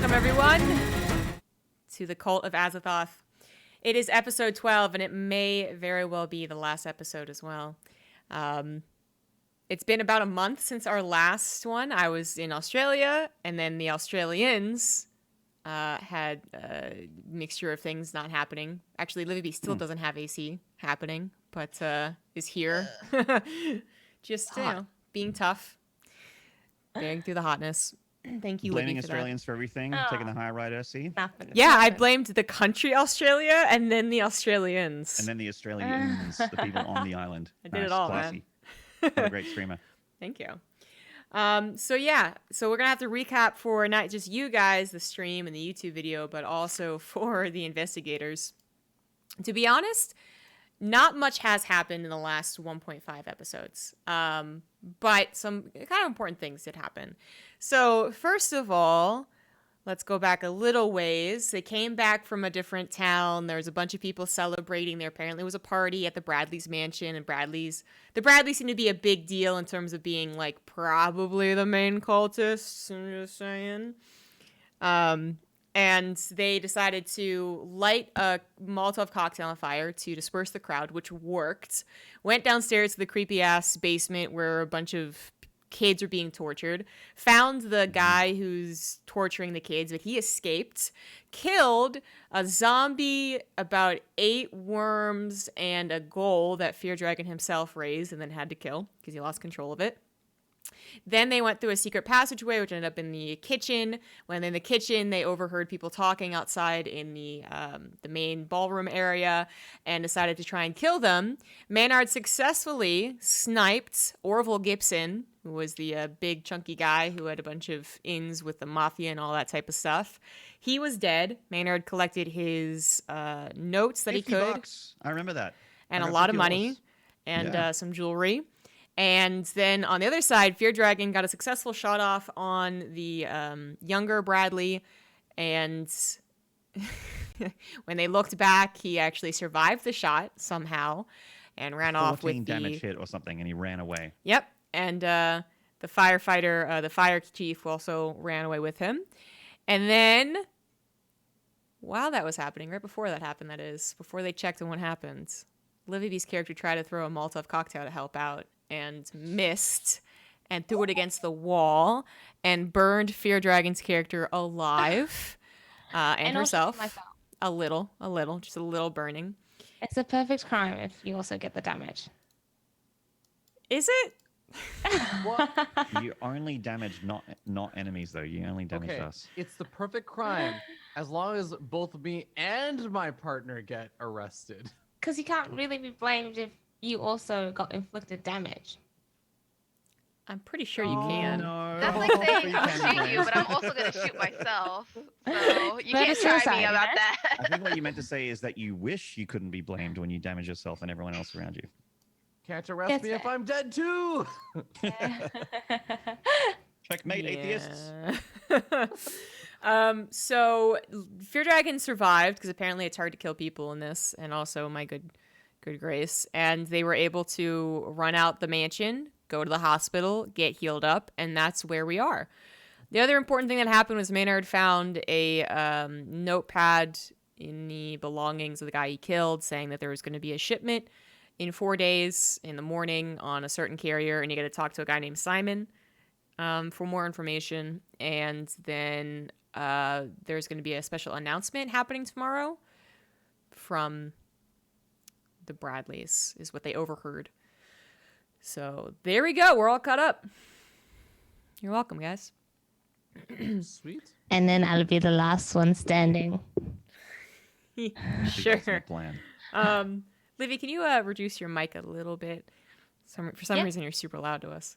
Welcome, everyone, to the Cult of Azathoth. It is episode 12, and it may very well be the last episode as well. It's been about a month since our last one. I was in Australia, and then the Australians had a mixture of things not happening. Actually, Livibee still doesn't have AC happening, but is here. Just, being tough, bearing through the hotness. Thank you, Blaming Livy, for Australians for everything, taking the high ride SC. Yeah, I blamed the country Australia and then the Australians. And then the Australians, the people on the island. I did it all, classy. man. What a great streamer. Thank you. So we're going to have to recap for not just you guys, the stream and the YouTube video, but also for the investigators. To be honest, not much has happened in the last 1.5 episodes, but some kind of important things did happen. So first of all, let's go back a little ways. They came back from a different town. There was a bunch of people celebrating. There apparently was a party at the Bradleys' mansion, and the Bradleys seem to be a big deal in terms of being like probably the main cultists. I'm just saying. And they decided to light a Molotov cocktail on fire to disperse the crowd, which worked. Went downstairs to the creepy-ass basement where a bunch of kids were being tortured. Found the guy who's torturing the kids, but he escaped. Killed a zombie, about 8 worms, and a ghoul that feardragon himself raised and then had to kill because he lost control of it. Then they went through a secret passageway, which ended up in the kitchen. When in the kitchen, they overheard people talking outside in the main ballroom area and decided to try and kill them. Maynarde successfully sniped Orville Gibson, who was the big chunky guy who had a bunch of ins with the mafia and all that type of stuff. He was dead. Maynarde collected his notes that he could. $50. I remember that. And a lot of money and some jewelry. And then on the other side, feardragon got a successful shot off on the younger Bradley. And when they looked back, he actually survived the shot somehow and ran off with 14 damage hit or something, and he ran away. Yep. And the firefighter, the fire chief, also ran away with him. And then, while that was happening, right before that happened, that is, before they checked on what happened, Livibee's character tried to throw a Molotov cocktail to help out and missed and threw it against the wall and burned feardragon's character alive and herself. A little, just a little burning. It's a perfect crime if you also get the damage. Is it? What? You only damage not enemies, though. You only damage us. It's the perfect crime as long as both me and my partner get arrested. Because you can't really be blamed if you also got inflicted damage. I'm pretty sure you can. No. That's like saying I'll shoot you, but I'm also going to shoot myself. So you can't try me about that. I think what you meant to say is that you wish you couldn't be blamed when you damage yourself and everyone else around you. Can't arrest me if I'm dead too. Checkmate, atheists. So feardragon survived because apparently it's hard to kill people in this, and also my good grace. And they were able to run out the mansion, go to the hospital, get healed up, and that's where we are. The other important thing that happened was Maynarde found a notepad in the belongings of the guy he killed saying that there was going to be a shipment in 4 days in the morning on a certain carrier, and you got to talk to a guy named Simon for more information. And then there's going to be a special announcement happening tomorrow from the Bradleys, is what they overheard. So there we go. We're all caught up. You're welcome, guys. Sweet. And then I'll be the last one standing. Sure. Plan. Livy, can you reduce your mic a little bit? For some reason, you're super loud to us.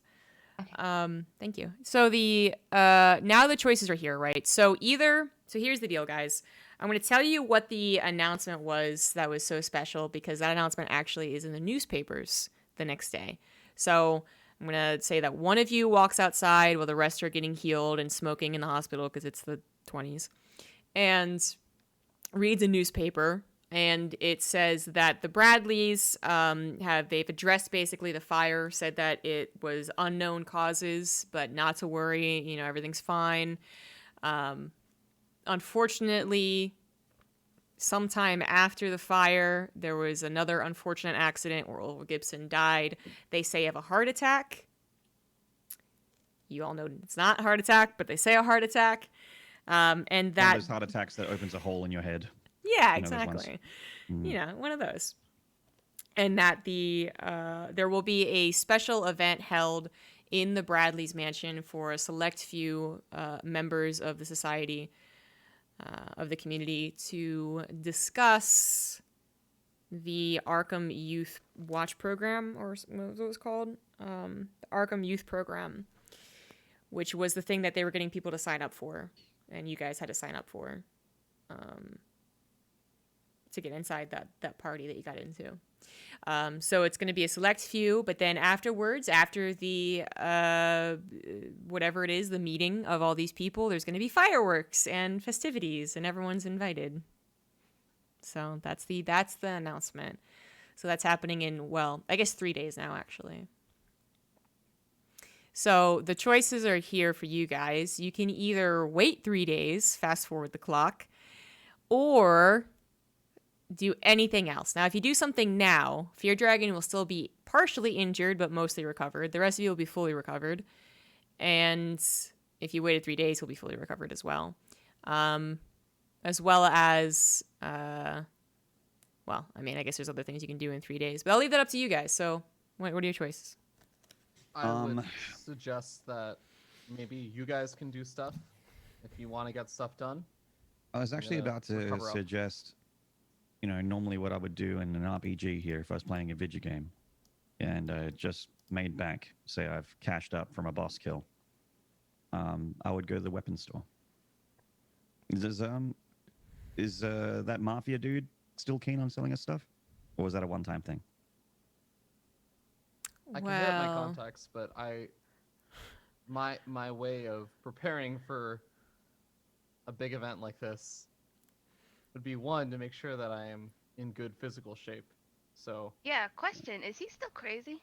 Okay. Thank you. So now the choices are here, right? So here's the deal, guys. I'm going to tell you what the announcement was that was so special, because that announcement actually is in the newspapers the next day. So I'm going to say that one of you walks outside while the rest are getting healed and smoking in the hospital because it's the 20s, and reads a newspaper. And it says that the Bradleys they've addressed basically the fire, said that it was unknown causes, but not to worry, everything's fine. unfortunately, sometime after the fire, there was another unfortunate accident where Oliver Gibson died. They say of a heart attack. You all know it's not a heart attack, but they say a heart attack. And One of that, those heart attacks that opens a hole in your head. yeah, You know those ones. exactly. You know, one of those. And that there will be a special event held in the Bradley's mansion for a select few members of the society, of the community, to discuss the Arkham Youth Watch Program, or what was it was called? The Arkham Youth Program, which was the thing that they were getting people to sign up for, and you guys had to sign up for to get inside that party that you got into. So it's going to be a select few, but then afterwards, after the whatever it is, the meeting of all these people, there's going to be fireworks and festivities, and everyone's invited. So that's the announcement. So that's happening in, well, I guess 3 days now, actually. So the choices are here for you guys. You can either wait 3 days, fast forward the clock, or do anything else. Now, if you do something now, feardragon will still be partially injured, but mostly recovered. The rest of you will be fully recovered. And if you waited 3 days, he'll be fully recovered as well. As well as, well, I mean, I guess there's other things you can do in 3 days, but I'll leave that up to you guys. So what are your choices? I would suggest that maybe you guys can do stuff if you want to get stuff done. I was actually about to recover up. suggest, you know, normally what I would do in an RPG here if I was playing a video game and just made back, say I've cashed up from a boss kill, I would go to the weapons store. Is that mafia dude still keen on selling us stuff? Or was that a one-time thing? I can hit my contacts, but my way of preparing for a big event like this would be, one, to make sure that I am in good physical shape. So Yeah, question. Is he still crazy?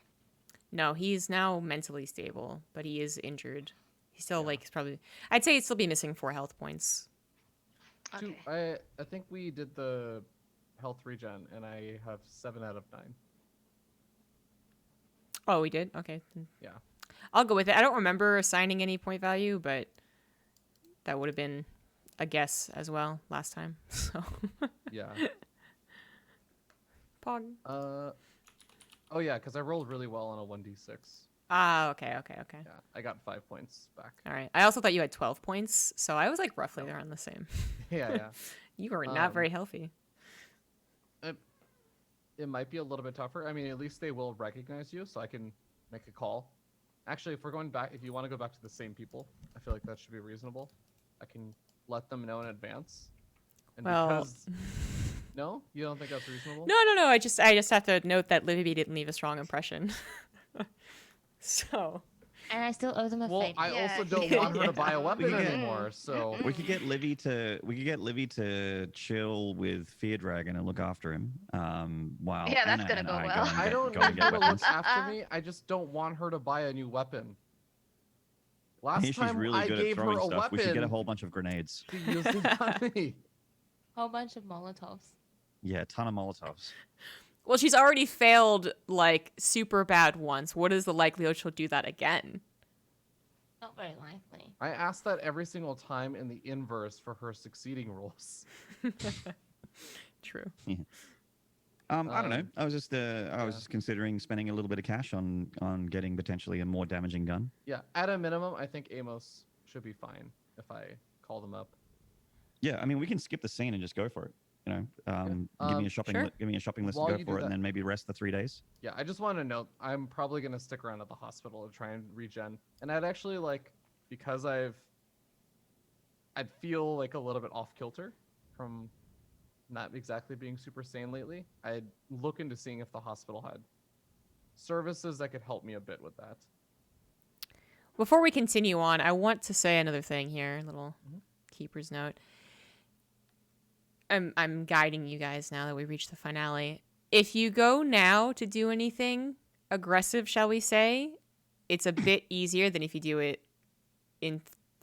No, he's now mentally stable, but he is injured. He's still he's probably, I'd say he'd still be missing 4 health points. Okay. I think we did the health regen, and I have 7 out of 9. Oh, we did? Okay. Yeah. I'll go with it. I don't remember assigning any point value, but that would have been a guess as well last time. So Yeah. Pog. Oh yeah, because I rolled really well on a 1d6. Ah, okay. Yeah, I got 5 points back. All right. I also thought you had 12 points, so I was like roughly around the same. Yeah. You are not very healthy. It might be a little bit tougher. I mean, at least they will recognize you, so I can make a call. Actually, if we're going back, if you want to go back to the same people, I feel like that should be reasonable. I can let them know in advance. And Well, because... No? You don't think that's reasonable? No. I just have to note that Livibee didn't leave a strong impression. So. And I still owe them a Well, favor. I Yeah. also don't want her to buy a weapon Yeah. anymore, so... We could get Livy to chill with Feardragon and look after him. While Yeah, that's Anna gonna and go I well. and I don't go need and her get to weapons. look after me. I just don't want her to buy a new weapon. Last She's time really I good at gave her throwing a stuff. weapon, We should get a whole bunch of grenades. she used it on me. Whole bunch of Molotovs. Yeah, a ton of Molotovs. Well, she's already failed like super bad once. What is the likelihood she'll do that again? Not very likely. I asked that every single time in the inverse for her succeeding rolls. True. I don't know. Um, I was just considering spending a little bit of cash on getting potentially a more damaging gun. Yeah, at a minimum, I think Amos should be fine if I call them up. Yeah, I mean we can skip the scene and just go for it. You know, give me a shopping Sure. give me a shopping list While and you go do for it, that- and then maybe rest the 3 days. Yeah, I just want to note, I'm probably going to stick around at the hospital to try and regen. And I'd actually like, because I'd feel like a little bit off kilter from not exactly being super sane lately. I'd look into seeing if the hospital had services that could help me a bit with that. Before we continue on, I want to say another thing here, a little keeper's note. I'm guiding you guys now that we reached the finale. If you go now to do anything aggressive, shall we say, it's a bit easier than if you do it in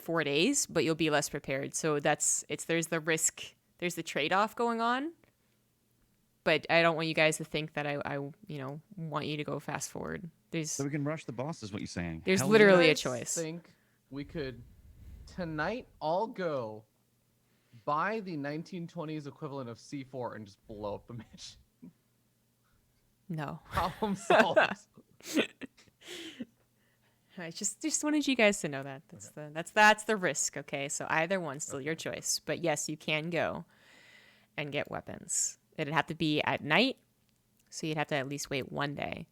4 days, but you'll be less prepared. So there's the risk, there's the trade-off going on. But I don't want you guys to think that I want you to go fast forward. So we can rush the boss, is what you're saying. There's Hell literally yeah. a choice. I think we could tonight all go buy the 1920s equivalent of C4 and just blow up the mission. No. Problem solved. I just wanted you guys to know that. That's the risk, okay? So either one's still your choice. But yes, you can go and get weapons. It'd have to be at night, so you'd have to at least wait 1 day.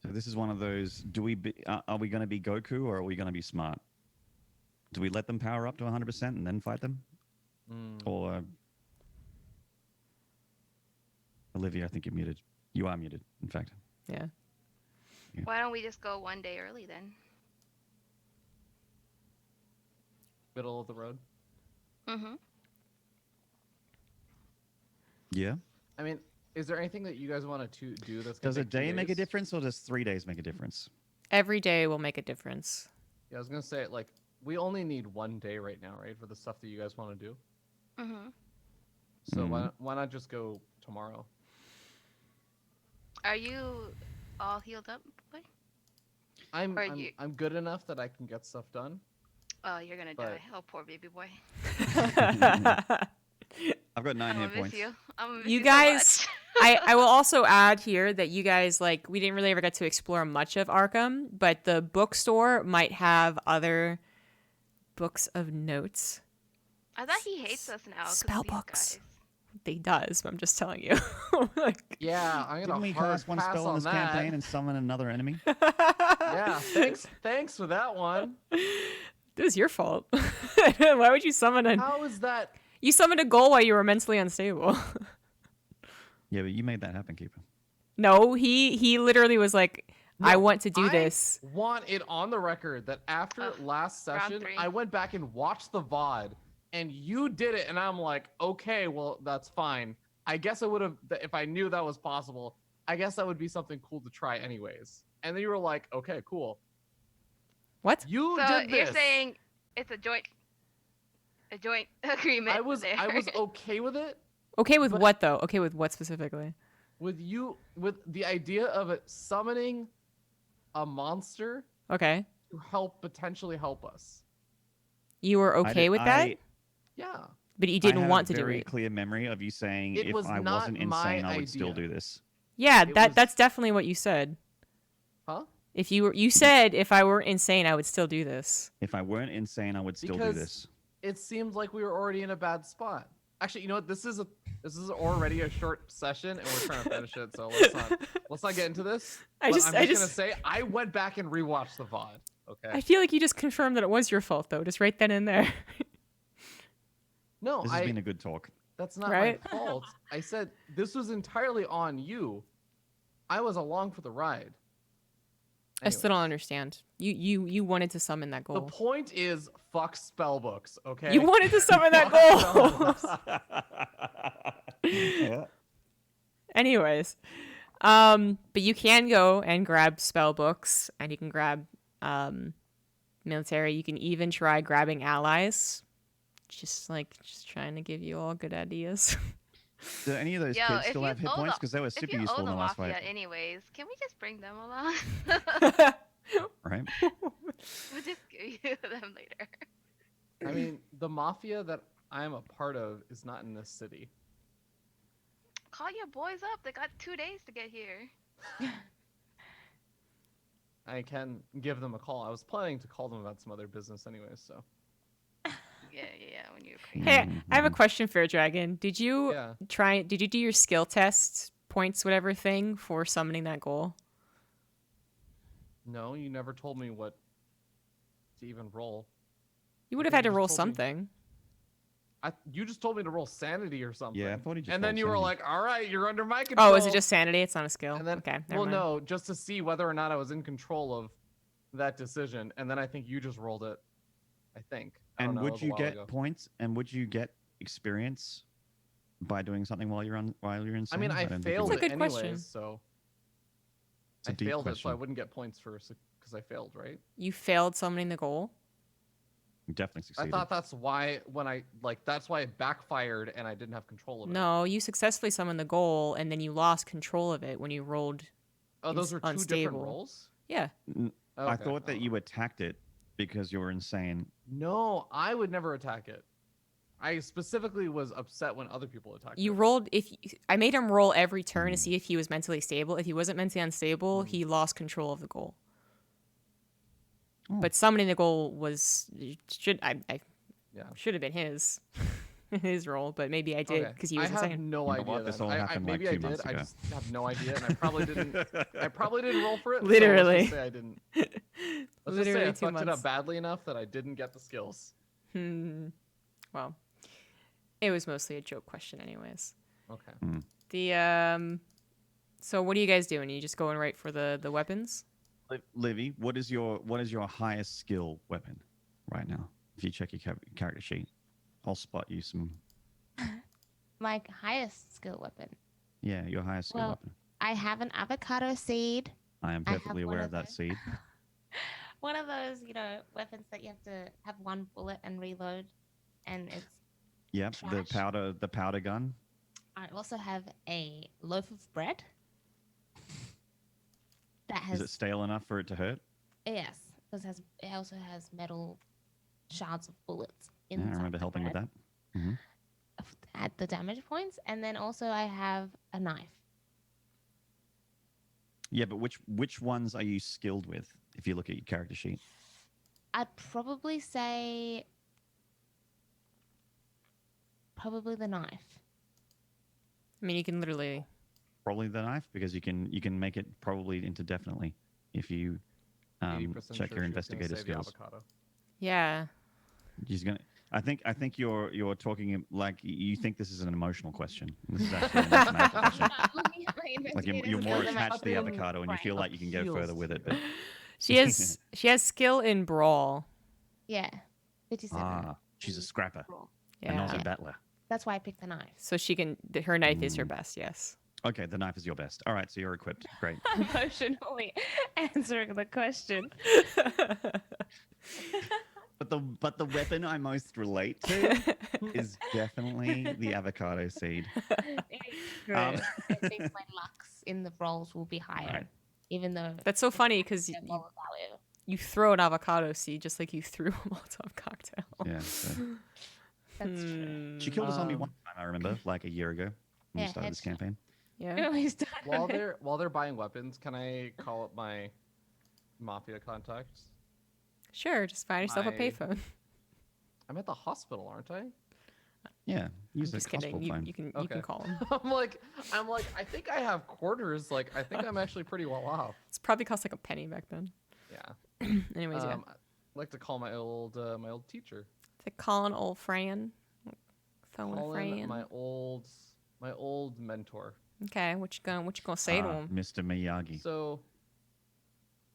So this is one of those, are we going to be Goku or are we going to be smart? Do we let them power up to 100% and then fight them? Or... Olivia, I think you're muted. You are muted, in fact. Yeah. Why don't we just go 1 day early then? Middle of the road. Mm-hmm. Yeah. I mean, is there anything that you guys want to do that's gonna Does a take 2 day make a days? difference or does 3 days make a difference? Every day will make a difference. Yeah, I was gonna say, like, we only need 1 day right now, right, for the stuff that you guys want to do. Mm-hmm. So why not just go tomorrow? Are you all healed up, boy? I'm you- good enough that I can get stuff done. Oh, you're gonna But- die. Oh, poor baby boy. I've got 9 I'm hit gonna miss points. you. I'm gonna miss You you guys, so much. I will also add here that you guys, like, we didn't really ever get to explore much of Arkham, but the bookstore might have other books of notes. I thought he hates us now. 'cause of Spell these books. guys. They does, but I'm just telling you. Like, Yeah, I'm Didn't gonna we hard cast one pass spell in on this that. campaign and summon another enemy? Yeah, thanks for that one. It was your fault. Why would you summon How is that? You summoned a goal while you were mentally unstable. Yeah, but you made that happen, Keeper. No, he literally was like, I No, want to do I this. want it on the record that after last round session, 3. I went back and watched the VOD, and you did it, and I'm like, okay, well, that's fine. I guess I would have, if I knew that was possible, I guess that would be something cool to try anyways. And then you were like, okay, cool. What? You So did this. you're saying it's a joint agreement. I was there. okay with it. Okay with But- what, though? Okay with what specifically? With the idea of it summoning a monster Okay. to potentially help us. You were okay with that? Yeah. But you I didn't have want a to do very it. clear memory of you saying It if was I not wasn't my insane, I would still idea. do this. Yeah, It was- that's definitely what you said. Huh? If you said if I were insane, I would still do this. If I weren't insane, I would still Because- do this. It seemed like we were already in a bad spot. Actually, you know what? This is already a short session, and we're trying to finish it. So let's not get into this. I But just- I'm I just just- gonna say I went back and rewatched the VOD. Okay. I feel like you just confirmed that it was your fault, though, just right then and there. No, This has been a good talk. that's not Right? my fault. I said this was entirely on you. I was along for the ride. I still don't understand. You wanted to summon that The goal. point is, fuck spellbooks, okay? You wanted to summon that goal. Yeah. Anyways, but you can go and grab spell books, and you can grab military. You can even try grabbing allies. Just trying to give you all good ideas. Do any of those Yo, kids if still you have hit owe points? the- Because they were If super you useful owe in the the last mafia fight. anyways, can we just bring them along? Right? We'll just give you them later. I mean, the mafia that I'm a part of is not in this city. Call your boys up. They got 2 days to get here. I can give them a call. I was planning to call them about some other business anyways, so. Yeah, when you're crazy. Hey, I have a question, Fair Dragon. Did you Yeah. Did you do your skill test points, whatever thing, for summoning that goal? No, you never told me what to even roll. You would I have had think to you roll just told me. something. You just told me to roll sanity or something. Yeah, I thought he just And then rolled you were sanity. like, all right, you're under my control. Oh, is it just sanity? It's not a skill. And then, Okay. Never well, mind. no, just to see whether or not I was in control of that decision. And then I think you just rolled it. I think. I don't And know, it would was a you while get ago. points? And would you get experience by doing something while you're insane? I mean, I don't think you failed That's a would. it good question. anyways, so It's a I deep failed it, so I question. wouldn't get points for because I failed, right? You failed summoning the goal. You definitely I succeeded. thought that's why that's why it backfired and I didn't have control of it. No, you successfully summoned the goal, and then you lost control of it when you rolled. Oh, those were two different unstable. rolls? Yeah. I Okay. thought that Oh. you attacked it because you were insane. No, I would never attack it. I specifically was upset when other people attacked You it. rolled I made him roll every turn to see if he was mentally stable. If he wasn't mentally unstable, he lost control of the goal. Oh. But summoning the goal was should have been his his role, but maybe I did Okay. because he was I have insane. no You know idea. what? This then. all happened like maybe 2 I months did. I ago. just have no idea, and I probably didn't. I probably didn't roll for it. Literally. So let's just say I didn't. Let's just say Literally I 2 fucked it up months. badly enough that I didn't get the skills. Well, it was mostly a joke question, anyways. Okay. The So what are you guys doing? Are you just going right for the weapons? Livy, what is your highest skill weapon right now? If you check your character sheet, I'll spot you some. My highest skill weapon. Yeah, your highest skill Well, weapon. I have an avocado seed. I am I have perfectly one aware of of that those. seed. One of those, weapons that you have to have one bullet and reload, and it's. Yep, the Trash. powder gun. I also have a loaf of bread. That Is it has stale enough for it to hurt? yes, because it also has metal shards of bullets Yeah, inside. I remember the helping with bread that. at the damage points, and then also I have a knife. Yeah, but which ones are you skilled with? If you look at your character sheet, I'd probably say the knife. I mean, you can literally. probably the knife because you can make it probably into definitely if you 80% check sure your she was gonna investigator say the skills. avocado. Yeah. He's gonna. I think you're talking like you think this is an emotional question. This is actually a mathematical question. Like you're more attached to the avocado and you feel like you can go further with it. But She has skill in brawl. Yeah, 57. she's a scrapper Yeah. and not a battler. That's why I picked the knife. So her knife is her best, yes. Okay, the knife is your best. All right, so you're equipped. Great. Emotionally answering the question. But the weapon I most relate to is definitely the avocado seed. I think my lucks in the rolls will be higher, Right. even though That's so funny because they're lower value. you throw an avocado seed just like you threw a Molotov cocktail. Yeah. So. That's true. She killed a zombie one time, I remember, like a year ago when we Yeah, started this headshot. campaign. Yeah. Always done. While they're buying weapons, can I call up my mafia contacts? Sure, just find yourself a My- payphone. I'm at the hospital, aren't I? Yeah, use the Just kidding. hospital phone. You can Okay. call him. I'm like, I think I have quarters. Like, I think I'm actually pretty well off. It's probably cost like a penny back then. Yeah. Anyways, yeah. I'd like to call my old teacher. To call an old friend. Phone Call a in friend. my old mentor. Okay, what you gonna say to him? Mr. Miyagi. So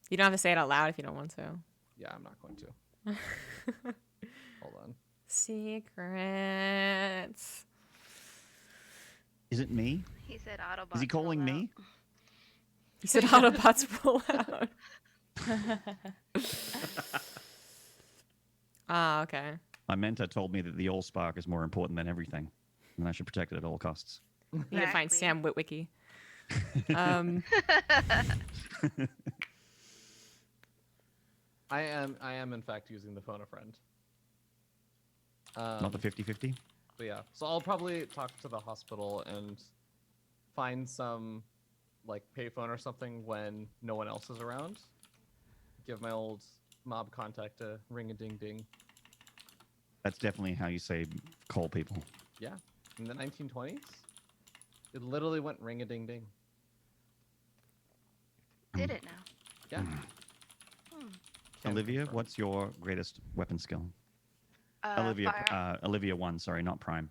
You don't have to say it out loud if you don't want to. yeah, I'm not going to. Hold on. Secrets. Is it me? He said Autobots. Is he calling roll me? He said Autobots roll out. Okay. My mentor told me that the Allspark is more important than everything, and I should protect it at all costs. You need to find Exactly. Sam Witwicky. I am in fact using the phone a friend. Not the 50-50? But yeah, so I'll probably talk to the hospital and find some like payphone or something when no one else is around. Give my old mob contact a ring a ding ding. That's definitely how you say call people. Yeah, in the 1920s, it literally went ring a ding ding. Did it now? Yeah. Can Olivia, confirm. what's your greatest weapon skill? Olivia. Olivia 1, sorry, not Prime.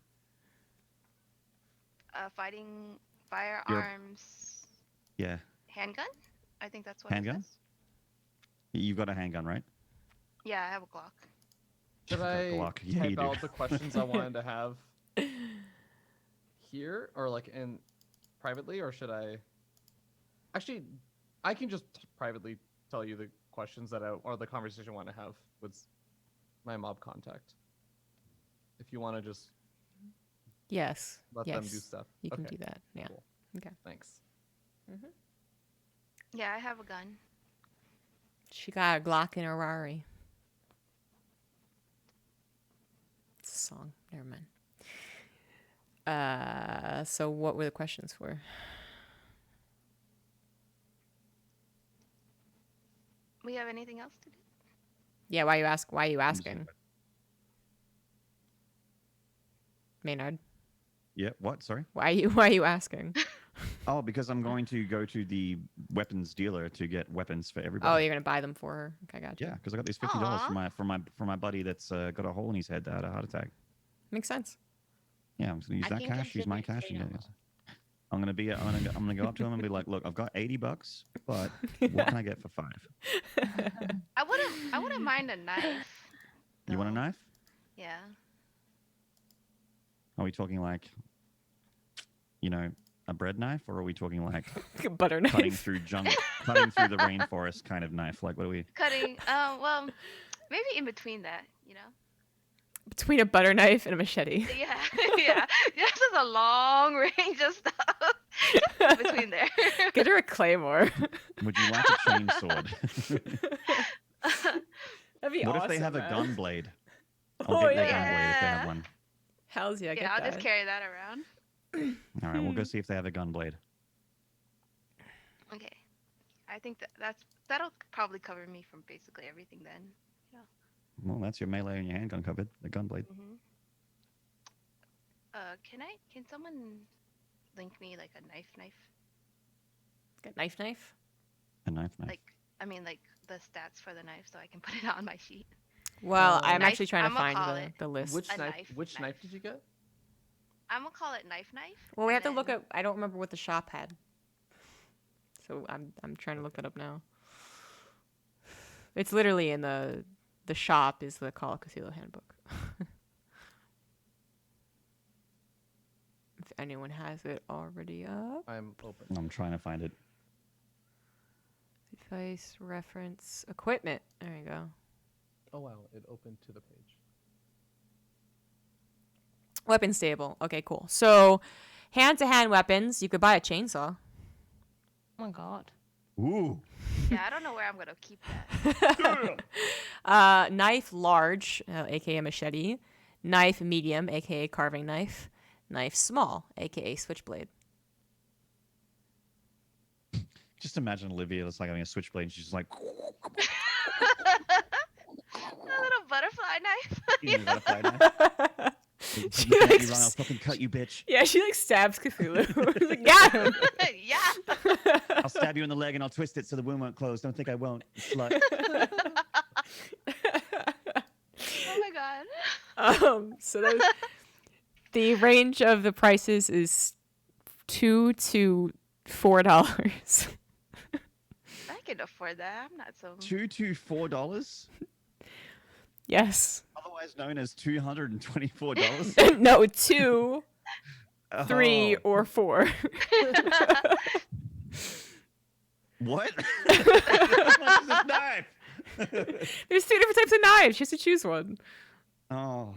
Fighting firearms. Yeah. Handgun? I think that's what Handgun? it says. You've got a handgun, right? Yeah, I have a Glock. Should Got I Glock. Yeah, you type do. out the questions I wanted to have here or like in privately, or should I? Actually, I can just privately tell you the questions that or the conversation I want to have with my mob contact. If you want to just Yes. let yes. them do stuff. You can Okay, do that. Yeah. cool. Okay. Thanks. Yeah, I have a gun. She got a Glock in her Rari. It's a song. Never mind. So what were the questions for? We have anything else to do? Yeah, why are you asking? Maynard, Yeah. What? Sorry. why are you asking? Oh, because I'm going to go to the weapons dealer to get weapons for Oh, everybody. you're gonna buy them for her. Okay, gotcha. Yeah, because I got these $50 Aw. for my buddy that's got a hole in his head that had a heart attack. Makes sense. Yeah, I'm just gonna use I that can cash. Use my contribute cash. too. And I'm gonna go up to him and be like, look, I've got $80, but what can I get for 5? I wouldn't mind a knife. You want a though. knife? Yeah. Are we talking like, a bread knife, or are we talking like Butter knife. cutting through the rainforest kind of knife? Like, what are we? Cutting. Well, maybe in between that. Between a butter knife and a machete. Yeah. Yeah. This is a long range of stuff. Just in between there. Get her a claymore. Would you like a chainsword? That'd be What awesome. if they have a man. gun blade? Oh, I'll get the yeah. gun blade if they have one. Hells yeah, get Yeah, I'll that. just carry that around. All right, we'll go see if they have a gun blade. Okay. I think that'll probably cover me from basically everything then. Well, that's your melee and your handgun covered. The gun blade. Mm-hmm. Can someone link me like a knife? Get knife. A knife. Like the stats for the knife so I can put it on my sheet. Well, Uh, I'm Knife- actually trying to I'ma find call it. the list. Which A knife? knife, Which knife. knife did you get? I'm gonna call it knife. Well, we and have to look then- at. I don't remember what the shop had. So I'm trying to look that up now. It's literally in the shop is the Call of Cthulhu handbook. If anyone has it already up. I'm open. I'm trying to find it. Device, reference, equipment. There you go. Oh wow, it opened to the page. Weapon stable. Okay, cool. So, hand-to-hand weapons. You could buy a chainsaw. Oh my god. Ooh. Yeah, I don't know where I'm gonna keep that. Knife large, aka machete. Knife medium, aka carving knife. Knife small, aka switchblade. Just imagine Olivia just like having a switchblade. And she's just like, A little butterfly knife. you know, butterfly knife. You She can't like be wrong. I'll fucking cut you, bitch. yeah, she like stabs Cthulhu. She's like, got him. Yeah. I'll stab you in the leg and I'll twist it so the wound won't close. Don't think I won't, slut. Oh my god. So the range of the prices is $2 to $4. I can afford that. I'm not so. $2 to $4, Yes. otherwise known as $224. No, 2, 3, Oh, or 4. what? How much is this knife? There's 2 different types of knives. She has to choose one. Oh,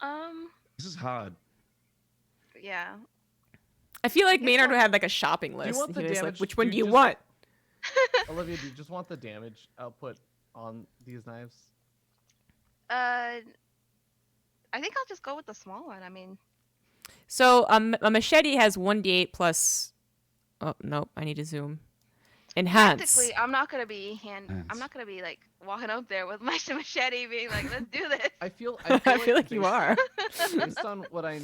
Um. this is hard. Yeah. I feel like It's Maynard not- would have like a shopping you list. want and the he was like, damage- which one do do you you just- want? Olivia, do you just want the damage output on these knives? I think I'll just go with the small one. I mean, So a machete has 1d8 plus. Oh nope, I need to zoom. Enhance. practically, I'm not gonna be I'm Hands. not gonna be like walking up there with my machete, being like, "Let's do this." I feel I feel like you based- are. Based on what I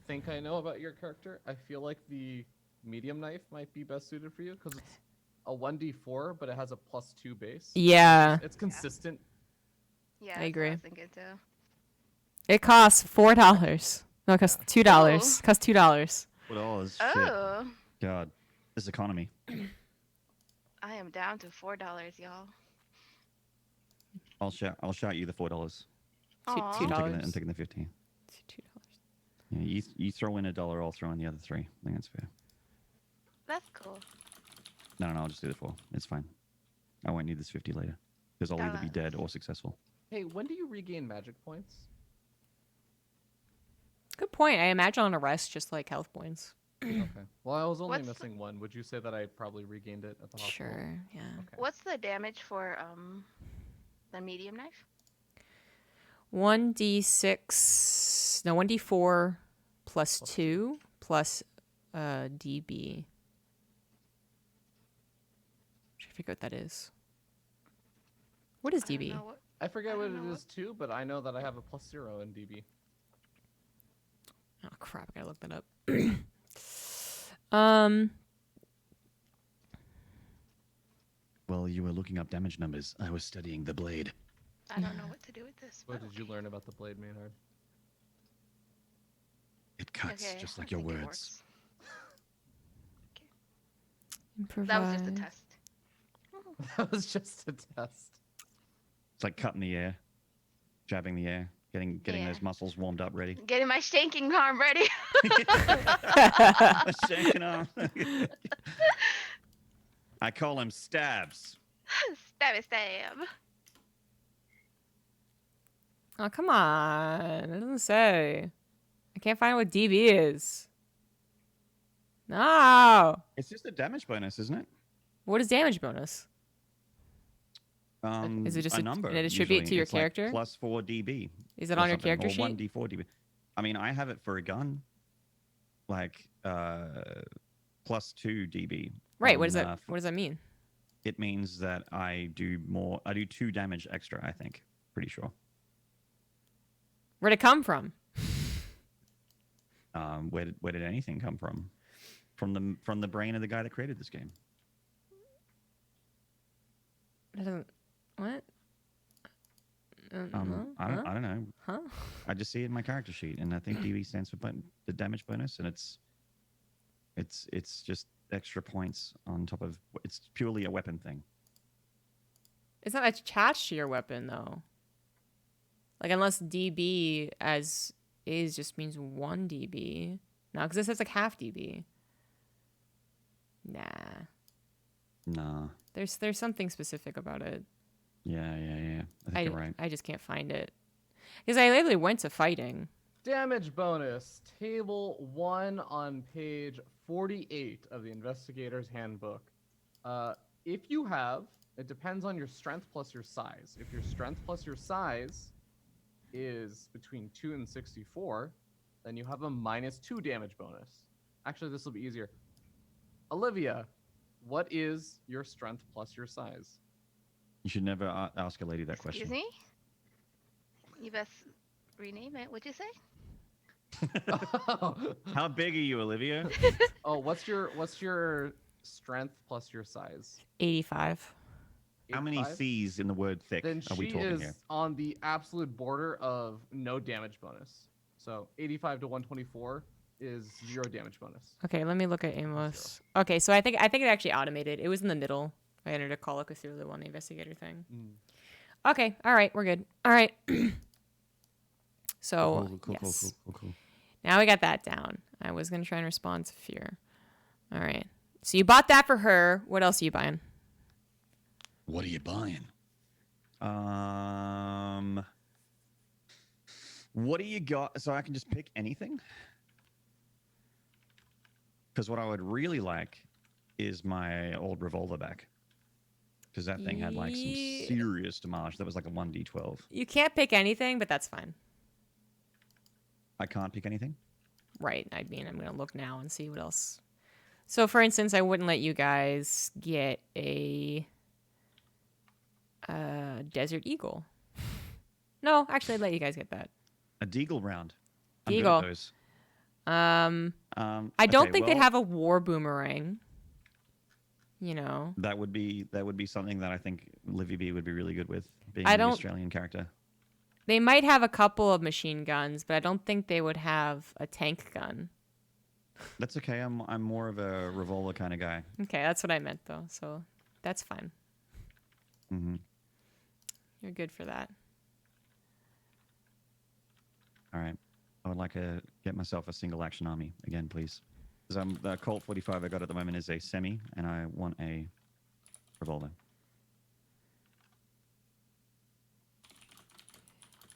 think I know about your character, I feel like the medium knife might be best suited for you because it's a 1d4, but it has a +2 base. Yeah, It's consistent. Yeah, I that's what agree. I was thinking too. it costs $4. No, it costs $2. It costs $2. $4. Shit. Oh, God, this economy. I am down to $4, y'all. I'll shout you the $4. Two- Aw. two dollars. I'm taking the 15. $2. Yeah, you throw in $1, I'll throw in the other 3. I think that's fair. That's cool. No, I'll just do the 4. It's fine. I won't need this 50 later because I'll either be Dollars. dead or successful. Hey, when do you regain magic points? Good point. I imagine on a rest, just like health points. Okay. Well, I was only What's the- missing one. Would you say that I probably regained it at the hospital? Sure. Yeah. Okay. What's the damage for the medium knife? 1d6. No, 1d4 plus Plus 2 plus DB. Trying to figure out what that is. What is I don't DB? know what- I forget I what don't it know is too, but I know that I have a +0 in DB. Oh crap! I gotta look that up. um. Well, you were looking up damage numbers. I was studying the blade. I don't know what to do with this. What but did you okay. learn about the blade, Maynard? It cuts Okay, just I like your think it words. works. That was just a Improvise. test. That was just a test. It's like cutting the air, jabbing the air, getting Yeah. those muscles warmed up, ready. Getting my shanking arm ready. Shaking arm. I call him stabs. Stabby stab. Oh come on! It doesn't say. I can't find what DB is. No. It's just a damage bonus, isn't it? What is damage bonus? Is it just a a- number? and it attribute to usually. your It's like character? +4 DB. Is it or on your something, character or sheet? 1d4 DB. I mean, I have it for a gun, like +2 DB. Right. on, What does that? What does that mean? It means that I do more. I do 2 damage extra. I think. Pretty sure. Where'd it come from? Where did anything come from? From the brain of the guy that created this game. It doesn't. What? I don't know. Huh? I just see it in my character sheet, and I think DB stands for the damage bonus, and it's just extra points on top of. It's purely a weapon thing. It's not attached to your weapon though. Like unless DB as is just means 1 DB. No, because this says like half DB. Nah. Nah. There's something specific about it. Yeah. I think you're right. I just can't find it. Because I literally went to fighting. Damage bonus, table 1 on page 48 of the Investigator's Handbook. If you have, it depends on your strength plus your size. If your strength plus your size is between 2 and 64, then you have a -2 damage bonus. Actually, this will be easier. Olivia, what is your strength plus your size? You should never ask a lady that Excuse question. me? You best rename it. What'd you say? How big are you, Olivia? Oh, what's your strength plus your size? 85. How many 85? C's in the word thick Then are we she talking is here? on the absolute border of no damage bonus. So 85 to 124 is 0 damage bonus. Okay, let me look at Amos. Okay, so I think it actually automated. It was in the middle. I entered a Call of Cthulhu on the investigator thing. Okay, all right, we're good. All right. So yes. Cool. Now we got that down. I was gonna try and respond to fear. All right. So you bought that for her. What else are you buying? What are you buying? What do you got? So I can just pick anything? Because what I would really like is my old revolver back. Because that thing had like some Ye- serious damage. That was like a 1d12. You can't pick anything, but that's fine. I can't pick anything? Right. I mean, I'm gonna look now and see what else. So, for instance, I wouldn't let you guys get a Desert Eagle. No, actually, I'd let you guys get that. A deagle round. I'm Deagle. good at those. I don't okay, think they'd well, have a war boomerang. You know. That would be something that I think Livibee would be really good with, being I an don't- Australian character. They might have a couple of machine guns, but I don't think they would have a tank gun. That's okay. I'm more of a revolver kind of guy. Okay, that's what I meant, though. So that's fine. Mm-hmm. You're good for that. All right. I would like to get myself a single action army again, please. Because the Colt 45 I got at the moment is a semi, and I want a revolver.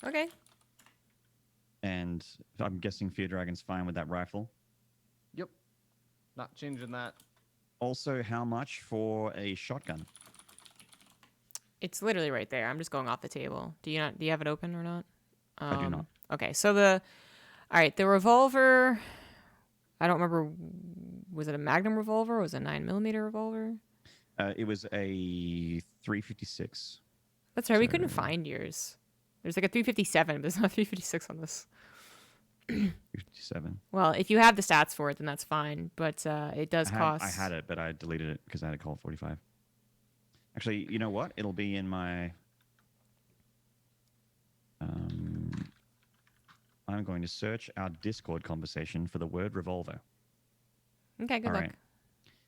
Okay. And I'm guessing feardragon's fine with that rifle. Yep. Not changing that. Also, how much for a shotgun? It's literally right there. I'm just going off the table. Do you have it open or not? I do not. Okay, so all right, the revolver. I don't remember. Was it a Magnum revolver? Or was it a 9mm revolver? It was a 356. That's right. We So- couldn't find yours. There's like a 357, but there's not a 356 on this. 57. Well, if you have the stats for it, then that's fine. But it does cost. I had it, but I deleted it because I had a Colt 45. Actually, you know what? It'll be in my... I'm going to search our Discord conversation for the word revolver. Okay, good All luck. right.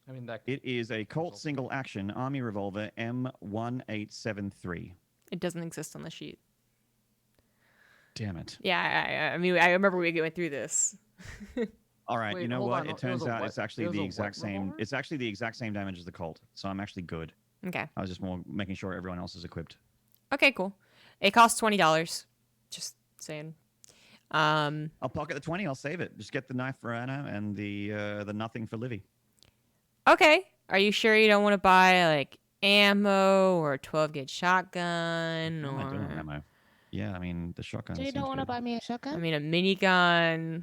I mean, that. It is a Colt single action Army revolver M1873. It doesn't exist on the sheet. Damn it. Yeah, I mean, I remember we went through this. All right, Wait, you know hold what? on. It It was turns a out what? it's actually It was the a exact what same. revolver? It's actually the exact same damage as the Colt, so I'm actually good. Okay. I was just more making sure everyone else is equipped. Okay, cool. It costs $20. Just saying. I'll pocket the 20. I'll save it. Just get the knife for Anna and the nothing for Livy. Okay. Are you sure you don't want to buy like ammo or a 12-gauge shotgun What am I doing, or ammo? Yeah, I mean the shotgun. So you seems don't want to good. buy me a shotgun? I mean a minigun?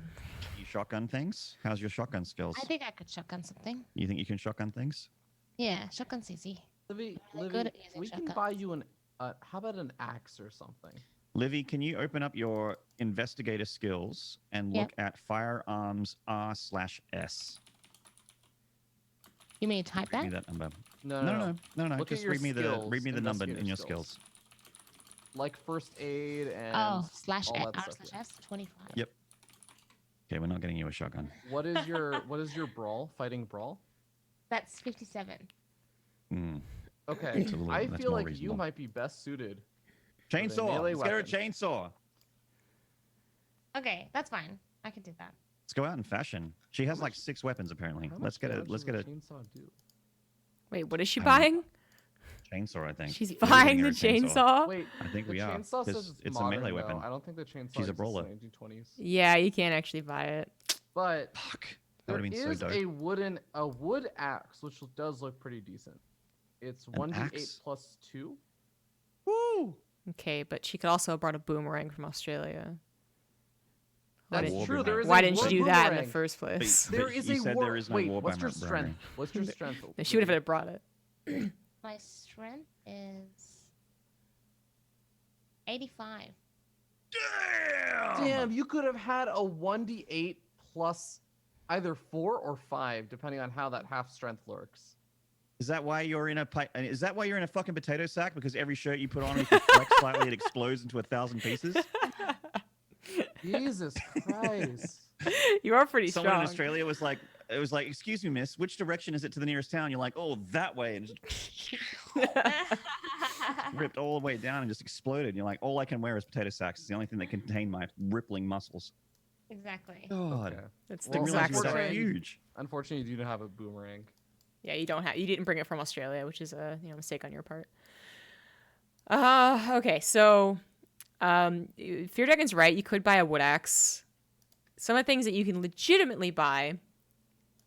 You shotgun things? How's your shotgun skills? I think I could shotgun something. You think you can shotgun things? Yeah, shotgun's easy. Livy, Really good at using we can shotguns. buy you an. How about an axe or something? Livy, can you open up your investigator skills and Yep. look at firearms R/S? You mean type Read me that? that number. No, No. Look at Just your read me the skills, number investigator in your skills. skills. Like first aid and. Oh, slash all R that stuff, slash S 25. Yep. Okay, we're not getting you a shotgun. What is your brawl? Fighting brawl? That's 57. Hmm. Okay. It's a little- I that's feel more like you reasonable. might be best suited. Chainsaw. melee Let's get her a weapon. chainsaw. Okay, that's fine. I can do that. Let's go out in fashion. She has How like much- 6 weapons apparently. How Let's much get a damage let's does get a chainsaw do? Wait, what is she I buying? chainsaw. I think She's We're buying getting the her a chainsaw? Wait, I think the we are, chainsaw 'cause says it's a modern, melee though. weapon. I don't think the chainsaw She's a exists brawler. in the 1920s. Yeah, you can't actually buy it. But Fuck. That there would have been is so dope. a wood axe, which does look pretty decent. It's 1d8 axe? plus 2. Woo! Okay, but she could also have brought a boomerang from Australia. Why That's didn't- true. There is Why a didn't wood she do that in the boomerang. first place? But There is you a said war. there is no Wait, war what's your boomerang. strength? What's your strength? She would have brought it. My strength is 85. Damn, you could have had a 1d8 plus either 4 or 5, depending on how that half strength lurks. Is that why you're in a fucking potato sack? Because every shirt you put on, if you flex slightly, it explodes into 1,000 pieces. Jesus Christ. You are pretty Someone strong. in Australia was like, "Excuse me, miss, which direction is it to the nearest town?" You're like, "Oh, that way," and just ripped all the way down and just exploded. And you're like, "All I can wear is potato sacks. It's the only thing that contain my rippling muscles." Exactly. God, Okay. That's didn't the realize exact you were that story. huge. Unfortunately, you do have a boomerang. Yeah, you didn't bring it from Australia, which is a mistake on your part. Okay, so Fear Dragon's right. You could buy a wood axe. Some of the things that you can legitimately buy,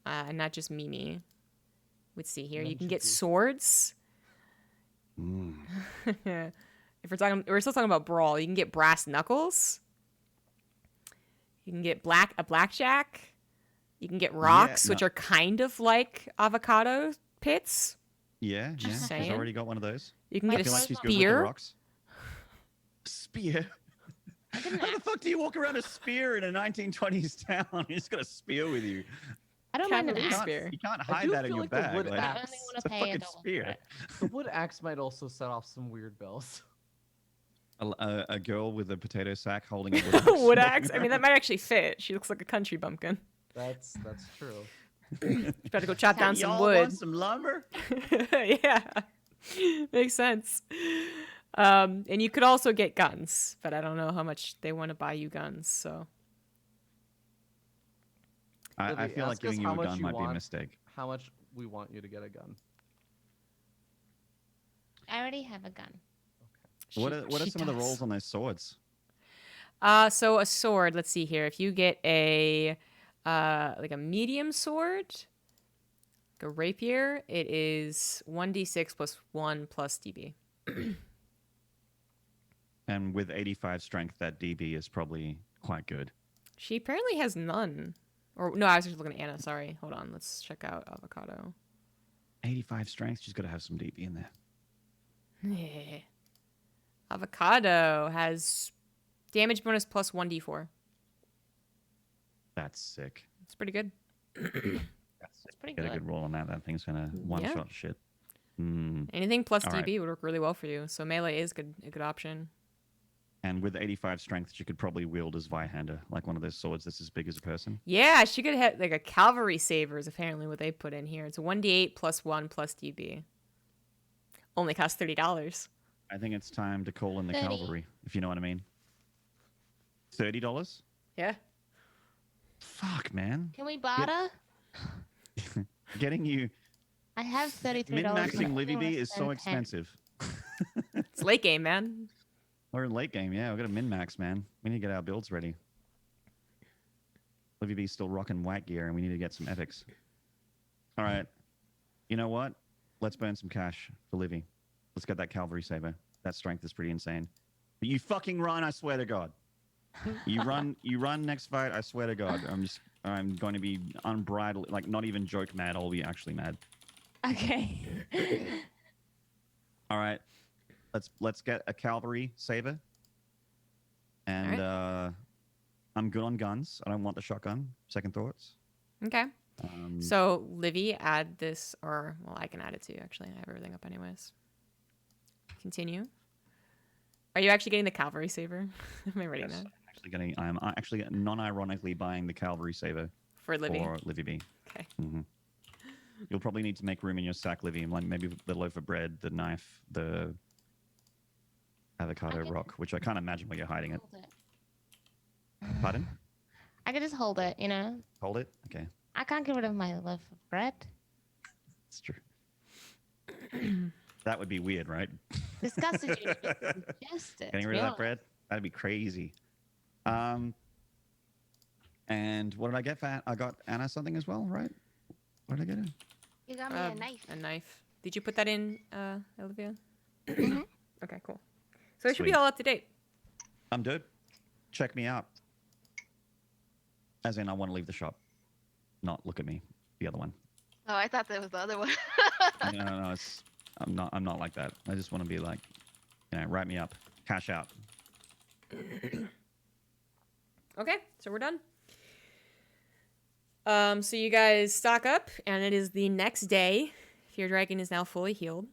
and not just Mimi. Let's see here. You can get swords. If we're still talking about brawl, you can get brass knuckles. You can get a blackjack. You can get rocks, which are kind of like avocado pits. Yeah, Just yeah. She's saying. already got one of those. You can I I get a feel like she's good with the spear. rocks. Spear. I didn't How the fuck do you walk around a spear in a 1920s town? You just got a spear with you. I don't mind an Cavalry axe. spear. You can't I hide do that in feel your like the bag. wood Like, I axe. only want it's to a pay fucking a dollar. spear. for it. The wood axe might also set off some weird bells. A girl with a potato sack holding a wood axe. Wood axe. I mean, that might actually fit. She looks like a country bumpkin. That's true. She's about to go chop down some Y'all wood. want some lumber? Yeah, makes sense. And you could also get guns, but I don't know how much they want to buy you guns. So I Libby, feel like ask us giving you how a much gun you might be a want. mistake. How much we want you to get a gun? I already have a gun. What are she some of the does. rolls on those swords? So a sword. Let's see here. If you get a like a medium sword, like a rapier, it is 1d6 plus 1 plus DB. And with 85 strength, that DB is probably quite good. She apparently has none. Or no, I was just looking at Anna. Sorry. Hold on. Let's check out Avocado. 85 strength, she's got to have some DB in there. Yeah. Avocado has damage bonus plus 1d4. That's sick. It's pretty good. It's pretty Get good. a good roll on that. That thing's gonna one-shot shit. Anything plus All DB right. would work really well for you. So melee is a good option. And with 85 strength, she could probably wield as Zweihander, like one of those swords that's as big as a person. Yeah, she could have like a cavalry saver is apparently what they put in here. It's 1d8 plus 1 plus DB. Only costs $30. I think it's time to call in the 30. cavalry, if you know what I mean. $30? Yeah. Fuck, man. Can we barter? Getting you I have $33. min-maxing but I Livibee wanna is so spend 10. expensive. It's late game, man. We're in late game, yeah. We've got a min-max, man. We need to get our builds ready. Livybee's still rocking white gear, and we need to get some epics. All right. You know what? Let's burn some cash for Livy. Let's get that cavalry saber. That strength is pretty insane. But you fucking run, I swear to God. You run next fight, I swear to God. I'm going to be unbridled, like not even joke mad, I'll be actually mad. Okay. All right. Let's get a cavalry saber. And I'm good on guns. I don't want the shotgun. Second thoughts. Okay. So Livy, add this, or well, I can add it too. Actually, I have everything up anyways. Continue. Are you actually getting the cavalry saber? Am I writing yes, that? I'm actually non-ironically buying the cavalry saber For Livy. for Livibee. Okay. Mm-hmm. You'll probably need to make room in your sack, Livy. Like maybe the loaf of bread, the knife, the avocado rock, which I can't imagine where you're hiding it. Hold it. Pardon? I can just hold it, you know? Hold it? Okay. I can't get rid of my loaf of bread. It's true. That would be weird, right? Disgusted you to suggest it. Getting rid of that bread? That'd be crazy. And what did I get for I got Anna something as well, right? What did I get her? You got me a knife. A knife. Did you put that in, Olivia? Mhm. Okay, cool. So it should be Sweet. all up to date. I'm good. Check me out. As in, I want to leave the shop. Not look at me. The other one. Oh, I thought that was the other one. No. I'm not like that. I just want to be like, write me up. Cash out. Okay, so we're done. So you guys stock up, and it is the next day. Feardragon is now fully healed.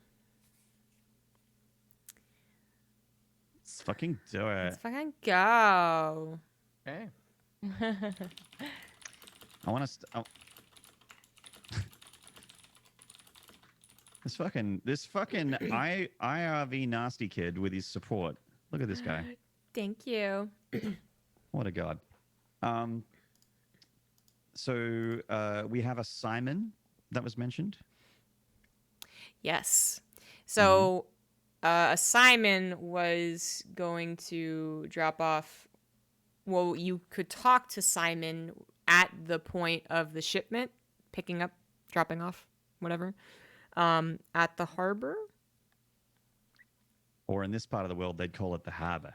Let's fucking do it. Let's fucking go. Okay. I want to. This fucking IRV nasty kid with his support. Look at this guy. Thank you. What a god. So we have a Simon that was mentioned. Yes. So Simon was going to drop off. Well, you could talk to Simon at the point of the shipment, picking up, dropping off, whatever, at the harbor. Or in this part of the world, they'd call it the harbor.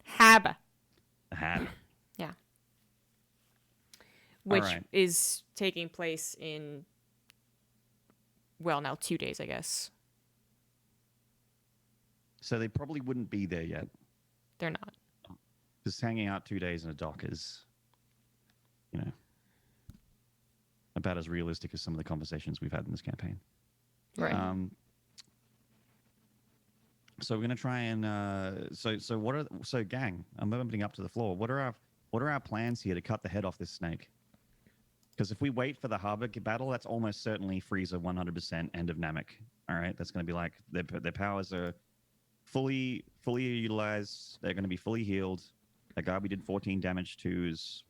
Harbor. The harbor. Yeah. Which right. is taking place in, well, now 2 days, I guess. So they probably wouldn't be there yet. They're not. Because hanging out 2 days in a dock is, about as realistic as some of the conversations we've had in this campaign. Right. So we're gonna try and so gang, I'm opening up to the floor. What are our plans here to cut the head off this snake? Because if we wait for the harbor battle, that's almost certainly Freezer 100% end of Namek. All right, that's gonna be like their powers are fully utilized. They're gonna be fully healed. That guy we did 14 damage to is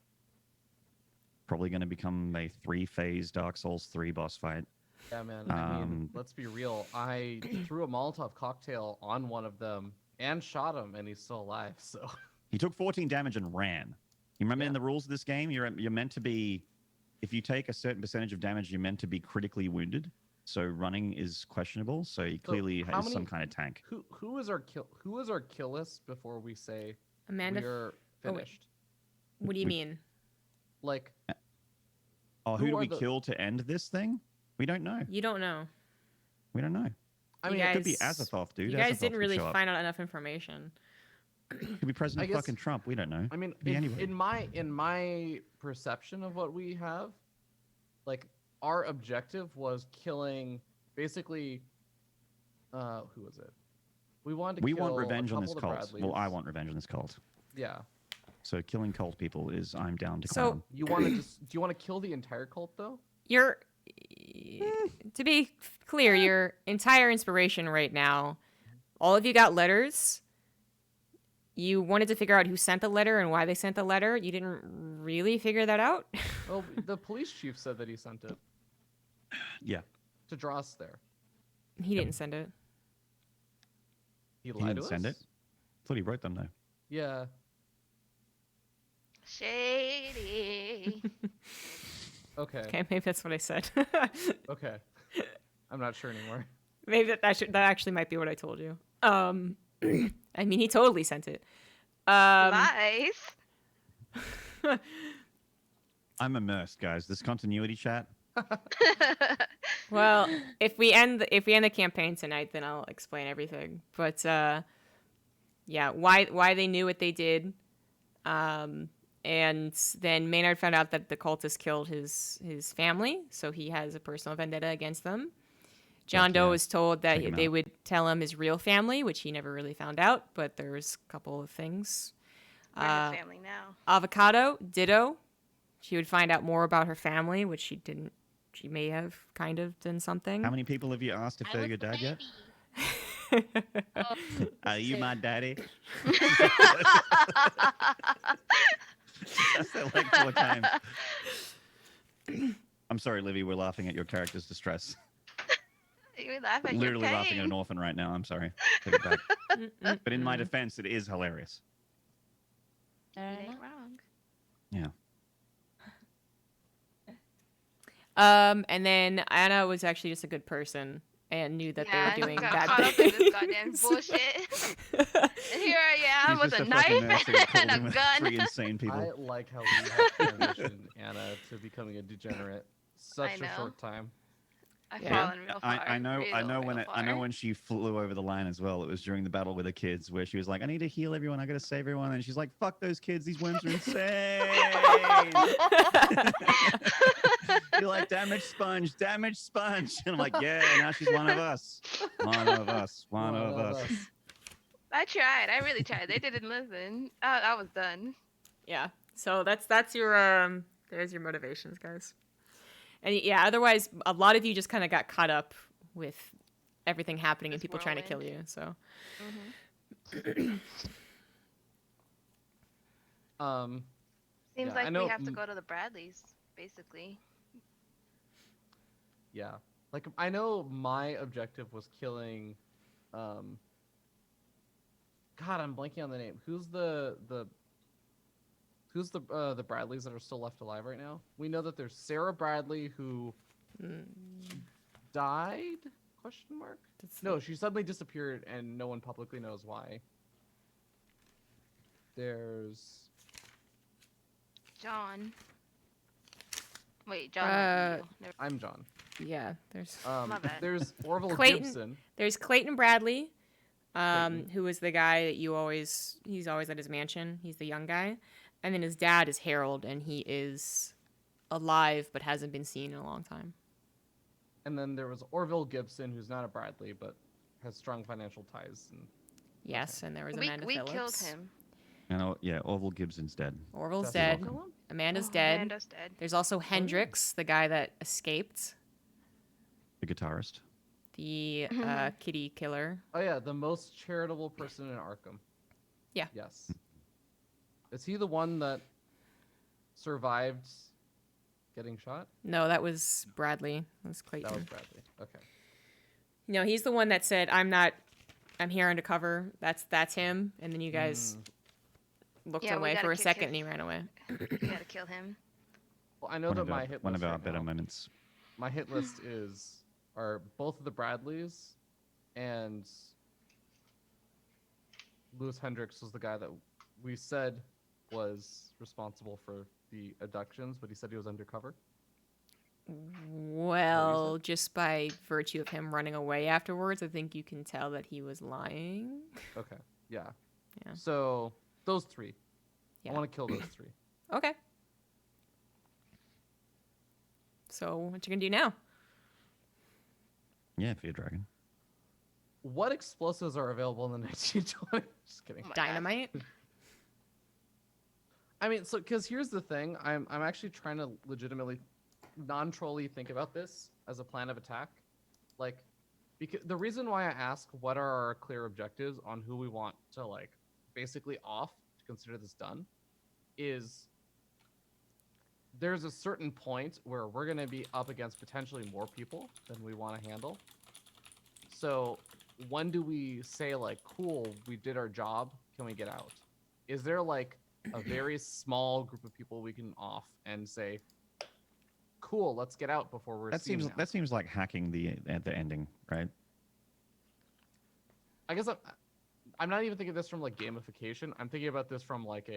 probably gonna become a 3-phase Dark Souls 3 boss fight. Yeah, man. I mean, let's be real. I threw a Molotov cocktail on one of them and shot him, and he's still alive. So He took 14 damage and ran. You remember in the rules of this game, you're meant to be, if you take a certain percentage of damage, you're meant to be critically wounded. So running is questionable. So he clearly has some kind of tank. Who is our kill list before we say Amanda. we're finished? What do you mean? Like, who do we kill to end this thing? We don't know. You don't know. We don't know. I mean, it could be Azathoth, dude. You guys Azathoth didn't really could show up. find out enough information. Could be President fucking Trump. We don't know. I mean, anybody. in my perception of what we have, like our objective was killing basically. Who was it? We wanted to. We kill want revenge a on this couple of cult. Bradleys. Well, I want revenge on this cult. Yeah. So killing cult people is I'm down to So- clown. You want to just? Do you want to kill the entire cult though? You're, to be clear, your entire inspiration right now, all of you got letters. You wanted to figure out who sent the letter and why they sent the letter. You didn't really figure that out. Well, the police chief said that he sent it Yeah. to draw us there. He didn't send it. He He lied didn't to us. send it. Thought he wrote them though. Yeah. Shady. Okay. Okay, maybe that's what I said. Okay. I'm not sure anymore. Maybe that actually might be what I told you. I mean, he totally sent it. Lies. I'm immersed, guys. This continuity chat. Well, if we end the campaign tonight, then I'll explain everything. But yeah, why they knew what they did, and then Maynard found out that the cultists killed his family, so he has a personal vendetta against them. John Doe was told that they would tell him his real family, which he never really found out, but there's a couple of things. We're his family now. Avocado, ditto. She would find out more about her family, which she didn't. She may have kind of done something. How many people have you asked if they're your dad yet? Are you my daddy? That's that like 4 times. I'm sorry, Livy. We're laughing at your character's distress. You laugh at Literally your laughing at pain. an orphan right now. I'm sorry. Take it back. But in my defense, it is hilarious. Fair You ain't enough. wrong. Yeah. And then Anna was actually just a good person and knew that Yeah, they were doing got bad caught up in this things. goddamn bullshit. And here I am He's with just a fucking knife mercy called and him a with gun. 3 insane people. I like how we have transitioned Anna to becoming a degenerate. Such I a know. short time. I've Yeah. fallen real far. I know real when she flew over the line as well. It was during the battle with the kids where she was like, I need to heal everyone, I gotta save everyone, and she's like, fuck those kids, these worms are insane. You're like, damage sponge. And I'm like, yeah, now she's one of us. One of us. I tried. I really tried. They didn't listen. I was done. Yeah. So that's your there's your motivations, guys. And yeah, otherwise a lot of you just kind of got caught up with everything happening and This people trying to kill you. whirlwind. So Seems Yeah, I like know- we have to go to the Bradleys, basically. Yeah. Like I know my objective was killing God, I'm blanking on the name. Who's the Bradleys that are still left alive right now? We know that there's Sarah Bradley who died? Question mark? No, she suddenly disappeared and no one publicly knows why. There's John. Wait, John. Uh, Never... I'm John. yeah, there's My bad. There's Orville Clayton. Gibson. there's Clayton Bradley, Clayton. who was the guy that he's always at his mansion. He's the young guy. And then his dad is Harold, and he is alive but hasn't been seen in a long time. And then there was Orville Gibson, who's not a Bradley, but has strong financial ties. And Yes, and there was we Amanda we Phillips. killed him. And yeah, Orville Gibson's dead. Orville's That's dead. the local one? Amanda's Oh, dead. Amanda's dead. There's also Hendrix, the guy that escaped, The guitarist. the kitty killer. Oh yeah, the most charitable person in Arkham. Yeah. Yes. Is he the one that survived getting shot? No, that was Bradley. That was Clayton. That was Bradley. Okay. No, he's the one that said, I'm here undercover. That's him. And then you guys looked Yeah, we away gotta for a kick second his- and he ran away. We gotta kill him. Well, I know One that of my our, hit one list of our right better now, moments. my hit list are both of the Bradleys, and Lewis Hendricks was the guy that we said was responsible for the abductions, but he said he was undercover. Well, just by virtue of him running away afterwards, I think you can tell that he was lying. Okay, yeah. Yeah. So those three. Yeah. I want to kill those three. Okay. So what you gonna do now? Yeah, feardragon. What explosives are available in the 1920s? Just kidding. Oh my God. Dynamite? I mean, so because here's the thing, I'm actually trying to legitimately, non-trolly think about this as a plan of attack, like, because the reason why I ask what are our clear objectives on who we want to like, basically off to consider this done, is there's a certain point where we're gonna be up against potentially more people than we want to handle. So when do we say like, cool, we did our job, can we get out? Is there like a very small group of people we can off and say, cool, let's get out before we're That seen seems now? that seems like hacking the ending, right? I guess I'm not even thinking of this from like gamification. I'm thinking about this from like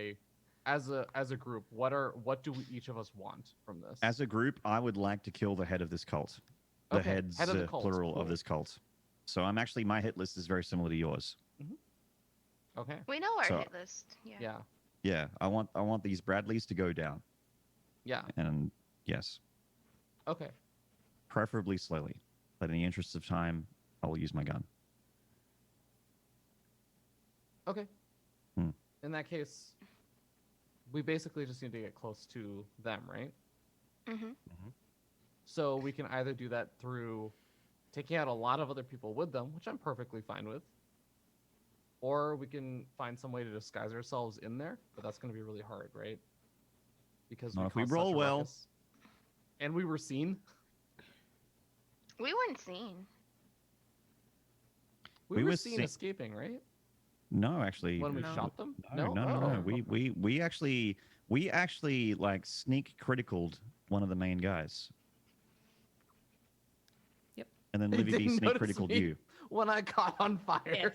as a group. What do we, each of us want from this? As a group, I would like to kill the head of this cult. The Okay, heads, head of the cult, plural, cool. of this cult. So my hit list is very similar to yours. Okay. We know our So- hit list. Yeah. Yeah. Yeah, I want these Bradleys to go down, Yeah. and yes, Okay. preferably slowly. But in the interest of time, I will use my gun. Okay. Hmm. In that case, we basically just need to get close to them, right? Mm-hmm. So we can either do that through taking out a lot of other people with them, which I'm perfectly fine with, or we can find some way to disguise ourselves in there, but that's going to be really hard, right? Because Not if we caused such roll a well. ruckus. And we were seen. We weren't seen. We We were were seen seen- escaping, right? No, actually, When we No. shot them? no. Oh, We actually like sneak criticaled one of the main guys. Yep. And then They Livibee didn't sneak notice criticaled me. you. When I caught on fire.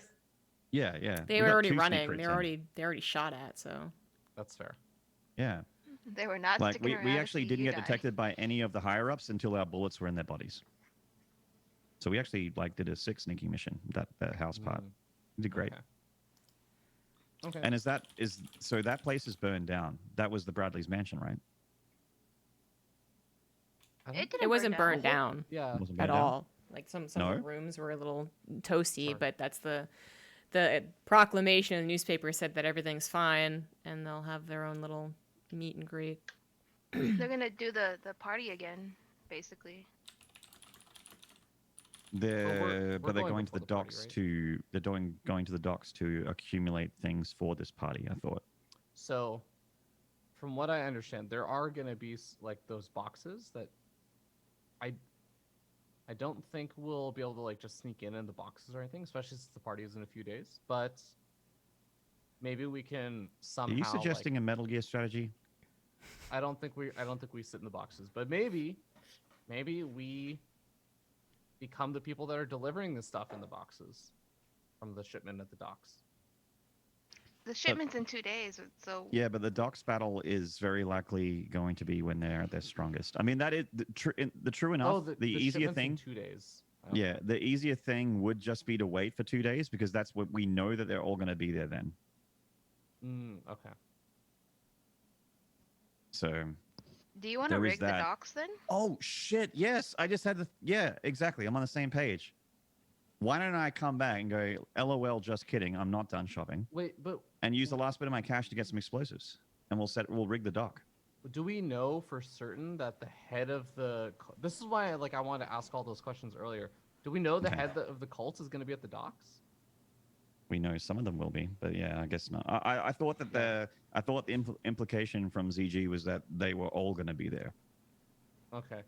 Yeah, yeah. They We were got already 2 sneak running. crits They in. already shot at, so That's fair. Yeah. They were not Like sticking around we to actually see didn't you get die. detected by any of the higher ups until our bullets were in their bodies. So we actually like did a 6 sneaking mission, that house part. Mm, We did great. Okay. And so that place is burned down. That was the Bradley's mansion, right? I It don't- didn't it wasn't burn burned down Yeah. It wasn't at burned down? all. Like some of No? the rooms were a little toasty, Sorry. but that's the proclamation in the newspaper said that everything's fine and they'll have their own little meet and greet. They're gonna do the party again, basically. we're They're going going to before the the party, docks right? going to the docks to accumulate things for this party, I thought. So, from what I understand, there are going to be like those boxes that I don't think we'll be able to like just sneak in the boxes or anything, especially since the party is in a few days. But maybe we can somehow. Are you suggesting a Metal Gear strategy? I don't think we sit in the boxes, but maybe we become the people that are delivering the stuff in the boxes from the shipment at the docks. The shipment's in 2 days, so Yeah, but the docks battle is very likely going to be when they're at their strongest. I mean, that is the true enough. The easier shipment's in thing, 2 days. yeah, the easier thing would just be to wait for 2 days because that's what we know that they're all going to be there then. Okay. So, do you want to there is rig the that. docks then? oh shit, yes, I just had yeah, exactly. I'm on the same page. Why don't I come back and go, LOL, just kidding. I'm not done shopping, Wait, but and use the last bit of my cash to get some explosives, and we'll rig the dock. do we know for certain that the head of the this is why like I wanted to ask all those questions earlier. Do we know the Okay. head of the cult is going to be at the docks? We know some of them will be, but yeah, I guess not. I thought that the implication from ZG was that they were all going to be there. Okay.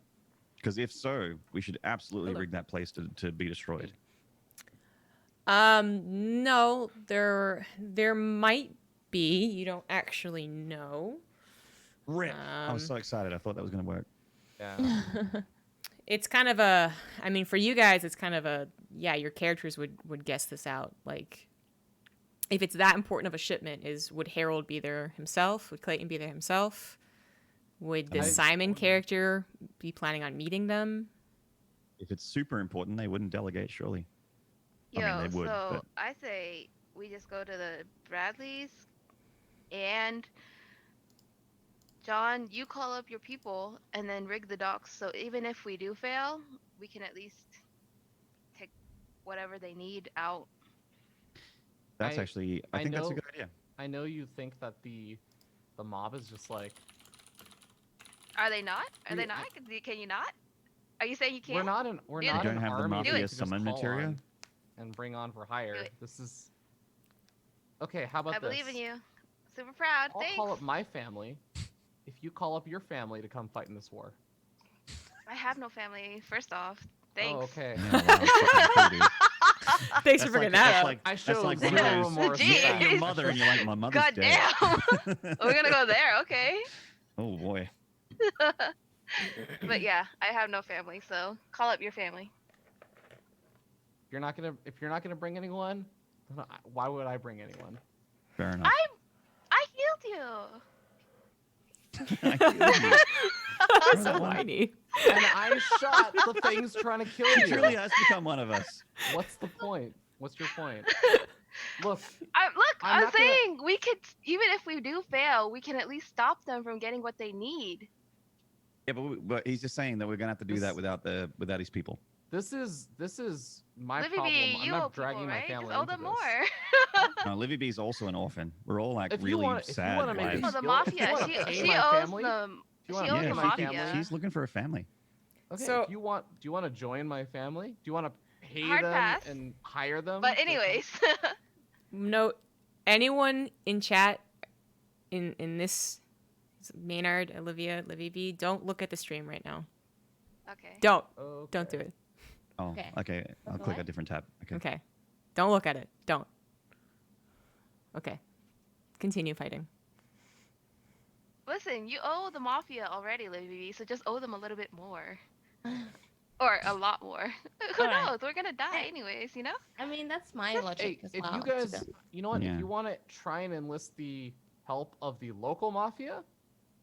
Because if so, we should absolutely Hello. rig that place to be destroyed. No, there might be. You don't actually know. Rip. I was so excited. I thought that was going to work. Yeah. It's kind of a, I mean, for you guys, it's kind of a, yeah, your characters would guess this out. Like, if it's that important of a shipment, would Harold be there himself? Would Clayton be there himself? Would the Simon character be planning on meeting them? If it's super important, they wouldn't delegate, surely. Yo, I mean, they would, so but... I say we just go to the Bradleys, and John, you call up your people and then rig the docks. So even if we do fail, we can at least take whatever they need out. That's actually, I think that's a good idea. I know you think that the mob is just like. Are they not? Are they not? Can you not? Are you saying you can't? We're not an You don't have the army mafia to just summon call material? on and bring on for hire. This is. Okay, how about I this? believe in you. Super proud. I'll Thanks. call up my family if you call up your family to come fight in this war. I have no family. First off, thanks. Oh, okay. Yeah, wow, fucking cool, dude. Thanks for bringing that up. I showed like zero one of those, remorse. you Jeez. and your mother, and you're like, my mother's God dead. damn. We're gonna go there. Okay. Oh boy. But yeah, I have no family, so call up your family. If you're not gonna bring anyone, then why would I bring anyone? Fair enough. I healed you. I killed you. So whiny. And I shot the things trying to kill He you. truly has become one of us. What's the point? What's your point? Look, I'm I'm not gonna- saying we could, even if we do fail, we can at least stop them from getting what they need. Yeah, but he's just saying that we're gonna have to do that This- without his people. this is my problem. Livibee, I'm you owe not people, dragging my right? family Just owe into them more. No, Livibee is also an orphan. We're all like If you really wanna- if you sad wanna make lives. it Oh, the If you mafia. wanna She pay my owes family, them. you She wanna owes pay the my mafia. family? She's looking for a family. Okay, So- do you want to join my family? Do you want to pay Hard them pass. and hire them? But to come- anyways, Note, anyone in chat in this Maynard, Olivia, Livibee, don't look at the stream right now. okay. Don't Okay. do it. Oh, Okay. okay. I'll Look click away. a different tab. Okay. Okay. Don't look at it. Don't. Okay. Continue fighting. Listen, you owe the mafia already, Livibee, so just owe them a little bit more. Or a lot more. Who Alright. knows? We're gonna die Hey. anyways, you know? I mean, that's my Hey, logic as if well. you to guys, be- you know what? Yeah. If you want to try and enlist the help of the local mafia,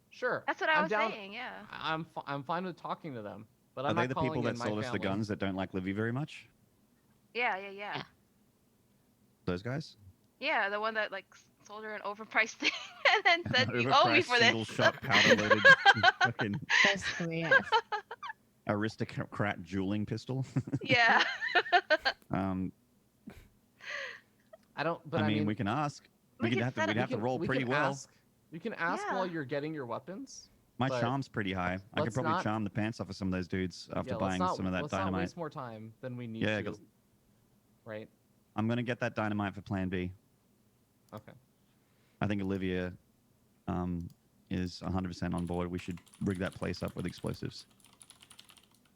sure. That's what I I'm was down. saying, yeah. I'm fine with talking to them, but Are I'm they not the calling people in that my sold us the family. guns that don't like Livy very much? Yeah. Yeah. Those guys? Yeah, the one that like sold her an overpriced thing and then said, "You owe me Overpriced, for this." single-shot, powder-loaded, fucking Basically, yes. aristocrat dueling pistol. Yeah. I don't. But I mean, we can ask. we can set We'd up- have to roll pretty well. You can ask Yeah. while you're getting your weapons. My but charm's pretty high. I could let's probably not- charm the pants off of some of those dudes after Yeah, buying some of that let's not dynamite. waste more time than we need Yeah, to. 'cause- Right. I'm gonna get that dynamite for Plan B. Okay. I think Olivia is 100% on board. We should rig that place up with explosives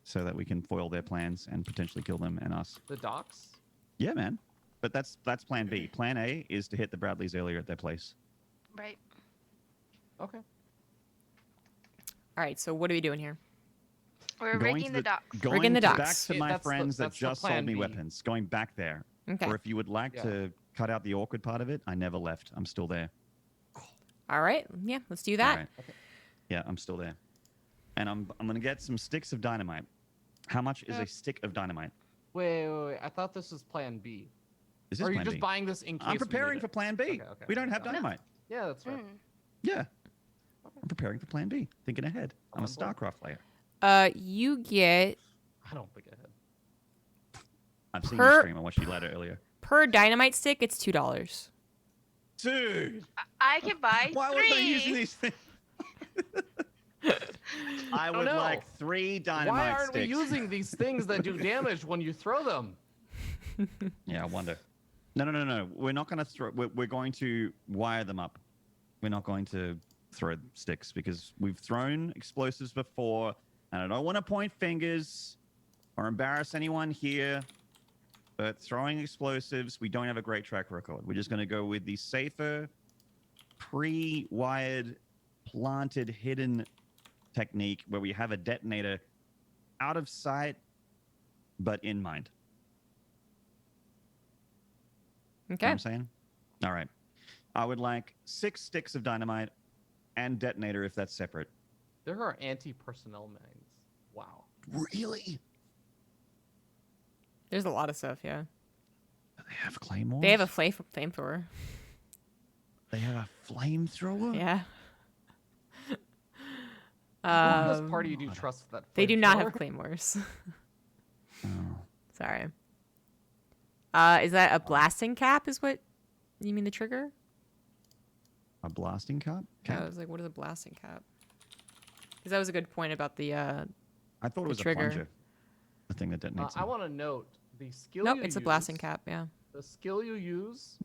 so that we can foil their plans and potentially kill them and us. The docks. Yeah, man. But that's Plan B. Plan A is to hit the Bradleys earlier at their place. Right. Okay. All right. So what are we doing here? We're Going rigging to the docks. Going Rigging the to docks. back to Yeah, my that's the- friends that that's the just sold plan me B. weapons. Going back there. Okay. Or if you would like Yeah. to cut out the awkward part of it, I never left. I'm still there. All right. Yeah. Let's do All that. right. Yeah, I'm still there. And I'm gonna get some sticks of dynamite. How much is a stick of dynamite? Wait. I thought this was Plan B. This Or is are you Plan just B. buying this in case I'm we preparing need for it? Plan B. Okay. We don't have No. dynamite. Yeah, that's right. Mm. Yeah. I'm preparing for Plan B. Thinking ahead. I'm a On board. StarCraft player. You get I don't think I had. I've seen Per- you stream. I watched you ladder earlier. per dynamite stick. It's $2. Dude, I can buy why three. was I using these things? I would know. like 3 dynamite Why aren't sticks. we using these things that do damage when you throw them? Yeah, I wonder. No. We're not going to throw. We're going to wire them up. We're not going to throw sticks because we've thrown explosives before, and I don't want to point fingers or embarrass anyone here. But throwing explosives, we don't have a great track record. We're just going to go with the safer, pre-wired, planted, hidden technique where we have a detonator out of sight, but in mind. Know Okay. what I'm saying? All right. I would like 6 sticks of dynamite and detonator if that's separate. There are anti-personnel mines. Wow. Really? There's a lot of stuff, yeah. Do they have claymores? They have a flamethrower. They have a flamethrower? Yeah. Who in this Um, party do you trust that? they do not have flamethrower? claymores. Oh. Sorry. Is that a blasting cap? Is what you mean? The trigger? A blasting cap? Yeah, I was like, what is a blasting cap? Because that was a good point about the. I thought it was trigger. a plunger. The thing that detonates. I want to note the skill. Nope, you it's a blasting use- cap. Yeah. The skill you use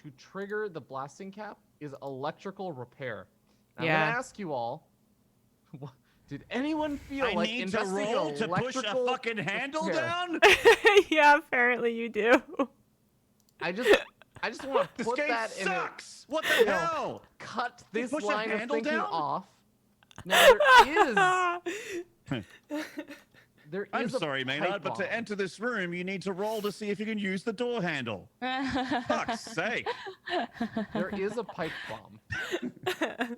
to trigger the blasting cap is electrical repair. Now, I'm Yeah. gonna ask you all. Did anyone feel I like need to investing in roll to push a electrical fucking handle repair? down? Yeah, apparently you do. I just want to This put game that in a sucks! What the No. hell? cut You this push a line of handle thinking down? off. Now there is I'm a sorry, pipe Maynard, but to bomb. enter this room, you need to roll to see if you can use the door handle. Fuck's sake. There is a pipe bomb.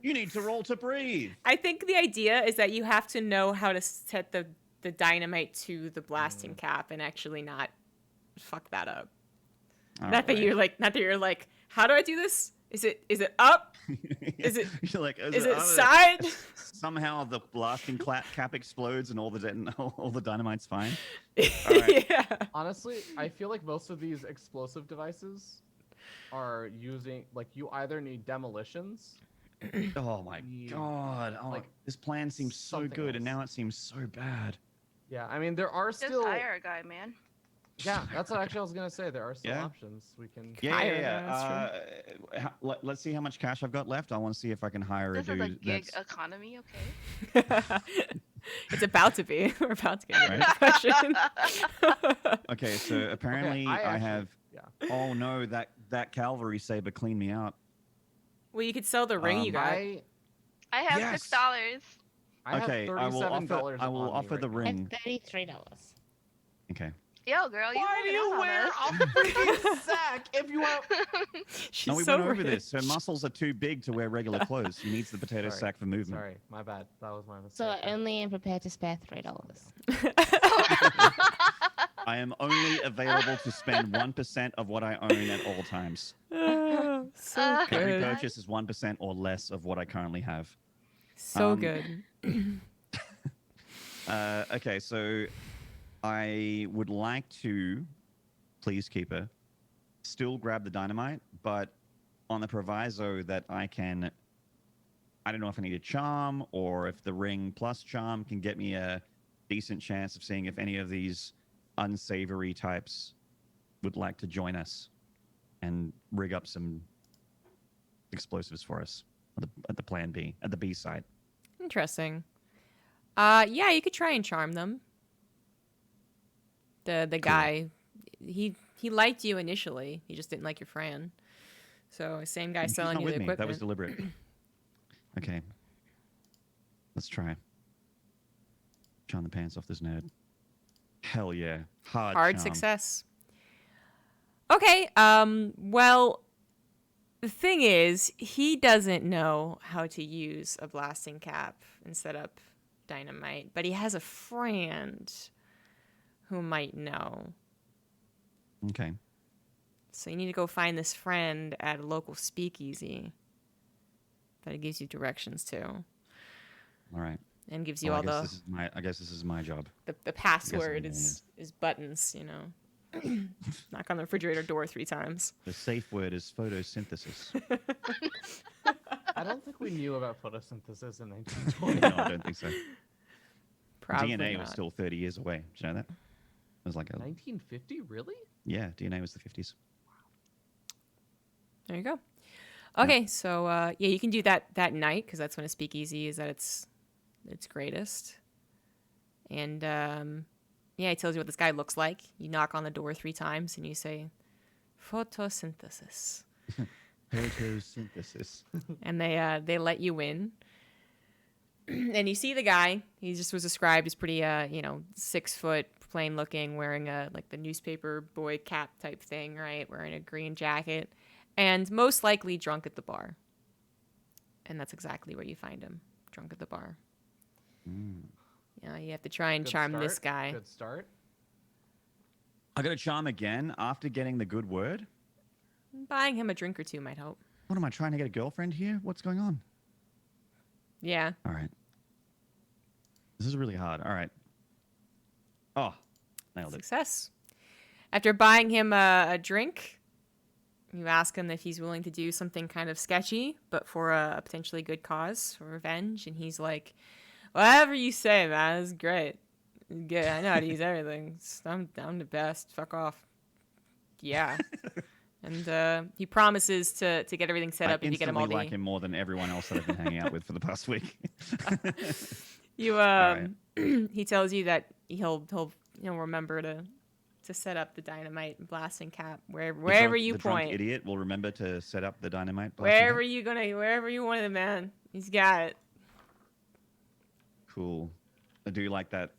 You need to roll to breathe. I think the idea is that you have to know how to set the dynamite to the blasting cap and actually not fuck that up. Not that you're like, how do I do this? Is it up? Is it You're like, is it side? Somehow the blasting cap explodes and all the dynamite's fine. All right. Yeah. Honestly, I feel like most of these explosive devices are using you either need demolitions. Oh my Yeah. god! Oh, Like, this plan seems so something good, and else. now it seems so bad. Yeah, I mean there are Just still. hire a guy, man. Yeah, that's what actually I was gonna say. There are still Yeah. options we can. Yeah, Hire yeah, a yeah. Let's see how much cash I've got left. I want to see if I can hire This a is dude. a gig that's... economy, okay? It's about to be. We're about to get into Right. the depression. Okay, so apparently I I actually- have. Yeah. Oh no, that cavalry saber cleaned me out. Well, you could sell the ring you got. I I have Yes. $6. Okay, have I will $37 offer. I will on me offer right the now. ring. $33. Okay. Yo, girl, you Why do moving you up on wear us. a freaking sack if you want? She's No, we so went over rich. this. Her muscles are too big to wear regular clothes. She needs the potato Sorry, sack for movement. Sorry, my bad. That was my mistake. So I only am prepared to spare $3. I am only available to spend 1% of what I own at all times. Oh, so Every good. purchase is 1% or less of what I currently have. So Um, good. Okay, so I would like to, please keeper, still grab the dynamite, but on the proviso that I can, I don't know if I need a charm or if the ring plus charm can get me a decent chance of seeing if any of these unsavory types would like to join us and rig up some explosives for us at the plan B, at the B side. Interesting. Yeah, you could try and charm them. The guy, he liked you initially. He just didn't like your Fran. So same guy He's selling not you the with me. equipment. That was deliberate. Okay. Let's try. Charm the pants off this nerd. Hell yeah. Hard charm. success. Okay. Well, the thing is, he doesn't know how to use a blasting cap and set up dynamite, but he has a friend who might know. Okay. So you need to go find this friend at a local speakeasy that he gives you directions to, All right. and gives you Well, all I guess this is my job. the password I'm is buttons. You know, knock on the refrigerator door 3 times. The safe word is photosynthesis. I don't think we knew about photosynthesis in 1920. No, I don't think so. Probably DNA not. was still 30 years away. Did you know that? It was like a 1950, really? yeah. DNA was the 50s. There you go. Okay, so yeah, you can do that night because that's when a speakeasy is at its greatest. And yeah, he tells you what this guy looks like. You knock on the door 3 times and you say, photosynthesis. Photosynthesis. And they let you in. And you see the guy. He just was described as pretty 6 foot, plain looking, wearing a like the newspaper boy cap type thing, right? Wearing a green jacket, and most likely drunk at the bar. And that's exactly where you find him, drunk at the bar. Yeah, you have to try and Good charm start. this guy. Good start. I got to charm again after getting the good word. Buying him a drink or two might help. What am I trying to get a girlfriend here? What's going on? Yeah. All right. This is really hard. All right. Oh, nailed it. Success. After buying him a drink, you ask him if he's willing to do something kind of sketchy, but for a potentially good cause, for revenge. And he's like, whatever you say, man, it's great. Good. I know how to use everything. I'm the best. Fuck off. Yeah. And he promises to get everything set up if you get him all I the... like him more than everyone else that I've been hanging out with for the past week. He tells you that he'll remember to set up the dynamite blasting cap wherever you the point. Drunk idiot will remember to set up the dynamite. Wherever you want it, man. He's got it. Cool. I do like that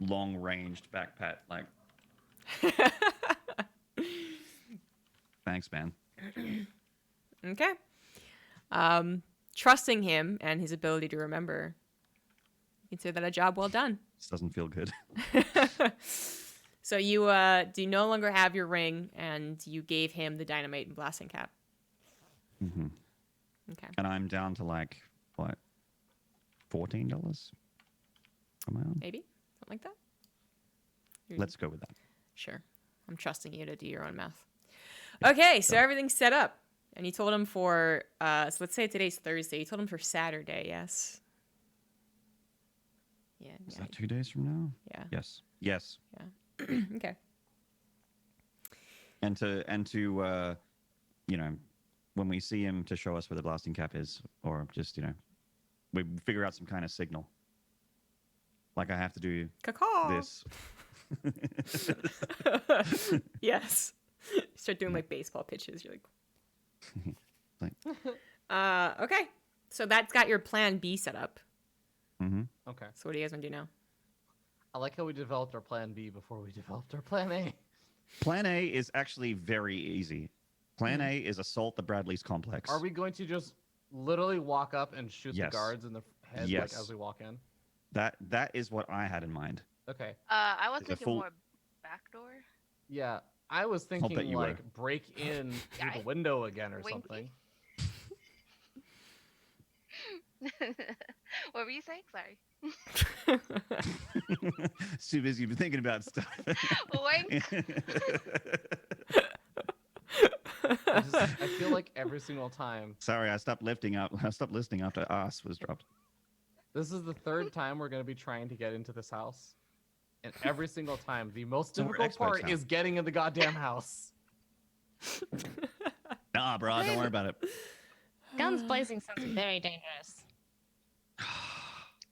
long-ranged back pat. Like, thanks, man. Okay. Trusting him and his ability to remember, you consider that a job well done. This doesn't feel good. So you do no longer have your ring, and you gave him the dynamite and blasting cap. Mm-hmm. Okay. And I'm down to like what, $14 on my own. Maybe something like that. Let's go with that. Sure. I'm trusting you to do your own math. Okay, so everything's set up. And you told him for, so let's say today's Thursday. You told him for Saturday, yes? Yeah. Is yeah. that 2 days from now? Yeah. Yes. Yes. Yeah. Okay. And to when we see him, to show us where the blasting cap is, or just we figure out some kind of signal. Like I have to do Caw-caw. this. Yes. You start doing like baseball pitches. You're like, Like, okay. So that's got your plan B set up. mm-hmm. Okay. So what do you guys want to do now? I like how we developed our plan B before we developed our plan A. Plan A is actually very easy. Plan A is assault the Bradley's complex. Are we going to just literally walk up and shoot Yes. the guards in the head Yes. like as we walk in? That is what I had in mind. Okay. I was It's a thinking full- more backdoor. Yeah, I was bet thinking you were. like break in through Yeah, the window again or Winky. something. What were you saying? Sorry. It's too busy thinking about stuff. Wink. I feel like every single time. Sorry, I stopped listening after ass was dropped. This is the third time we're going to be trying to get into this house. And every single time, the most So we're difficult experts part now. is getting in the goddamn house. Nah, bro, don't worry about it. Guns blazing sounds very dangerous.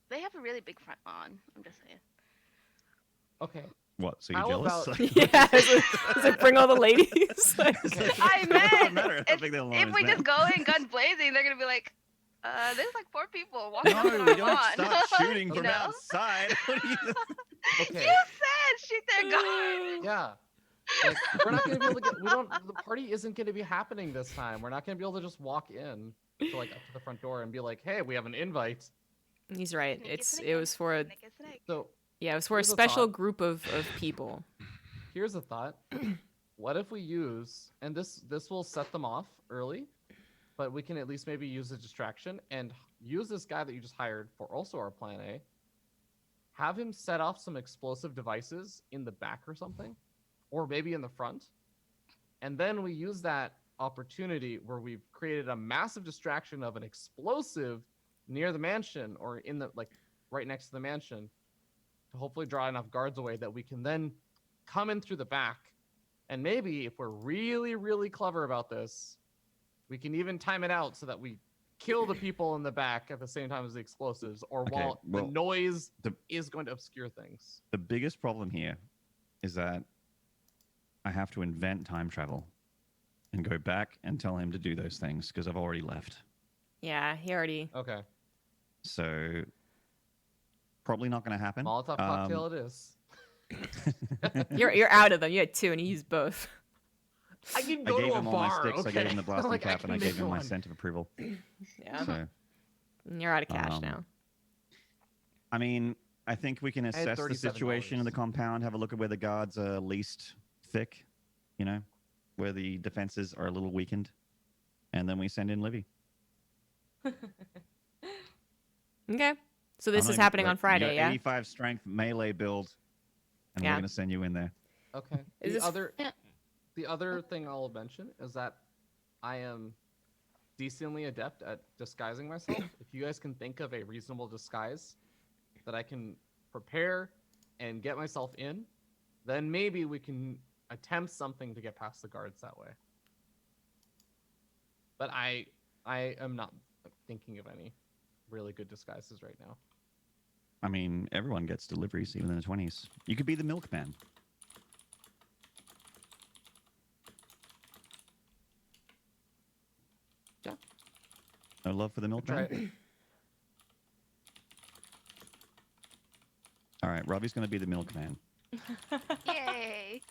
They have a really big front lawn. I'm just saying. Okay. What? So you How jealous? about- Yeah. It's like bring all the ladies. Like, I It doesn't meant matter how if, big the lawn if is we now. just go in guns blazing, they're gonna be like, there's like 4 people walking No, on we the don't lawn. start shooting You from know? outside. What do you... Okay. You said shoot their guns. Yeah. Like, we're not gonna be able to get. We don't. The party isn't gonna be happening this time. We're not gonna be able to just walk in to like up to the front door and be like, "Hey, we have an invite." he's right. Snake is It was for a snake. So it was for a Here's a special thought. group of people. here's a thought. What if we use, and this will set them off early, but we can at least maybe use a distraction and use this guy that you just hired for also our plan A. Have him set off some explosive devices in the back or something, or maybe in the front, and then we use that opportunity where we've created a massive distraction of an explosive near the mansion or in the like right next to the mansion to hopefully draw enough guards away that we can then come in through the back. And maybe if we're really, really clever about this, we can even time it out so that we kill the people in the back at the same time as the explosives, or Okay, while well, the noise the- is going to obscure things. The biggest problem here is that I have to invent time travel. and go back and tell him to do those things because I've already left. Yeah, he already. Okay. So probably not going to happen. Molotov cocktail it is. You're out of them. You had 2, and you used both. I can I go gave to a him all my bar. sticks. Okay. I gave him the blasting Like, cap, and I can gave him make my one. scent of approval. Yeah. So, You're out of cash now. I mean, I think we can had assess the $37. situation in the compound, have a look at where the guards are least thick, you know, where the defenses are a little weakened, and then we send in Livy. Okay. So this I'm is not even- happening like, on Friday, you got yeah? 85 strength melee build, and Yeah. we're going to send you in there. Okay. Is this- The other thing I'll mention is that I am decently adept at disguising myself. If you guys can think of a reasonable disguise that I can prepare and get myself in, then maybe we can attempt something to get past the guards that way. But I am not thinking of any really good disguises right now. I mean, everyone gets deliveries, even in the 20s. You could be the milkman. Yeah. No love for the Try milkman? it. All right, Robbie's going to be the milkman. Yay!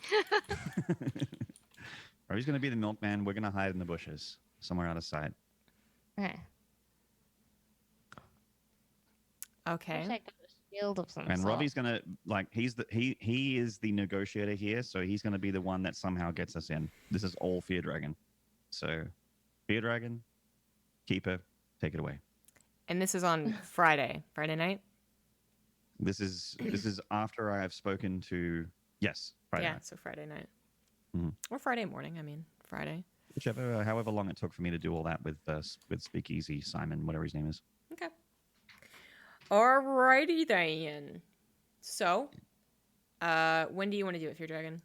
Robbie's going to be the milkman. We're going to hide in the bushes, somewhere out of sight. Okay. Okay. Wish I got a shield of some And sort. Robbie's going to, like, he is the negotiator here, so he's going to be the one that somehow gets us in. This is all Fear Dragon. So, Fear Dragon, Keeper, take it away. And this is on Friday night? This is after I have spoken to Friday Yeah, night. so Friday night. Mhm. Or Friday morning, I mean, Friday. Whichever, however long it took for me to do all that with Speakeasy Simon, whatever his name is. Okay. Alrighty then. So, when do you want to do it, Fear Dragon?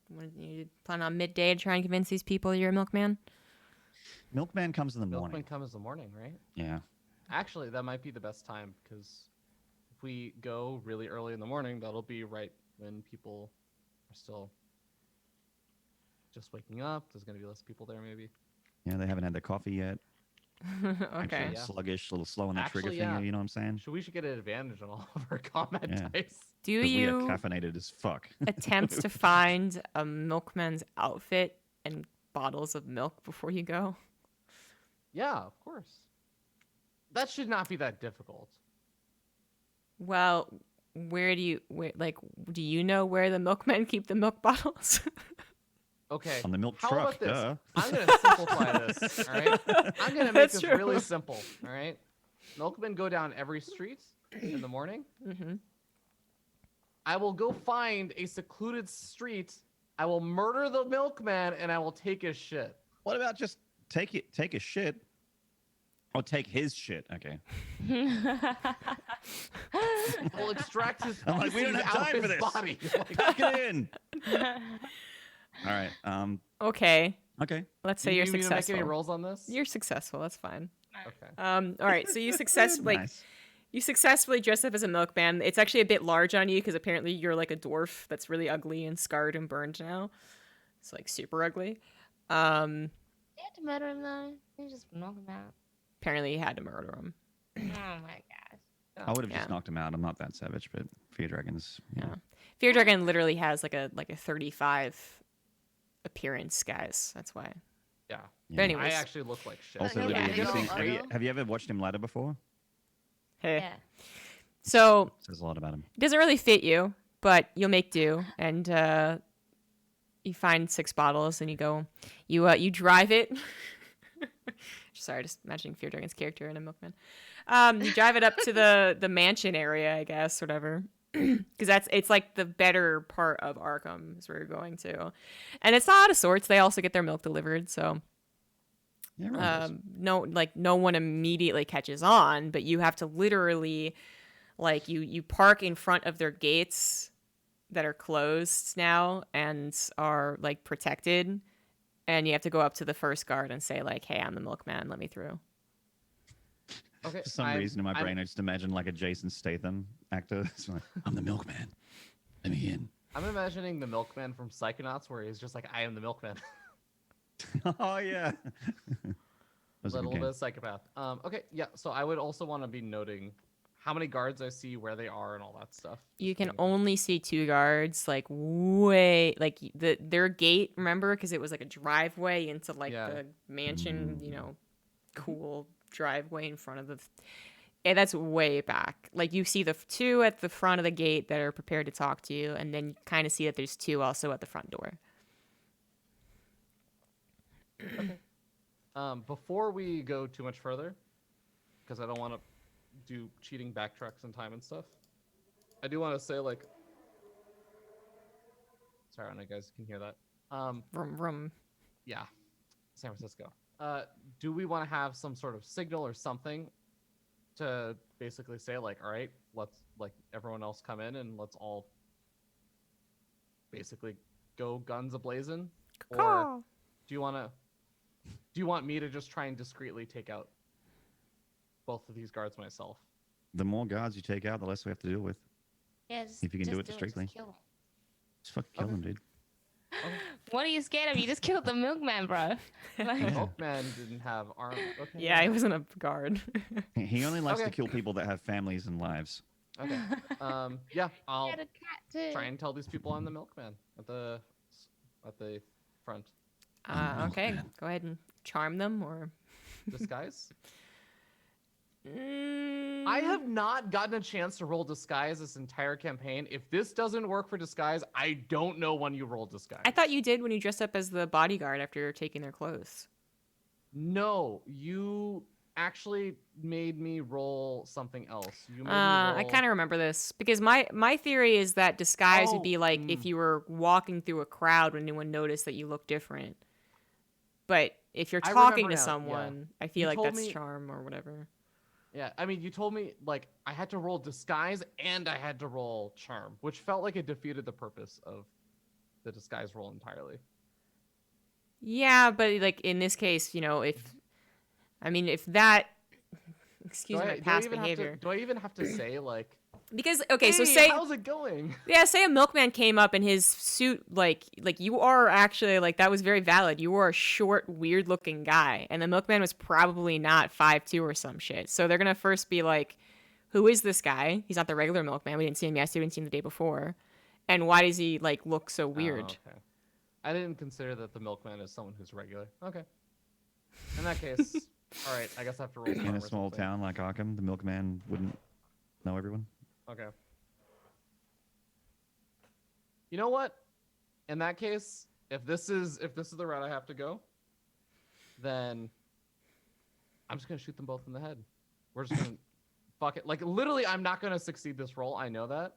When you plan on midday to try and convince these people you're a milkman? Milkman comes in the Milkman morning. comes in the morning, right? Yeah. Actually, that might be the best time because if we go really early in the morning, that'll be right when people are still just waking up. There's going to be less people there, maybe. Yeah, they haven't had their coffee yet. Okay. Actually, Yeah. sluggish, a little slow on that trigger Actually, finger, yeah. you know what I'm saying? We should get an advantage on all of our combat Yeah. dice. Do 'Cause we are you caffeinated as fuck. attempt to find a milkman's outfit and bottles of milk before you go? Yeah, of course. That should not be that difficult. Well, do you know where the milkmen keep the milk bottles? Okay. On the milk How truck, about this? duh. I'm going to simplify this, all right? I'm going to make That's this true. really simple, all right? Milkmen go down every street in the morning. Mm-hmm. I will go find a secluded street. I will murder the milkman, and I will take his shit. What about just take a shit? Or take his shit. Okay. I will extract his I'm like, we don't feces have out time of for his this. body. Like, Pack it in. All right. Okay. Okay. Let's say do you're you need to make any successful. rolls on this? You're successful. That's fine. Okay. All right. So you successfully Nice. you successfully dress up as a milkman. It's actually a bit large on you because apparently you're like a dwarf that's really ugly and scarred and burned now. It's like super ugly. You had to murder him though. You just knock him out. Apparently you had to murder him. Oh my gosh. I would have Yeah. just knocked him out. I'm not that savage, but Fear Dragons. Yeah. Yeah. Fear Dragon literally has like a 35 appearance, guys. That's why. Yeah. But anyways, I actually look like shit. Also, Yeah, Libby, yeah, have, you yeah. seen, Yeah. have you ever watched him ladder before? hey. Yeah. So Says a lot about him. it doesn't really fit you, but you'll make do, and you find 6 bottles, and you go, you drive it. Sorry, just imagining Fear Dragon's character in a milkman. You drive it up to the mansion area, I guess, whatever, because it's like the better part of Arkham is where you're going to, and it's not out of sorts. They also get their milk delivered, so Yeah, right. no one immediately catches on, but you have to literally, like, you park in front of their gates that are closed now and are like protected, and you have to go up to the first guard and say like, hey, I'm the milkman, let me through. Okay. For some reason in my brain, I just imagine like a Jason Statham actor. It's like, I'm the milkman. Let me in. I'm imagining the milkman from Psychonauts where he's just like, I am the milkman. Oh yeah. That's a Little good bit game. of psychopath. Okay, yeah. So I would also want to be noting how many guards I see, where they are, and all that stuff. You Just can paying attention. only see 2 guards, like their gate. Remember, because it was like a driveway into like Yeah. the mansion. Mm. Cool driveway in front of the. And that's way back. Like you see the 2 at the front of the gate that are prepared to talk to you, and then you kind of see that there's 2 also at the front door. Before we go too much further, because I don't want to do cheating backtracks in time and stuff, I do want to say like, sorry, I don't know if you guys can hear that. Vroom vroom. Yeah, San Francisco. Do we want to have some sort of signal or something to basically say like, all right, let's like everyone else come in and let's all basically go guns a-blazing? Or do you want me to just try and discreetly take out both of these guards myself? The more guards you take out, the less we have to deal with. Yeah, If you can do it just discreetly. kill 'em. Just fucking kill Okay. them, dude. What are you scared of? You just killed the milkman, bro. The Like, milkman didn't have arms. Okay. Yeah, he wasn't a guard. He only likes to Okay. kill people that have families and lives. Okay. Yeah, he I'll had a cat too. try and tell these people I'm the milkman at the front. Okay, go ahead and charm them or. Disguise? Mm, I have not gotten a chance to roll disguise this entire campaign. If this doesn't work for disguise, I don't know when you roll disguise. I thought you did when you dressed up as the bodyguard after taking their clothes. No, you actually made me roll something else. You made me I roll... kind of remember this because my theory is that disguise would be like if you were walking through a crowd when anyone noticed that you look different. But if you're I talking remember to now, yeah. someone, I feel You like told that's me- charm or whatever. Yeah, I mean, you told me like I had to roll disguise and I had to roll charm, which felt like it defeated the purpose of the disguise roll entirely. Yeah, but like in this case, if that, excuse my past behavior. Do I even have to say like? Because okay, so "Hey, say how's it going? say a milkman came up in his suit, like you are actually like that was very valid. You were a short, weird looking guy, and the milkman was probably not 5'2" or some shit. So they're gonna first be like, "Who is this guy? He's not the regular milkman. We didn't see him yesterday. We didn't see him the day before, and why does he like look so weird?" Oh, okay. I didn't consider that the milkman is someone who's regular. Okay. In that case, all right. I guess I have to roll. In charm a or small something. town like Arkham, the milkman wouldn't know everyone. Okay. You know what? In that case, if this is the route I have to go, then I'm just gonna shoot them both in the head. We're just gonna fuck it. Like literally, I'm not gonna succeed this roll. I know that.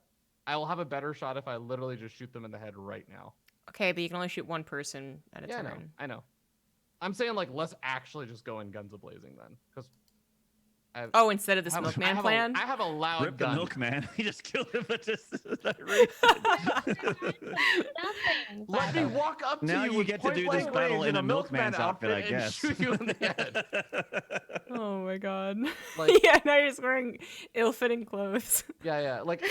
I will have a better shot if I literally just shoot them in the head right now. Okay, but you can only shoot one person at a Yeah, time. I know. I'm saying like let's actually just go in guns a-blazing then, because Oh, instead of this milkman plan? I have a loud Rip the gun. milkman. He just killed him for just that reason. Nothing. Let me walk up to Now you you with get to do this point-blank battle range in a milkman milkman's outfit, I and guess. shoot you in the head. Oh my god. Like- yeah, now you're just wearing ill-fitting clothes. Yeah. Like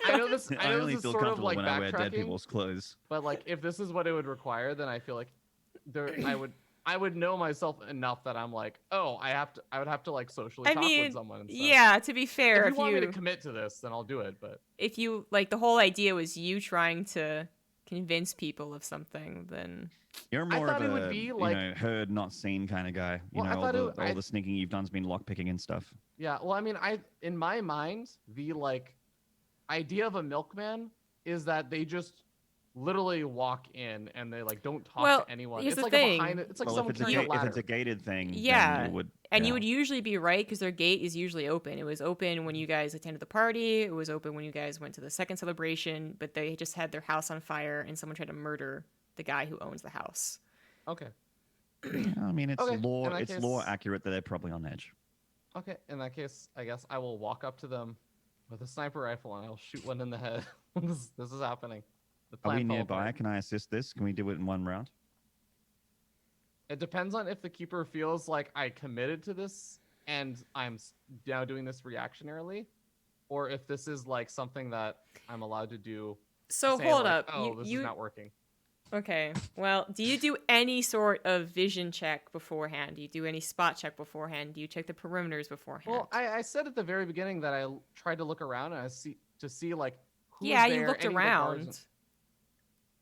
I know this. I I know only this is feel sort of comfortable like when I wear dead backtracking, people's clothes. but like if this is what it would require, then I feel like I would know myself enough that I'm like, oh, I would have to like socially I talk mean, with someone and stuff. yeah, to be fair, If you want me to commit to this, then I'll do it. But if you like the whole idea was you trying to convince people of something, then You're more thought of it would a be like- heard not seen kind of guy. You Well, I know, thought all the sneaking you've done's been lockpicking and stuff. yeah, well, I mean, in my mind, the like idea of a milkman is that they just literally walk in and they like don't talk Well, to anyone. here's It's the like thing. it's like Well, someone if it's, a, carrying a if ladder. it's a gated thing, Yeah, then it would, and yeah. you would usually be right because their gate is usually open. It was open when you guys attended the party. It was open when you guys went to the second celebration. But they just had their house on fire, and someone tried to murder the guy who owns the house. Okay. I mean, it's Okay, in law. that It's law case- accurate that they're probably on edge. Okay, in that case, I guess I will walk up to them with a sniper rifle and I'll shoot one in the head. this is happening. The Are we plan fell nearby? apart. Can I assist this? Can we do it in one round? It depends on if the keeper feels like I committed to this and I'm now doing this reactionarily, or if this is like something that I'm allowed to do. So saying, hold like, up, Oh, this is not working. Okay. Well, do you do any sort of vision check beforehand? Do you do any spot check beforehand? Do you check the perimeters beforehand? Well, I said at the very beginning that tried to look around and see like who's yeah, there. you looked any of the guards around. and-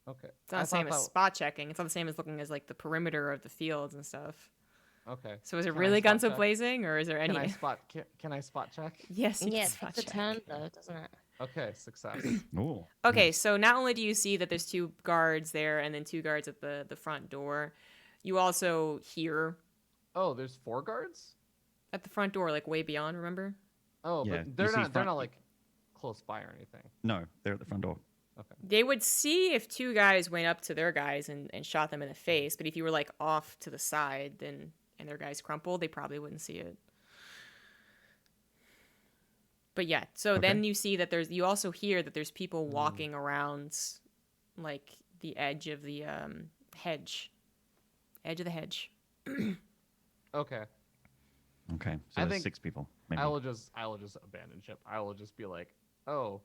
Okay. It's not the same as spot checking. It's not the same as looking as like the perimeter of the fields and stuff. Okay. So is it Can I really spot guns of check? blazing, or is there any? Can I spot check? Yes, you Yeah, can it spot takes a check. turn though, doesn't it? Okay, success. Oh. Okay, so not only do you see that there's 2 guards there and then 2 guards at the front door, you also hear Oh, there's 4 guards? at the front door, like way beyond. Remember? Oh, Yeah, but you they're see not front- like close by or anything. No, they're at the front door. They would see if 2 guys went up to their guys and shot them in the face, but if you were like off to the side, then and their guys crumpled, they probably wouldn't see it. But yeah, so Okay. then you see that you also hear that there's people walking around like the edge of the hedge. Edge of the hedge. Okay. Okay, so I there's think 6 people. Maybe. I will just abandon ship. I will just be like, "Oh,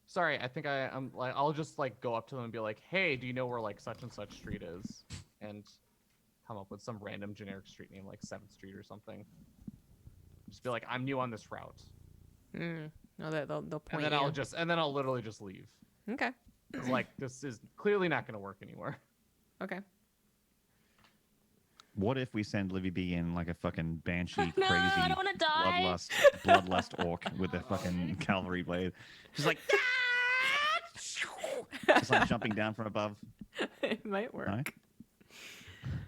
sorry, I think I'm like I'll just like go up to them and be like, "Hey, do you know where like such and such street is?" And come up with some random generic street name like 7th Street or something. Just be like, "I'm new on this route." No, they'll point And then you. I'll literally just leave. Okay. 'Cause, like this is clearly not going to work anymore. Okay. What if we send Livibee in like a fucking banshee, No, crazy, I don't wanna die. bloodlust orc with a fucking cavalry blade? She's like, just like jumping down from above. It might work. No?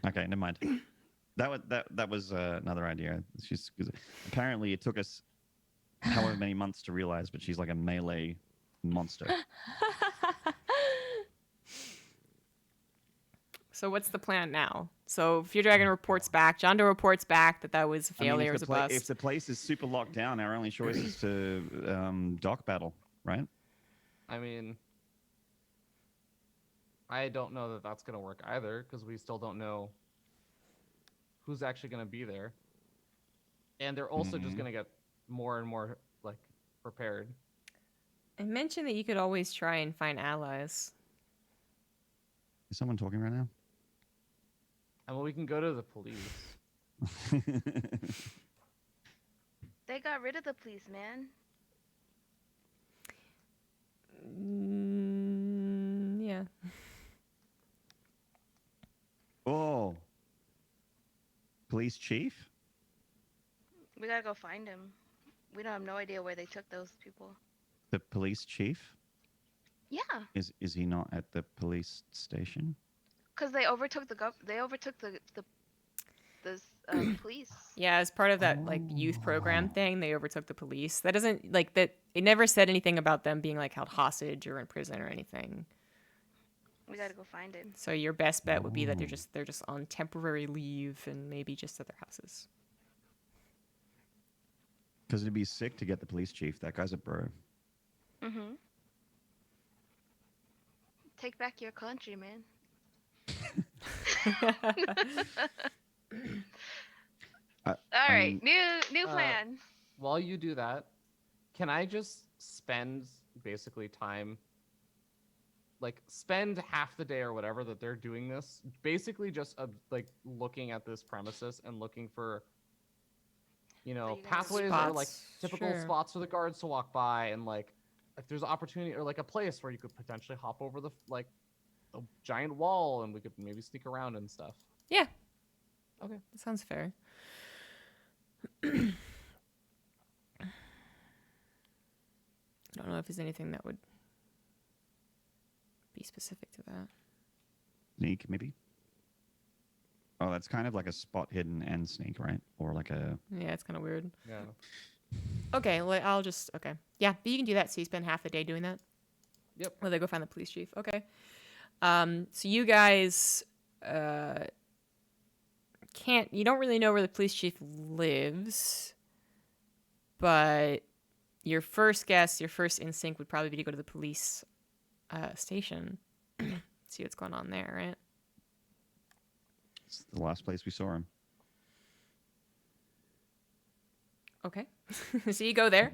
Okay, never mind. That was another idea. She's 'cause apparently it took us however many months to realize, but she's like a melee monster. So what's the plan now? So feardragon reports back. John Doe reports back that was a failure, was a bust. If the place is super locked down, our only choice is to dock battle, right? I mean, I don't know that that's going to work either because we still don't know who's actually going to be there. And they're also just going to get more and more like prepared. I mentioned that you could always try and find allies. Is someone talking right now? I mean, we can go to the police. They got rid of the police, man. Yeah. Oh, police chief? We gotta go find him. We don't have no idea where they took those people. The police chief? Yeah, Is he not at the police station? because they overtook the police. Yeah, as part of that like youth program thing, they overtook the police. That doesn't like that. It never said anything about them being like held hostage or in prison or anything. We gotta go find him. So your best bet would be that they're just on temporary leave and maybe just at their houses. Because it'd be sick to get the police chief. That guy's a bro. Mm-hmm. Take back your country, man. All right, new plan. While you do that, can I just spend basically time, like spend half the day or whatever that they're doing this, basically just like looking at this premises and looking for, you guys- pathways or like Spots, typical sure. spots for the guards to walk by, and like if there's opportunity or like a place where you could potentially hop over the giant wall and we could maybe sneak around and stuff. Yeah. Okay. That sounds fair. I don't know if there's anything that would be specific to that. Sneak, maybe? Oh, that's kind of like a spot hidden and sneak, right? Or like a... Yeah, it's kind of weird. Yeah. Okay, okay. Yeah, but you can do that. So you spend half the day doing that. Yep. Well, they go find the police chief. Okay. So you guys you don't really know where the police chief lives, but your first instinct would probably be to go to the police station, see what's going on there, right? It's the last place we saw him. Okay. So you go there.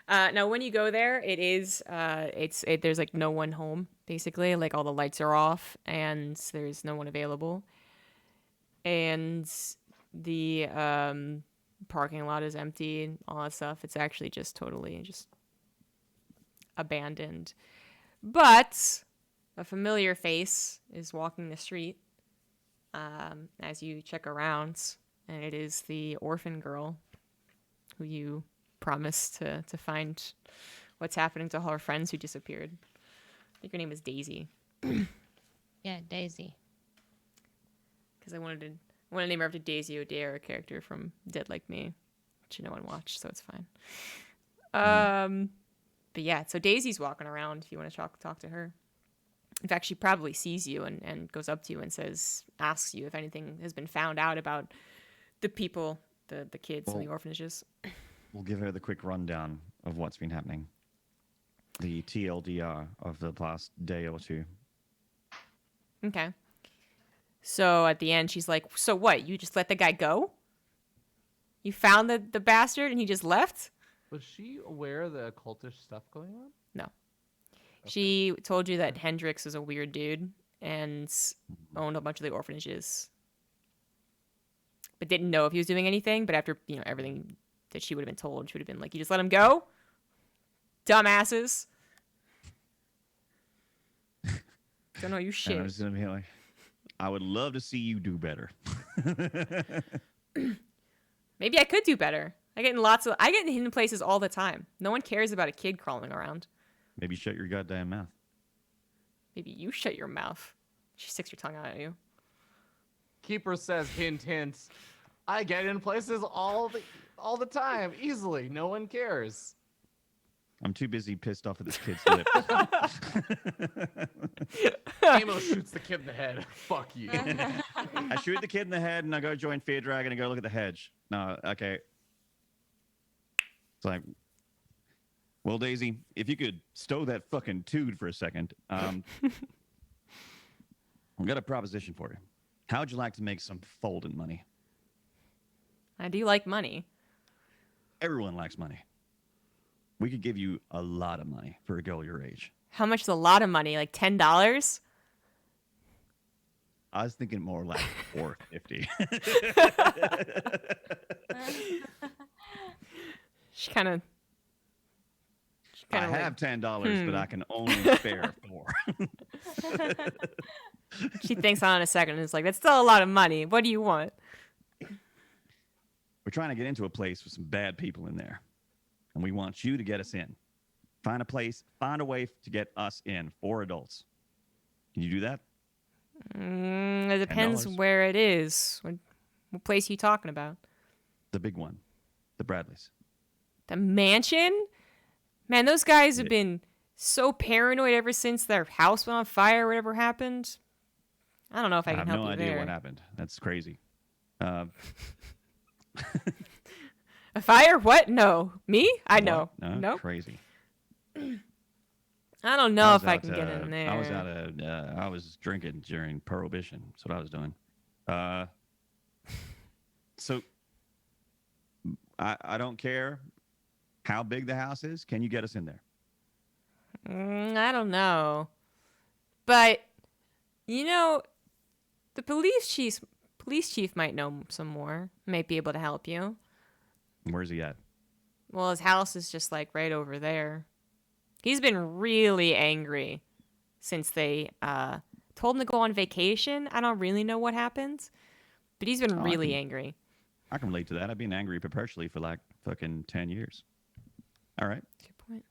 Now, when you go there, there's like no one home basically. Like all the lights are off and there's no one available, and the parking lot is empty and all that stuff. It's actually just totally just abandoned. But a familiar face is walking the street as you check around, and it is the orphan girl who you promised to find what's happening to all her friends who disappeared. I think her name is Daisy. Yeah, Daisy. Because I wanted to name her after Daisy O'Dare, a character from Dead Like Me, which no one watched, so it's fine. But yeah, so Daisy's walking around if you want to talk to her. In fact, she probably sees you and goes up to you and asks you if anything has been found out about the people, the kids in the orphanages. We'll give her the quick rundown of what's been happening. The TLDR of the last day or two. Okay. So at the end, she's like, so what? You just let the guy go? You found the bastard and he just left? Was she aware of the occultish stuff going on? No. Okay. She told you that Hendrix is a weird dude and owned a bunch of the orphanages. But didn't know if he was doing anything. But after, everything that she would have been told, she would have been like, you just let him go? Dumbasses. Don't know you shit. And I was gonna be like, I would love to see you do better. Maybe I could do better. I get in hidden places all the time. No one cares about a kid crawling around. Maybe shut your goddamn mouth. Maybe you shut your mouth. She sticks your tongue out at you. Keeper says, hint, hint. I get in places all the time, easily. No one cares. I'm too busy pissed off at this kid's lips. Amos shoots the kid in the head. Fuck you. I shoot the kid in the head and I go join feardragon and go look at the hedge. No, okay. It's like, well, Daisy, if you could stow that fucking tood for a second, I've got a proposition for you. How would you like to make some folding money? I do like money. Everyone likes money. We could give you a lot of money for a girl your age. How much is a lot of money? Like $10? I was thinking more like $4.50. She kind of. I have $10, but I can only spare $4. She thinks on it a second and is like, that's still a lot of money. What do you want? We're trying to get into a place with some bad people in there. And we want you to get us in. Find a way to get us in, 4 adults. Can you do that? It depends $10. where it is. What place are you talking about? The big one. The Bradleys. The mansion? Man, those guys have Yeah. been so paranoid ever since their house went on fire or whatever happened. I don't know if I can have help no you idea there. what happened. That's crazy. A fire? What? No. Me? I What? know. No, Nope. crazy. I don't know if I was can out, get in there. I was drinking during Prohibition. That's what I was doing. So I don't care how big the house is. Can you get us in there? I don't know. But, the police chief might know some more. Might be able to help you. Where's he at? Well, his house is just like right over there. He's been really angry since they told him to go on vacation. I don't really know what happened, but he's been really angry. I can relate to that. I've been angry perpetually for like fucking 10 years. All right. Good point.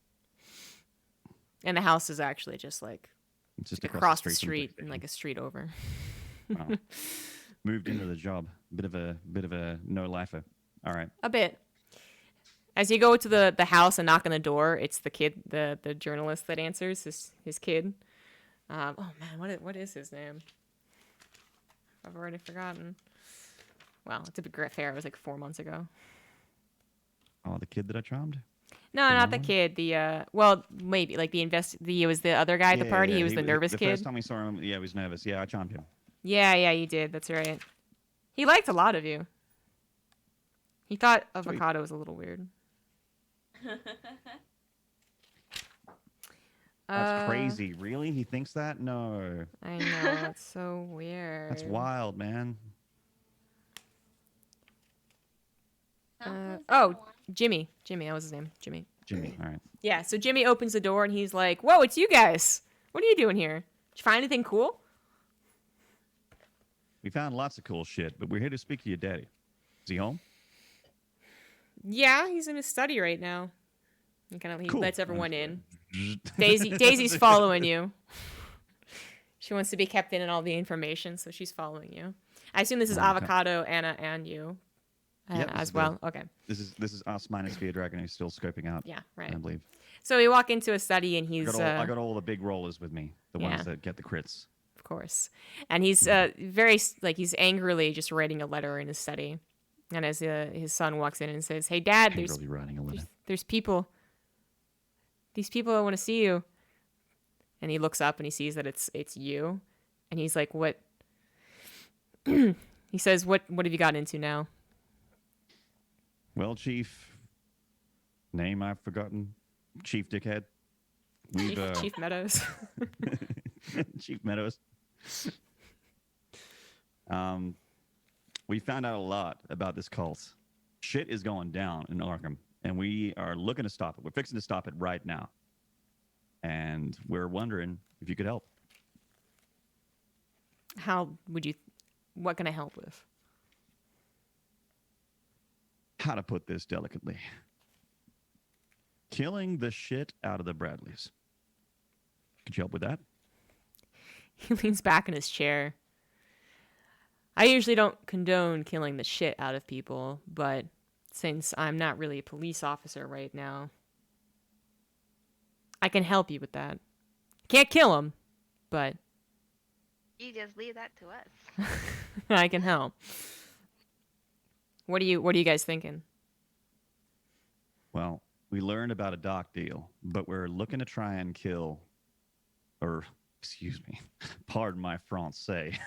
And the house is actually just like It's just across the from street PlayStation. and like a street over. Wow. Moved into the job. Bit of a no-lifer. All right. A bit. As you go to the house and knock on the door, it's the kid, the journalist that answers, his kid. Oh man, what is his name? I've already forgotten. Well, to be fair, it was like 4 months ago. Oh, the kid that I charmed? No, The not young the one? kid. Well, maybe like he was the other guy at the party. He was the nervous the kid. first time we saw him, he was nervous. Yeah, I charmed him. Yeah, you did. That's right. He liked a lot of you. He thought Avocado was a little weird. That's crazy. Really? He thinks that? No. I know, it's so weird. That's wild, man. Oh, Jimmy. Jimmy, that was his name. Jimmy. Jimmy. All right. Yeah, so Jimmy opens the door and he's like, "Whoa, it's you guys. What are you doing here? Did you find anything cool?" We found lots of cool shit, but we're here to speak to your daddy. Is he home? Yeah, he's in his study right now. He Cool. lets everyone in. Daisy's following you. She wants to be kept in on all the information, so she's following you. I assume this is Okay. Avocado, Anna, and you Yep, this as is well. Okay. This is us minus feardragon who's still scoping out. Yeah, right. I believe. So we walk into a study and he's I got all the big rollers with me, the Yeah. ones that get the crits. of course, and he's he's angrily just writing a letter in his study. And as his son walks in and says, "Hey, Dad, there's Angrily writing a letter. there's people. These people want to see you." And he looks up and he sees that it's you, and he's like, "What?" He says, "What have you gotten into now?" Well, Chief, name I've forgotten. Chief Dickhead. We've Chief Meadows. Chief Meadows. We found out a lot about this cult. Shit is going down in Arkham, and we are looking to stop it. We're fixing to stop it right now. And we're wondering if you could help. What can I help with? How to put this delicately? Killing the shit out of the Bradleys. Could you help with that? He leans back in his chair. I usually don't condone killing the shit out of people, but since I'm not really a police officer right now, I can help you with that. Can't kill him, but You just leave that to us. I can help. What are you guys thinking? Well, we learned about a dock deal, but we're looking to try and kill, or excuse me, pardon my Francais.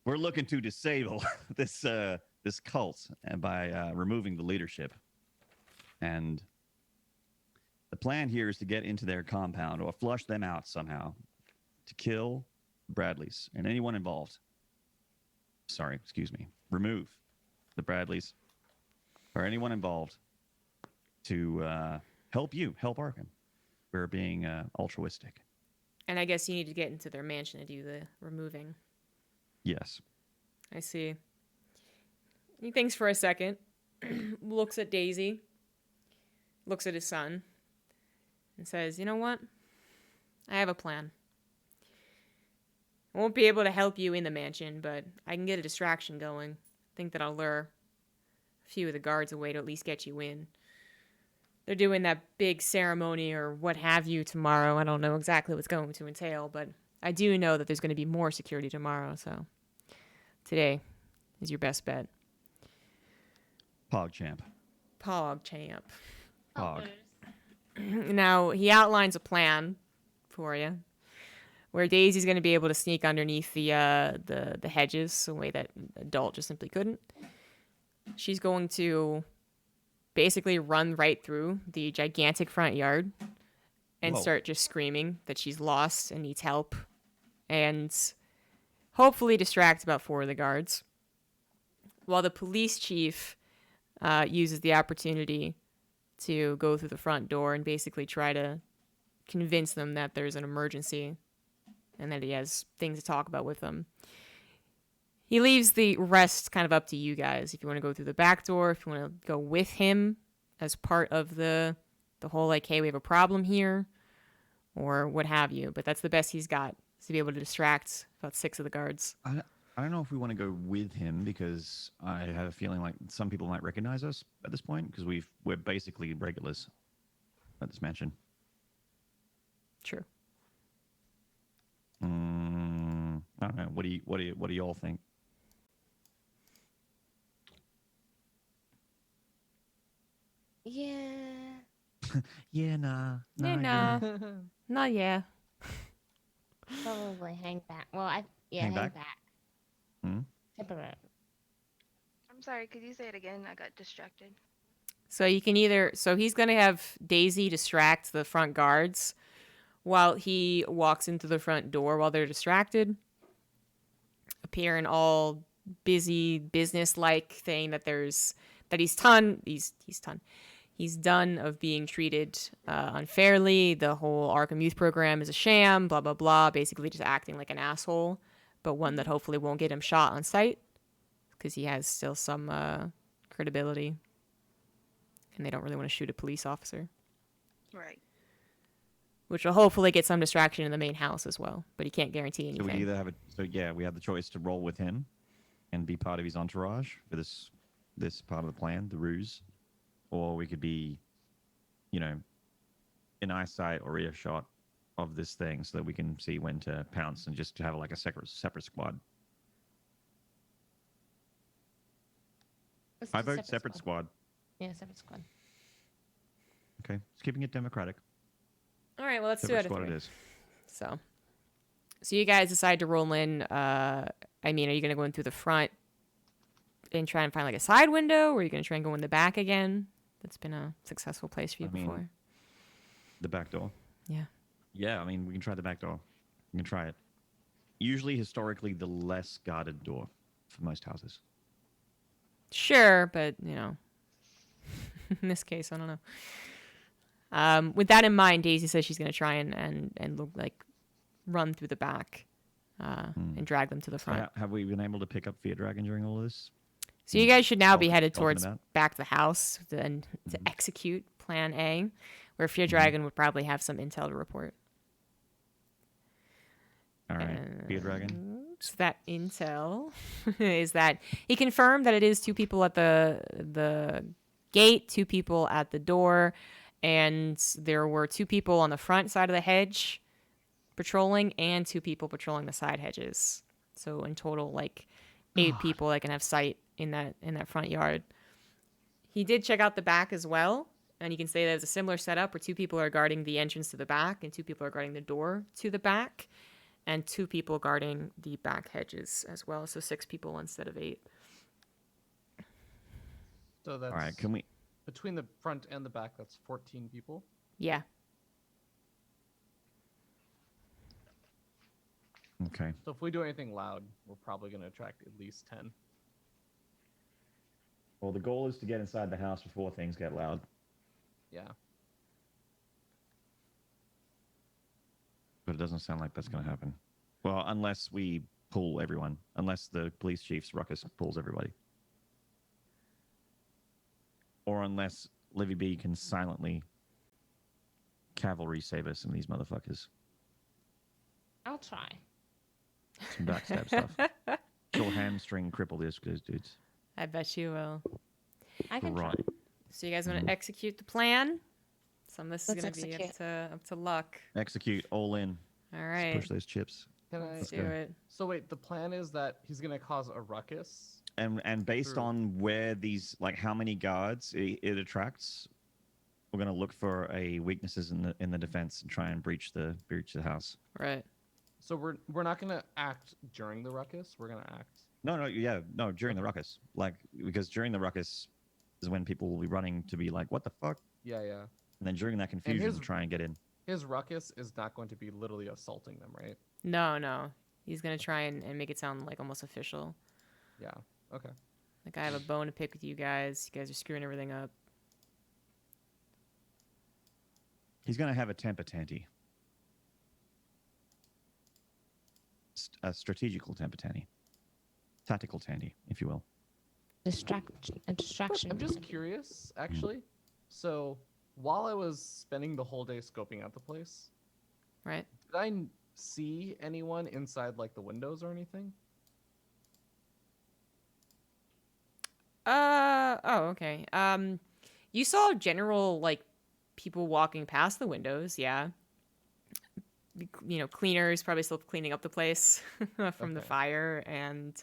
We're looking to disable this cult and by removing the leadership. And the plan here is to get into their compound or flush them out somehow to kill Bradleys and anyone involved. Sorry, excuse me. Remove the Bradleys or anyone involved to help Arkham. We're being altruistic. And I guess you need to get into their mansion to do the removing. Yes. I see. He thinks for a second, looks at Daisy, looks at his son, and says, "You know what? I have a plan. I won't be able to help you in the mansion, but I can get a distraction going. I think that I'll lure a few of the guards away to at least get you in. They're doing that big ceremony or what have you tomorrow. I don't know exactly what's going to entail, but I do know that there's going to be more security tomorrow, so today is your best bet." PogChamp. PogChamp. Pog. Now, he outlines a plan for you where Daisy's going to be able to sneak underneath the hedges in a way that an adult just simply couldn't. She's going to basically run right through the gigantic front yard and Whoa. start just screaming that she's lost and needs help and hopefully distract about 4 of the guards, while the police chief uses the opportunity to go through the front door and basically try to convince them that there's an emergency and that he has things to talk about with them. He leaves the rest kind of up to you guys. If you want to go through the back door, if you want to go with him as part of the whole, like, hey, we have a problem here, or what have you. But that's the best he's got, is to be able to distract about 6 of the guards. I don't know if we want to go with him because I have a feeling like some people might recognize us at this point because we're basically regulars at this mansion. True. I don't know. What do you all think? Yeah. Yeah, nah. Yeah, nah. Not yeah. Probably hang back. Well, Hang hang back? back. Hmm? Temporary. I'm sorry, could you say it again? I got distracted. So you can either he's gonna have Daisy distract the front guards while he walks into the front door while they're distracted, appearing all busy, business-like, saying that he's done of being treated unfairly. The whole Arkham Youth program is a sham. Blah blah blah. Basically, just acting like an asshole, but one that hopefully won't get him shot on sight because he has still some credibility. And they don't really want to shoot a police officer, Right. which will hopefully get some distraction in the main house as well. But he can't guarantee So anything. we either have we have the choice to roll with him and be part of his entourage for this part of the plan, the ruse, or we could be, in eyesight or earshot of this thing so that we can see when to pounce and just to have like a separate squad. Let's I do vote separate squad. Yeah, separate squad. Okay, just keeping it democratic. All right, well, let's do Separate it. squad it is. So you guys decide to roll in. Are you going to go in through the front and try and find like a side window, or are you going to try and go in the back again? That's been a successful place for you before. The back door. Yeah. Yeah, we can try the back door. We can try it. Usually, historically, the less guarded door for most houses. Sure, but in this case, I don't know. With that in mind, Daisy says she's going to try and look like run through the back and drag them to the front. Have we been able to pick up feardragon during all of this? So you guys should now be headed Talking towards about? back to the house to execute Plan A, where feardragon would probably have some intel to report. All right, feardragon. So that intel is that he confirmed that it is 2 people at the gate, 2 people at the door, and there were 2 people on the front side of the hedge patrolling and 2 people patrolling the side hedges. So in total, like 8 people that can have sight in that front yard. He did check out the back as well, and you can say there's a similar setup where 2 people are guarding the entrance to the back and 2 people are guarding the door to the back. And 2 people guarding the back hedges as well. So 6 people instead of 8. So that's All right, can we? between the front and the back. That's 14 people. Yeah. Okay. So if we do anything loud, we're probably going to attract at least 10. Well, the goal is to get inside the house before things get loud. Yeah. But it doesn't sound like that's going to happen. Well, unless we pull everyone. Unless the police chief's ruckus pulls everybody. Or unless Livibee can silently cavalry save us some of these motherfuckers. I'll try. Some backstab stuff. She'll hamstring cripple these dudes. I bet you will. I can try. Right. So you guys want to execute the plan? Some of this is Let's going to be execute. up to luck. Execute all in. All Let's right. push those chips. Can I? Let's do go. it. So wait, the plan is that he's going to cause a ruckus. And based True. on where these, like how many guards it attracts, we're going to look for weaknesses in the defense and try and breach the house. Right. So we're not going to act during the ruckus. We're going to act. No, during the ruckus. Like, because during the ruckus is when people will be running to be like, what the fuck? Yeah, yeah. And then during that confusion, his- try and get in. His ruckus is not going to be literally assaulting them, right? No. He's going to try and make it sound like almost official. Yeah. Okay. Like, I have a bone to pick with you guys. You guys are screwing everything up. He's going to have a temper tanty. A strategical temper tanty. Tactical tanty, if you will. Distraction. I'm just curious, actually. So while I was spending the whole day scoping out the place, Right? did I see anyone inside like the windows or anything? Oh, okay. You saw general, like, people walking past the windows, yeah. Cleaners probably still cleaning up the place from the Okay. fire, and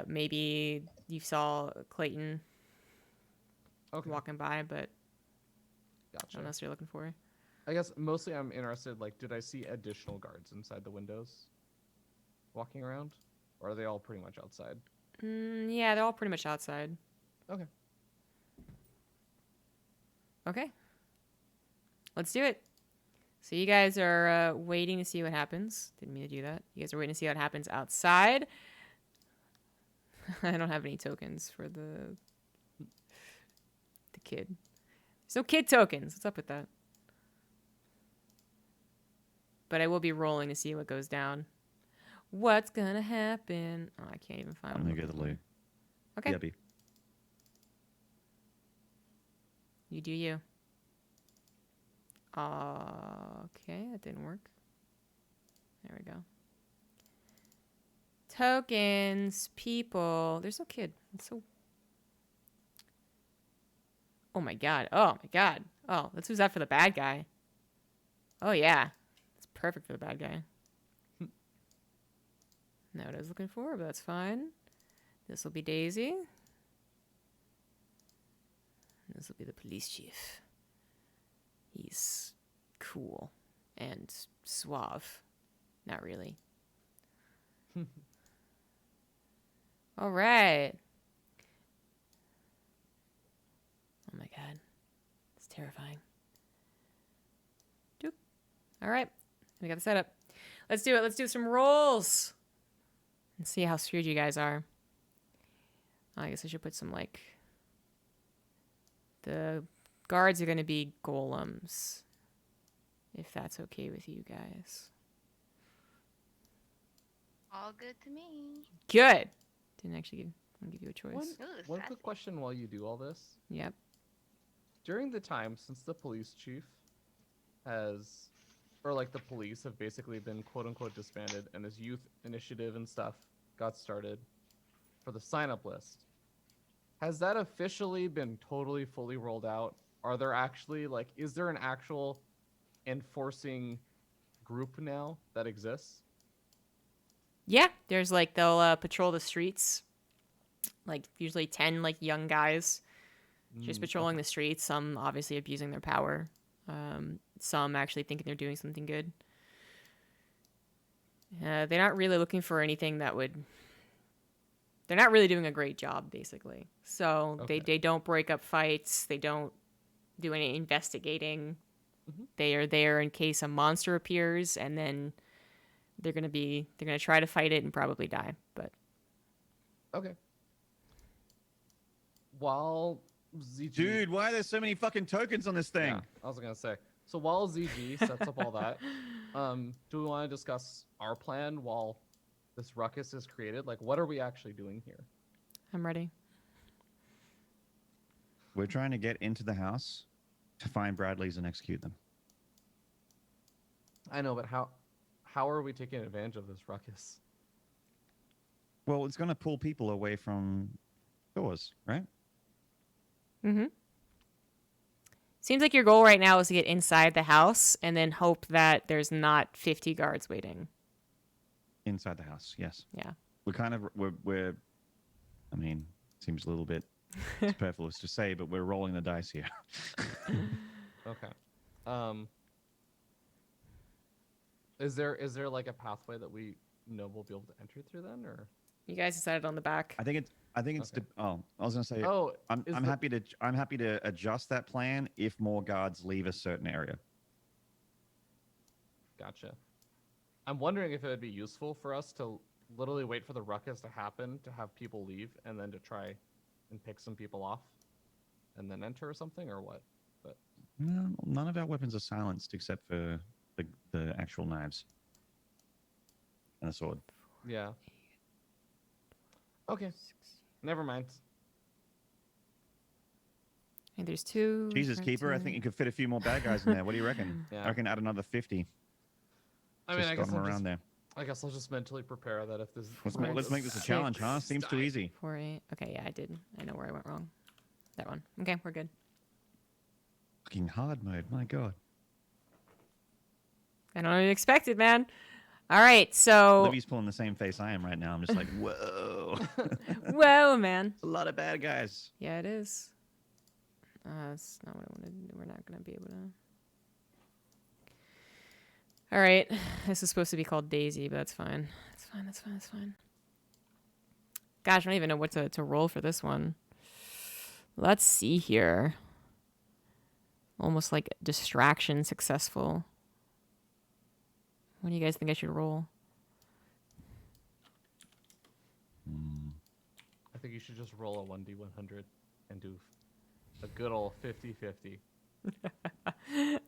maybe you saw Clayton Okay. walking by, but I Gotcha. don't know what you're looking for. I guess mostly I'm interested, like, did I see additional guards inside the windows walking around? Or are they all pretty much outside? Yeah, they're all pretty much outside. Okay. Okay. Let's do it. So you guys are waiting to see what happens. Didn't mean to do that. You guys are waiting to see what happens outside. I don't have any tokens for the kid. There's no kid tokens. What's up with that? But I will be rolling to see what goes down. What's gonna happen? Oh, I can't even find. I'm gonna get the loot. Okay. Yubby. You do you. Okay, that didn't work. There we go. Tokens, people. There's no kid. It's so. Oh my god. Oh my god. Oh, let's use that for the bad guy. Oh yeah. It's perfect for the bad guy. Not what I was looking for, but that's fine. This will be Daisy. This will be the police chief. He's cool and suave. Not really. All right. Oh my god. It's terrifying. Doop. All right. We got the setup. Let's do it. Let's do some rolls. And see how screwed you guys are. I guess I should put some, like... The guards are going to be golems. If that's okay with you guys. All good to me. Good. Didn't actually give you a choice. One Sassy. quick question while you do all this. Yep. During the time since the police chief has, or like the police have basically been quote unquote disbanded and this youth initiative and stuff got started for the sign up list, has that officially been totally fully rolled out? Are there actually, like, is there an actual enforcing group now that exists? Yeah, there's like they'll patrol the streets. Like usually 10 like young guys just patrolling the streets. Some obviously abusing their power. Some actually thinking they're doing something good. They're not really looking for anything that would. They're not really doing a great job, basically. So they don't break up fights. They don't do any investigating. They are there in case a monster appears, and then they're gonna try to fight it and probably die. But Okay. While ZG, Dude, why are there so many fucking tokens on this thing? yeah, I was gonna say. So while ZG sets up all that, do we want to discuss our plan while this ruckus is created? Like, what are we actually doing here? I'm ready. We're trying to get into the house to find Bradley's and execute them. I know, but how are we taking advantage of this ruckus? Well, it's going to pull people away from doors, right? Mm-hmm. Seems like your goal right now is to get inside the house and then hope that there's not 50 guards waiting. Inside the house, yes. Yeah. We're I mean, seems a little bit superfluous to say, but we're rolling the dice here. Okay. Is there like a pathway that we know we'll be able to enter through then, or? You guys decided on the back. I think it's Okay. I was going to say I'm happy to adjust that plan if more guards leave a certain area. Gotcha. I'm wondering if it would be useful for us to literally wait for the ruckus to happen, to have people leave, and then to try and pick some people off, and then enter or something, or what? But No, none of our weapons are silenced except for the actual knives and the sword. yeah. Okay. Never mind. And there's two. Jesus, Keeper, I think you could fit a few more bad guys in there. What do you reckon? Yeah. I reckon add another 50. I mean, Just I got guess them around there. I guess I'll just mentally prepare that if this. Let's make this a challenge, huh? Seems too easy. 4, 8. Okay, yeah, I did. I know where I went wrong. That one. Okay, we're good. Fucking hard mode, my god. I don't even expect it, man. All right, so. Livy's pulling the same face I am right now. I'm just like, whoa. Whoa, man. A lot of bad guys. Yeah, it is. That's not what I wanted to do. We're not going to be able to. All right. This is supposed to be called Daisy, but that's fine. That's fine. Gosh, I don't even know what to roll for this one. Let's see here. almost like distraction successful. What do you guys think I should roll? I think you should just roll a 1d100 and do a good old 50-50.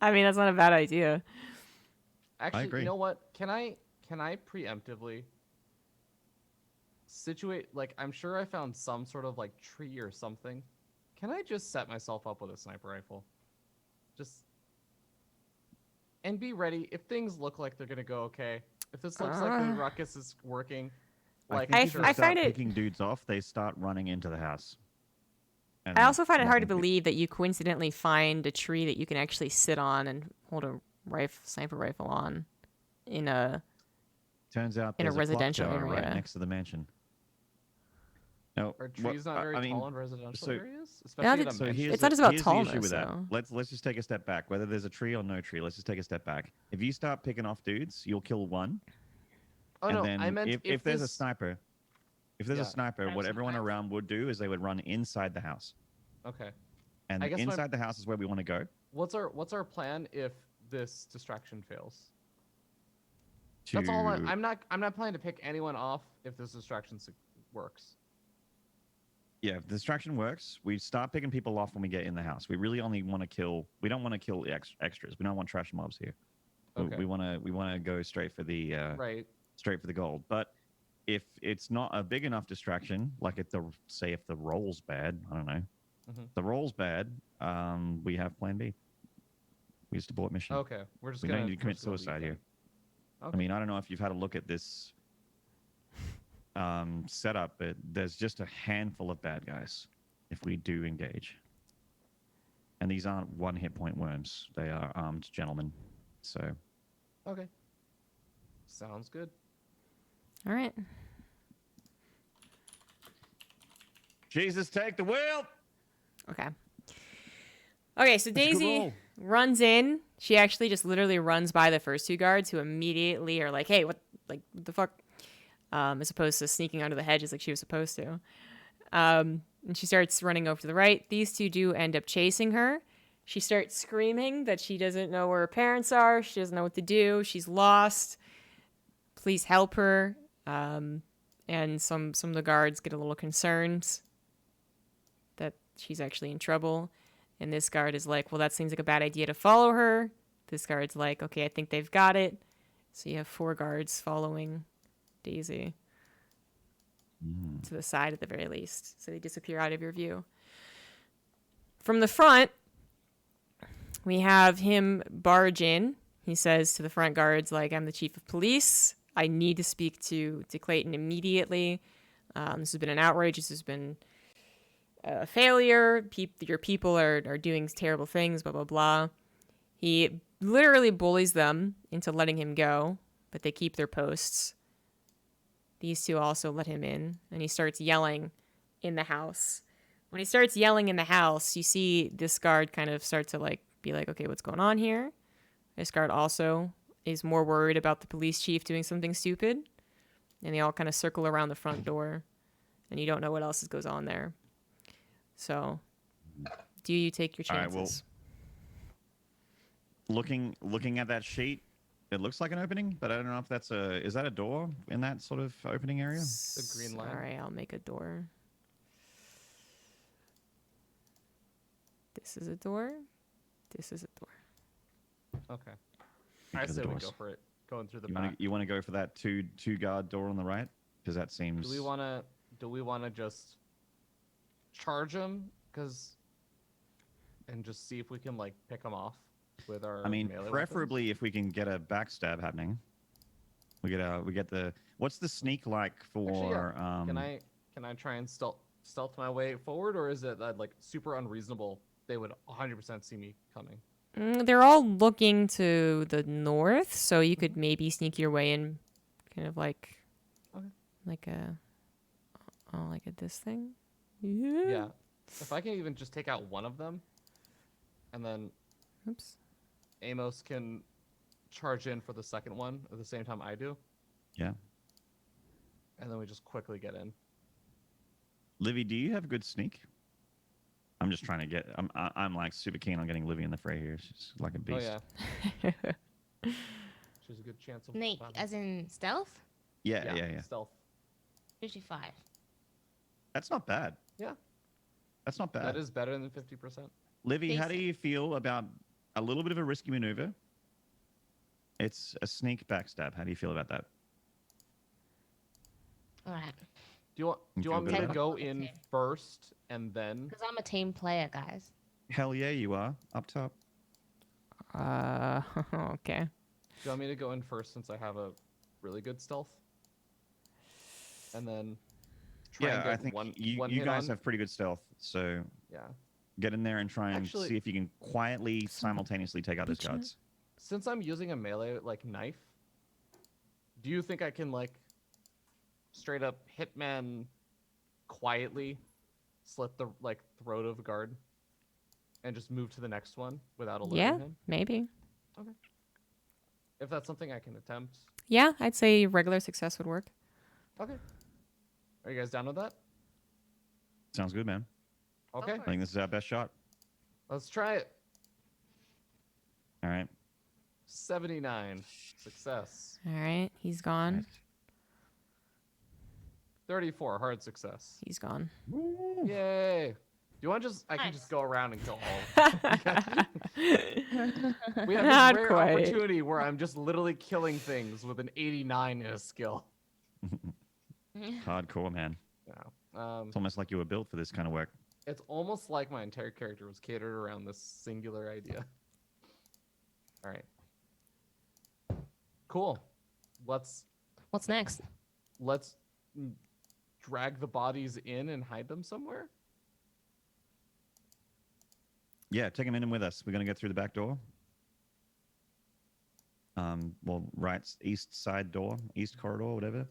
I mean, that's not a bad idea. Actually, agree. you know what? Can I preemptively situate, like, I'm sure I found some sort of like tree or something. Can I just set myself up with a sniper rifle? Just and be ready if things look like they're gonna go okay. If this looks like the ruckus is working, like I think if sure. they I start find it- picking dudes off, they start running into the house. And I also find it hard to nothing- believe that you coincidentally find a tree that you can actually sit on and hold a sniper rifle on in a Turns out in a there's residential clock tower area. right next to the mansion. No, Are trees not very tall in residential so- areas? Especially at a so mansion? it's not just about here's the issue tallness, with that. though. Let's just take a step back. Whether there's a tree or no tree, let's just take a step back. If you start picking off dudes, you'll kill one. Oh and no, then I meant if there's a this- sniper, Yeah. what everyone Sometimes. around would do is they would run inside the house. Okay. And I guess my- inside the house is where we want to go. What's our plan if this distraction fails? That's all. I'm not planning to pick anyone off if this distraction works. Yeah, if the distraction works, we start picking people off when we get in the house. We really only want to kill. We don't want to kill extras. We don't want trash mobs here. Okay. We want to go straight for the Right. straight for the gold. But if it's not a big enough distraction, like if the roll's bad, I don't know. Mhm. The roll's bad. We have Plan B. We just abort mission. Okay. We're just We gonna don't need to commit push the lead suicide then. here. Okay. I mean, I don't know if you've had a look at this setup, but there's just a handful of bad guys if we do engage. And these aren't one hit point worms. They are armed gentlemen. So Okay. Sounds good. All right. Jesus, take the wheel. Okay. Okay, so That's a good Daisy roll. runs in. She actually just literally runs by the first two guards who immediately are like, "Hey, what the fuck?" As opposed to sneaking under the hedges like she was supposed to. And she starts running over to the right. These two do end up chasing her. She starts screaming that she doesn't know where her parents are. She doesn't know what to do. She's lost. Please help her. And some of the guards get a little concerned that she's actually in trouble. And this guard is like, well, that seems like a bad idea to follow her. This guard's like, okay, I think they've got it. So you have 4 guards following Daisy to the side at the very least. So they disappear out of your view. From the front, we have him barge in. He says to the front guards, like, I'm the chief of police. I need to speak to Clayton immediately. This has been an outrage. This has been a failure. Your people are doing terrible things, blah, blah, blah. He literally bullies them into letting him go, but they keep their posts. These two also let him in, and he starts yelling in the house. When he starts yelling in the house, you see this guard kind of start to be like, okay, what's going on here? This guard also is more worried about the police chief doing something stupid, and they all kind of circle around the front door, and you don't know what else goes on there. So, do you take your All right, chances? well, looking at that sheet, it looks like an opening, but I don't know if that's is that a door in that sort of opening area? The green line. All right, I'll make a door. This is a door. This is a door. Okay. Think I of the say we doors. go for it. Going through the You back. want to go for that two guard door on the right? Because that seems. Do we wanna just charge them? And just see if we can pick them off with our. I mean, melee preferably weapons? if we can get a backstab happening. We get the. What's the sneak like for? Actually, Can I try and stealth my way forward, or is it that super unreasonable? They would 100% see me coming. They're all looking to the north, so you could maybe sneak your way in, kind of like at this thing. Yeah. If I can even just take out one of them, and then Oops. Amos can charge in for the second one at the same time I do, Yeah. and then we just quickly get in. Livy, do you have good sneak? I'm just trying to get. I'm like super keen on getting Livy in the fray here. She's like a Oh beast. yeah. She's a good chance of. Sneak, surviving. as in stealth? Yeah. Stealth. 55. That's not bad. Yeah. That's not bad. That is better than 50%. Livy, how do Decent. you feel about a little bit of a risky maneuver? It's a sneak backstab. How do you feel about that? All right. Do you want me Okay. to go Okay. in first and then? Because I'm a team player, guys. Hell yeah, you are up top. Okay. Do you want me to go in first since I have a really good stealth? And then try and Yeah, get I think one you hit guys on? have pretty good stealth. So Yeah. get in there and try and Actually- see if you can quietly, simultaneously take out those bitch. guards. Since I'm using a melee like knife, do you think I can like straight up hitman quietly slit the like throat of a guard and just move to the next one without alerting Yeah, him? maybe. If that's something I can attempt. Yeah, I'd say regular success would work. Okay. Are you guys down with that? Sounds good, man. Okay. I think this is our best shot. Let's try it. All right. 79. Success. All right, he's gone. 34. Hard success. He's gone. Yay. Do you want to just... I can Nice. just go around and kill all of them. We have Not this rare quite. opportunity where I'm just literally killing things with an 89 in a skill. Hardcore, man. Yeah. It's almost like you were built for this kind of work. It's almost like my entire character was catered around this singular idea. All right. Cool. Let's What's next? drag the bodies in and hide them somewhere. Yeah, take them in with us. We're going to go through the back door. Well, right, east side door, east corridor, whatever.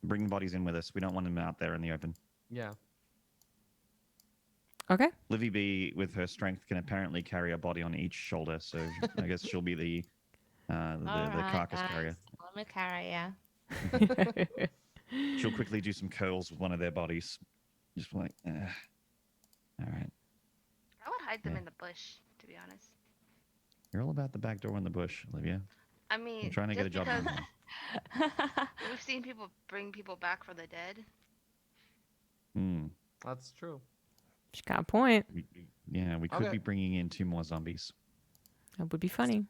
Bring the bodies in with us. We don't want them out there in the open. Yeah. Okay. Livibee, with her strength, can apparently carry a body on each shoulder, so I guess she'll be the carcass carrier. I'm a carrier. She'll quickly do some curls with one of their bodies. Just like, all right. I would hide them Yeah. in the bush, to be honest. You're all about the back door in the bush, Olivia. I mean, I'm trying to get a just job because done. we've seen people bring people back from the dead. Hmm. That's true. She's got a point. We could Okay. be bringing in 2 more zombies. That would be funny.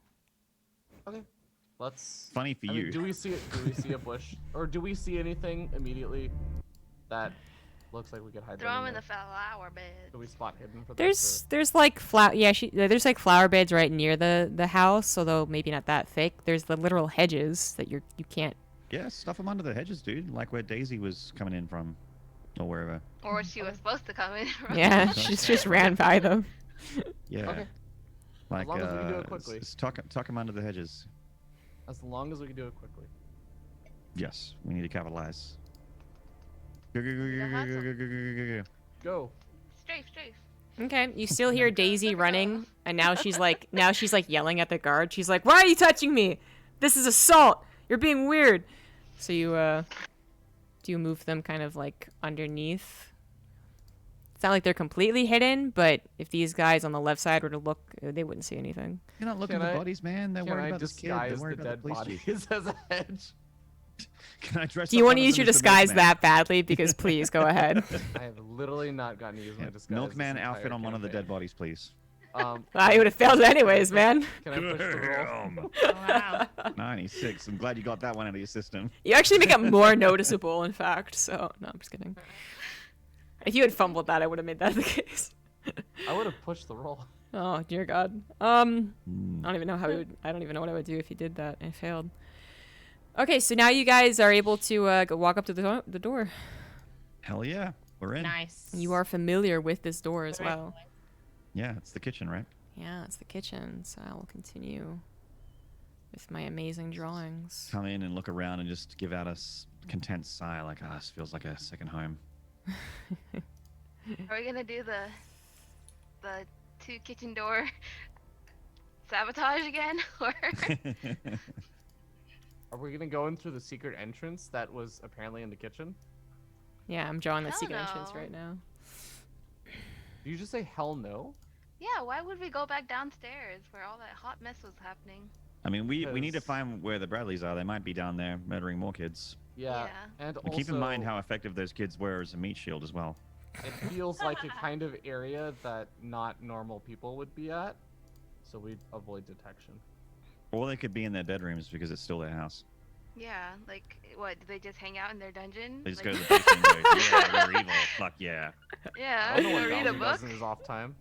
Okay. Let's. Funny for I you. mean, do we see a bush, or do we see anything immediately that looks like we could hide Throw them them in the there? flower bed. Do we spot hidden for There's like there's like flower beds right near the house, although maybe not that thick. There's the literal hedges that you can't. Yeah, stuff them under the hedges, dude. Like where Daisy was coming in from, or wherever. Or what she was supposed to come in from. Yeah, she's just ran by them. Yeah. Okay. Like, long as we can do it quickly. Just tuck them under the hedges. As long as we can do it quickly. Yes, we need to capitalize. Go, go, go, go, go, go, go, go, go, go, go. Go. Strafe, strafe. Okay, you still hear Daisy running, and now she's like yelling at the guard. She's like, "Why are you touching me? This is assault. You're being weird." So you do you move them kind of like underneath? It's not like they're completely hidden, but if these guys on the left side were to look, they wouldn't see anything. You're not looking Can at the I- bodies, man. They're Can worried I about this kid. They're disguise worried the about the dead police chief. bodies as a hedge? Can I dress Do you up want to as use your Mr. disguise Milkman? that badly? Because please go ahead. I have literally not gotten to use my Yeah, disguise. Milkman this outfit entire on one of the campaign. dead bodies, please. You would have failed anyways, man. Can I push the roll? Oh, wow. 96. I'm glad you got that one out of your system. You actually make it more noticeable, in fact. So no, I'm just kidding. If you had fumbled that, I would have made that the case. I would have pushed the roll. Oh dear God. I don't even know I don't even know what I would do if you did that. I failed. Okay, so now you guys are able to go walk up to the door. Hell yeah. We're in. Nice. You are familiar with this door as Very well. Yeah, it's the kitchen, right? Yeah, it's the kitchen. So I will continue with my amazing drawings. Come in and look around and just give out a content sigh like, this feels like a second home. Are we gonna do the 2 kitchen door sabotage again? Or Are we gonna go in through the secret entrance that was apparently in the kitchen? Yeah, I'm drawing the Hell secret entrance no. right now. Did you just say hell no? Yeah, why would we go back downstairs where all that hot mess was happening? I mean, we need to Because- find where the Bradleys are. They might be down there murdering more kids. Yeah. Yeah. And And also, keep in mind how effective those kids were as a meat shield as well. it feels like a kind of area that not normal people would be at, so we'd avoid detection. Or they could be in their bedrooms because it's still their house. Yeah, like what? Do they just hang out in their dungeon? They just Like- go to the basement and go, yeah, we're evil. Fuck yeah. Yeah, I don't know go what read a Bowser book. does in his off time.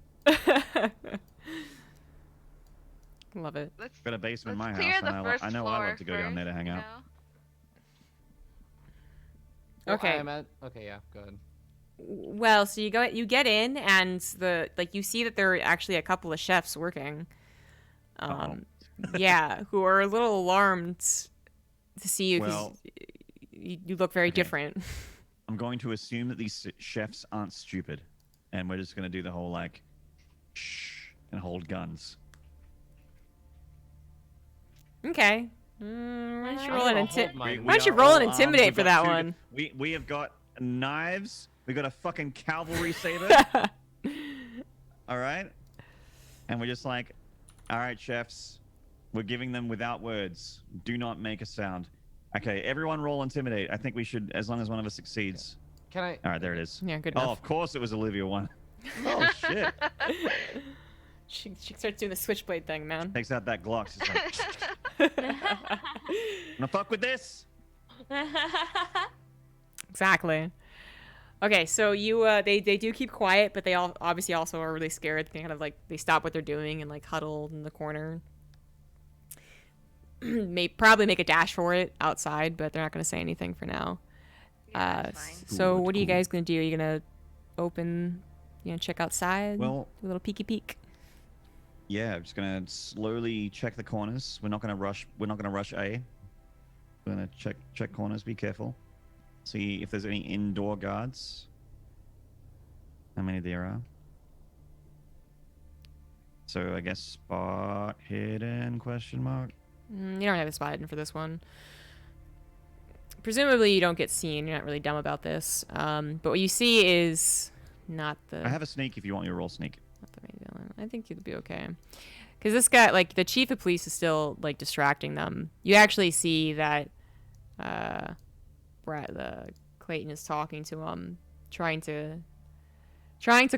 Love it. Let's Got a basement in my clear house, the and I first know I floor love to go down there to first, hang you out. know? Well, Okay. I meant, okay, yeah, go ahead. Well, so you get in, and you see that there are actually a couple of chefs working. Yeah, who are a little alarmed to see you because Well, you look very okay. different. I'm going to assume that these chefs aren't stupid, and we're just going to do the whole like, shh, and hold guns. Okay. Why don't you roll an I'll inti- hold mine. Why don't you are roll all an armed. intimidate We've for got that two- one? We have got knives. We got a fucking cavalry saber. All right, and we're just like, all right, chefs, we're giving them without words. Do not make a sound. Okay, everyone roll intimidate. I think we should, as long as one of us succeeds. Can I? All right, there it is. Yeah, good Oh, enough. of course it was Olivia one. Oh shit! She starts doing the switchblade thing, man. Takes out that Glock. She's like, wanna fuck with this? Exactly. Okay, so you they do keep quiet, but they all obviously also are really scared. They kind of like they stop what they're doing and like huddle in the corner. May probably make a dash for it outside, but they're not going to say anything for now. Yeah, that's fine. So Cool, what are you cool. guys going to do? Are you going to open, check outside? Well, do a little peeky peek. yeah, I'm just gonna slowly check the corners. We're not gonna rush. We're not gonna rush A. We're gonna check corners. Be careful. See if there's any indoor guards. How many there are? So I guess spot hidden question mark. You don't have a spot hidden for this one. Presumably you don't get seen. You're not really dumb about this. But what you see is not the. I have a sneak if you want me to roll sneak. Not the main villain. I think you'd be okay. Because this guy, like, the chief of police is still, like, distracting them. You actually see that Clayton is talking to him, trying to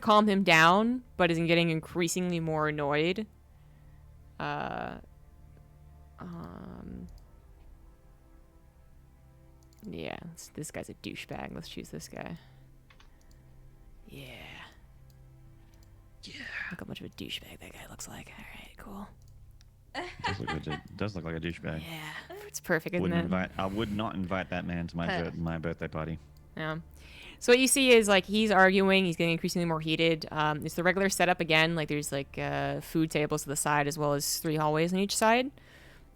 calm him down, but is getting increasingly more annoyed. Yeah, this guy's a douchebag. Let's choose this guy. Yeah. Look how much of a douchebag that guy looks like. All right, cool. Does look like a douchebag. Yeah, it's perfect, isn't it? I would not invite that man to my birthday party. Yeah. So what you see is like he's arguing. He's getting increasingly more heated. It's the regular setup again. Like there's like food tables to the side as well as 3 hallways on each side,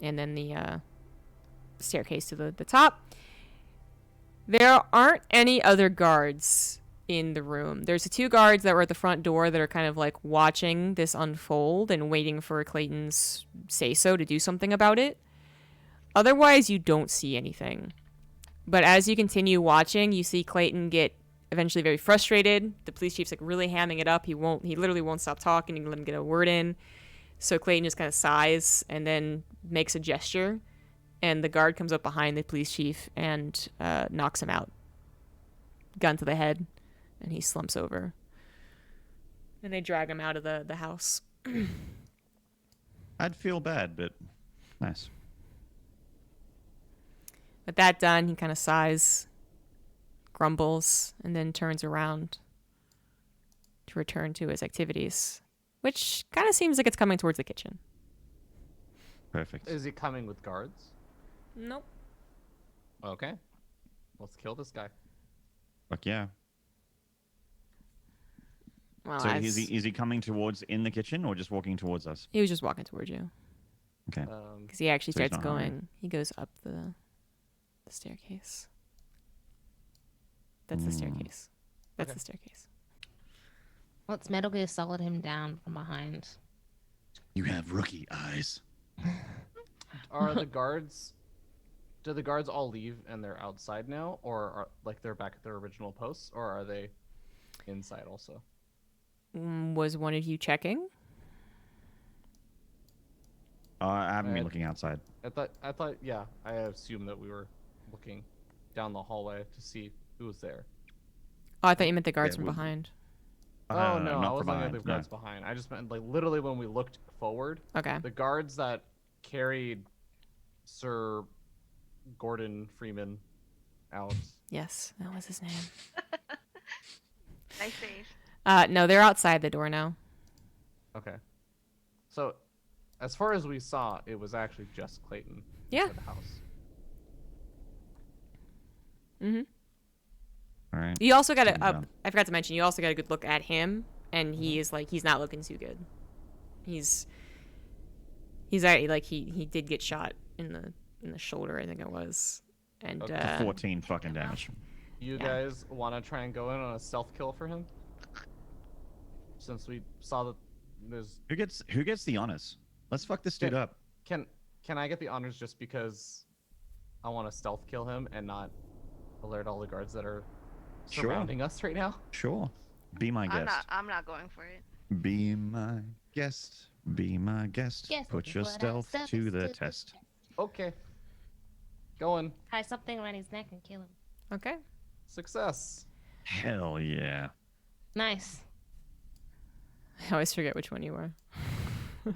and then the staircase to the top. There aren't any other guards in the room. There's the 2 guards that were at the front door that are kind of like watching this unfold and waiting for Clayton's say-so to do something about it. Otherwise, you don't see anything. But as you continue watching, you see Clayton get eventually very frustrated. The police chief's like really hamming it up. He literally won't stop talking. You can let him get a word in. So Clayton just kind of sighs and then makes a gesture. And the guard comes up behind the police chief and knocks him out. Gun to the head. And he slumps over. And they drag him out of the house. I'd feel bad, but nice. With that done, he kind of sighs, grumbles, and then turns around to return to his activities, which kind of seems like it's coming towards the kitchen. Perfect. Is he coming with guards? Nope. Okay. Let's kill this guy. Fuck yeah. Well, So is he coming towards in the kitchen or just walking towards us? he was just walking towards you Okay. because he actually So he's starts not hungry. going. He goes up the staircase. That's the staircase. That's Okay. the staircase. Let's Metal Gear Solid him down from behind. You have rookie eyes. Are the guards? Do the guards all leave and they're outside now, or are like they're back at their original posts, or are they inside also? Was one of you checking? I haven't been I- looking outside. I thought, yeah, I assumed that we were looking down the hallway to see who was there. Oh, I thought you meant the guards Yeah, from we- behind. Oh, no, I not wasn't looking at behind. the guards behind. I just meant, like, literally when we looked forward, Okay. the guards that carried Sir Gordon Freeman out. Yes, that was his name. Nice save. No, they're outside the door now. Okay. So, as far as we saw, it was actually just Clayton Yeah. inside the house. Mm-hmm. All right. You also got Sitting a. down. I forgot to mention. You also got a good look at him, and he is like he's not looking too good. He's already like he did get shot in the shoulder, I think it was, and Okay. 14 fucking damage. You Yeah. guys want to try and go in on a stealth kill for him? Since we saw that there's Who gets the honors? Let's fuck this dude Yeah. up. can I get the honors just because I want to stealth kill him and not alert all the guards that are Sure. surrounding us right now? Sure. Be my guest. I'm not going for it. Be my guest. Be my guest. Guess Put your what I stealth said to is the to the test. Okay. Going. Tie something around his neck and kill him. okay. Success. Hell yeah. Nice. I always forget which one you were,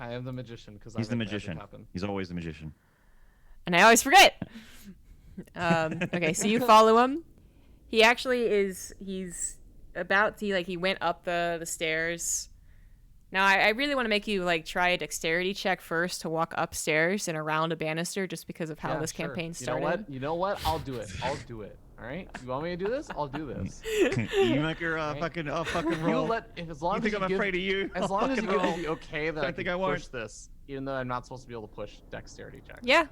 I am the magician because He's the magician. He's always the magician. and I always forget. Okay, so you follow him. He actually is. He's about to he went up the stairs. Now I really want to make you like try a dexterity check first to walk upstairs and around a banister, just because of how this campaign started. You know what? I'll do it. I'll do it. All right. You want me to do this? I'll do this. You make her Right. fucking You roll. as long You as think you I'm give, afraid of you? as long as you Fucking give roll. me the okay that Don't I think can I won't. push this, even though I'm not supposed to be able to push dexterity checks. Yeah,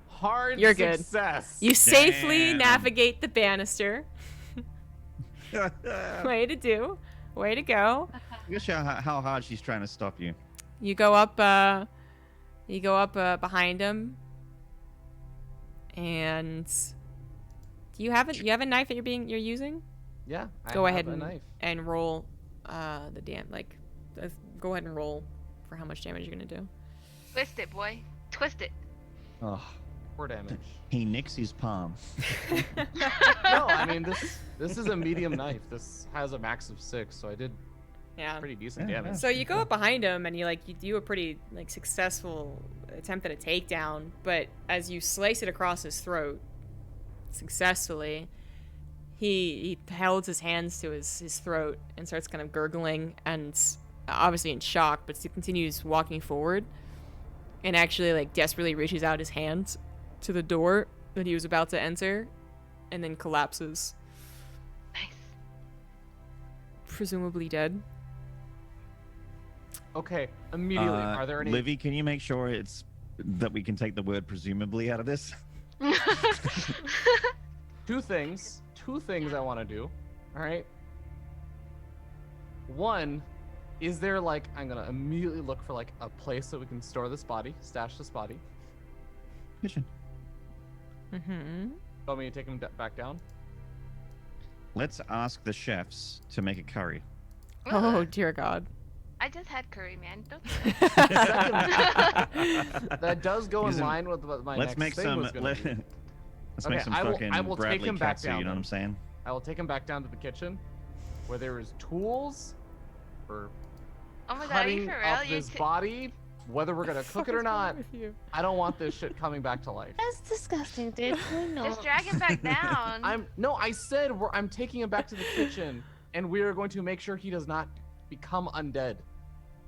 Hard You're good. success. you safely Damn. navigate the banister. Way to do. Way to go. Look at how hard she's trying to stop you. You go up behind him, and do you have a knife that you're using? Yeah. I Go have ahead a and knife. roll go ahead and roll for how much damage you're gonna do. Twist it, boy. Twist it. Oh, 4 damage. he nicks his palm. No, I mean this is a medium knife. This has a max of 6, so I did Yeah. pretty decent Yeah, damage. So you go up behind him and you do a pretty successful attempt at a takedown, but as you slice it across his throat successfully, he holds his hands to his throat and starts kind of gurgling and obviously in shock, but still continues walking forward and actually desperately reaches out his hand to the door that he was about to enter and then collapses, Nice. presumably dead. Okay, immediately. Are there any? Livy, can you make sure that we can take the word presumably out of this? Two things I want to do. All right. One, is there I'm gonna immediately look for a place that we can store this body, stash this body. Kitchen. Mm-hmm. Want me to take him back down? Let's ask the chefs to make a curry. Oh dear God. I just had curry, man. Don't do that. That does go in Listen, line with what my Let's next make thing some. was gonna Let's be. make Okay, some I will- fucking I will take Bradley him back Katsu. down You know what then. I'm saying? I will take him back down to the kitchen, where there is tools for Oh my god, are you cutting for real? up this body. Whether we're gonna cook it or not, I don't want this shit coming back to life. That's disgusting, dude. We know. Just drag him back down. I said I'm taking him back to the kitchen, and we are going to make sure he does not become undead.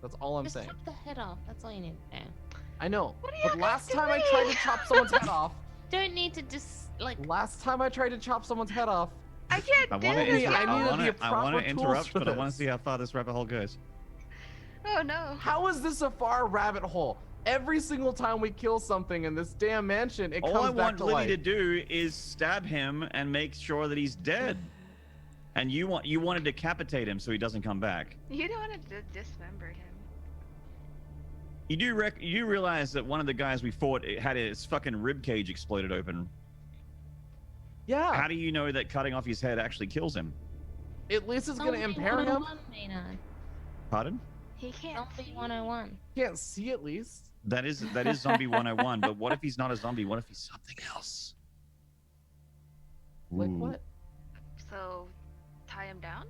That's all I'm Just saying. chop the head off. That's all you need to do. I know. What are you But guys last time I doing? tried to chop someone's head off. Don't need to just Last time I tried to chop someone's head off. I can't I do want to this. I I needed want the to. I want proper to tools interrupt, for but I want this. to see how far this rabbit hole goes. Oh no. How is this a far rabbit hole? Every single time we kill something in this damn mansion, it All comes I back want to Liddy life. to do is stab him and make sure that he's dead. And you want to decapitate him so he doesn't come back. You don't want to dismember him. You realize that one of the guys we fought had his fucking rib cage exploded open. Yeah. How do you know that cutting off his head actually kills him? At least it's gonna Zombie impair him. 101, Maynard. Pardon? He can't Zombie see. 101. Can't see at least. That is Zombie 101. But what if he's not a zombie? What if he's something else? Like Ooh. what? So, tie him down.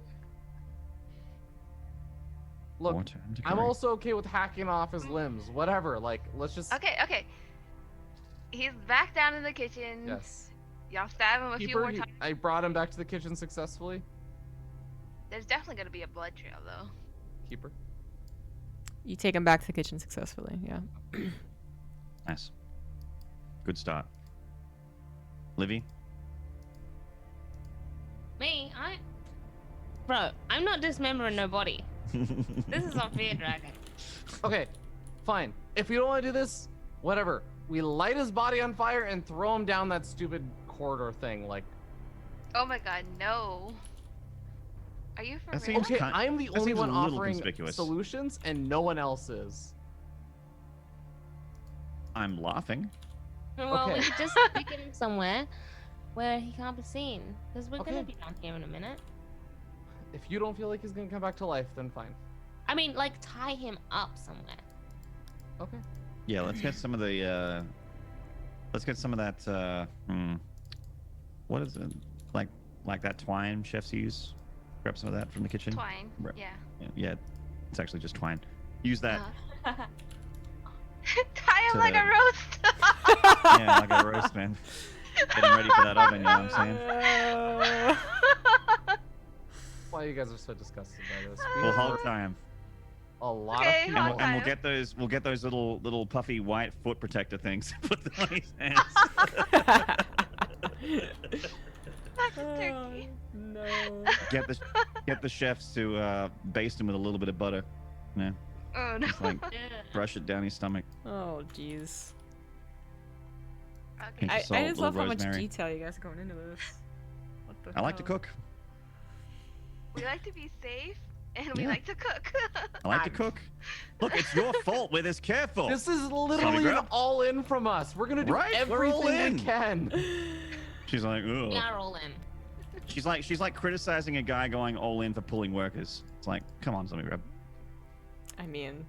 Look, More time to I'm carry. also okay with hacking off his limbs. Whatever. Like, let's just. Okay. He's back down in the kitchen. Yes. Y'all stab him a few Keeper, more times. I brought him back to the kitchen successfully. There's definitely gonna be a blood trail though. Keeper. You take him back to the kitchen successfully. Yeah. Nice. Good start. Livy? Me? Bro, I'm not dismembering no body. This is on feardragon. Okay, fine. If we don't want to do this, whatever. We light his body on fire and throw him down that stupid corridor thing. Like, Oh my god, no. Are you for That real? seems okay, kind- I'm the that only seems a one little offering conspicuous. solutions, and no one else is. I'm laughing. Well, Okay. we could just stick him somewhere where he can't be seen. Because we're Okay. gonna be down here in a minute. If you don't feel like he's gonna come back to life, then fine. I mean, like, tie him up somewhere. Okay. Yeah, let's get some of the let's get some of that what is it? Like that twine chefs use? Grab some of that from the kitchen. Twine. Right. Yeah. Yeah, it's actually just twine. Use that. Tie him To- like a roast. Yeah, like a roast, man. Getting ready for that oven, you know what I'm saying? Why you guys are so disgusted by this? We'll hold time. A lot Okay, of And people. hold we'll time. get those little puffy white foot protector things. Put them on his hands. That's a turkey. No. Get the chefs to baste him with a little bit of butter. Yeah, Oh no. just like brush it down his stomach. Oh, jeez. Okay. Pinch of I salt, just little love how much rosemary. detail you guys are going into this. What the I like to hell? cook. We like to be safe and we Yeah. like to cook. I like to cook. Look, it's your fault we're this careful. This is literally an ZombieGrub? all-in from us. We're gonna do Right, we're all everything we in. can. She's like, We ugh. are all in. She's like criticizing a guy going all in for pulling workers. It's like, come on, ZombieGrub. I mean,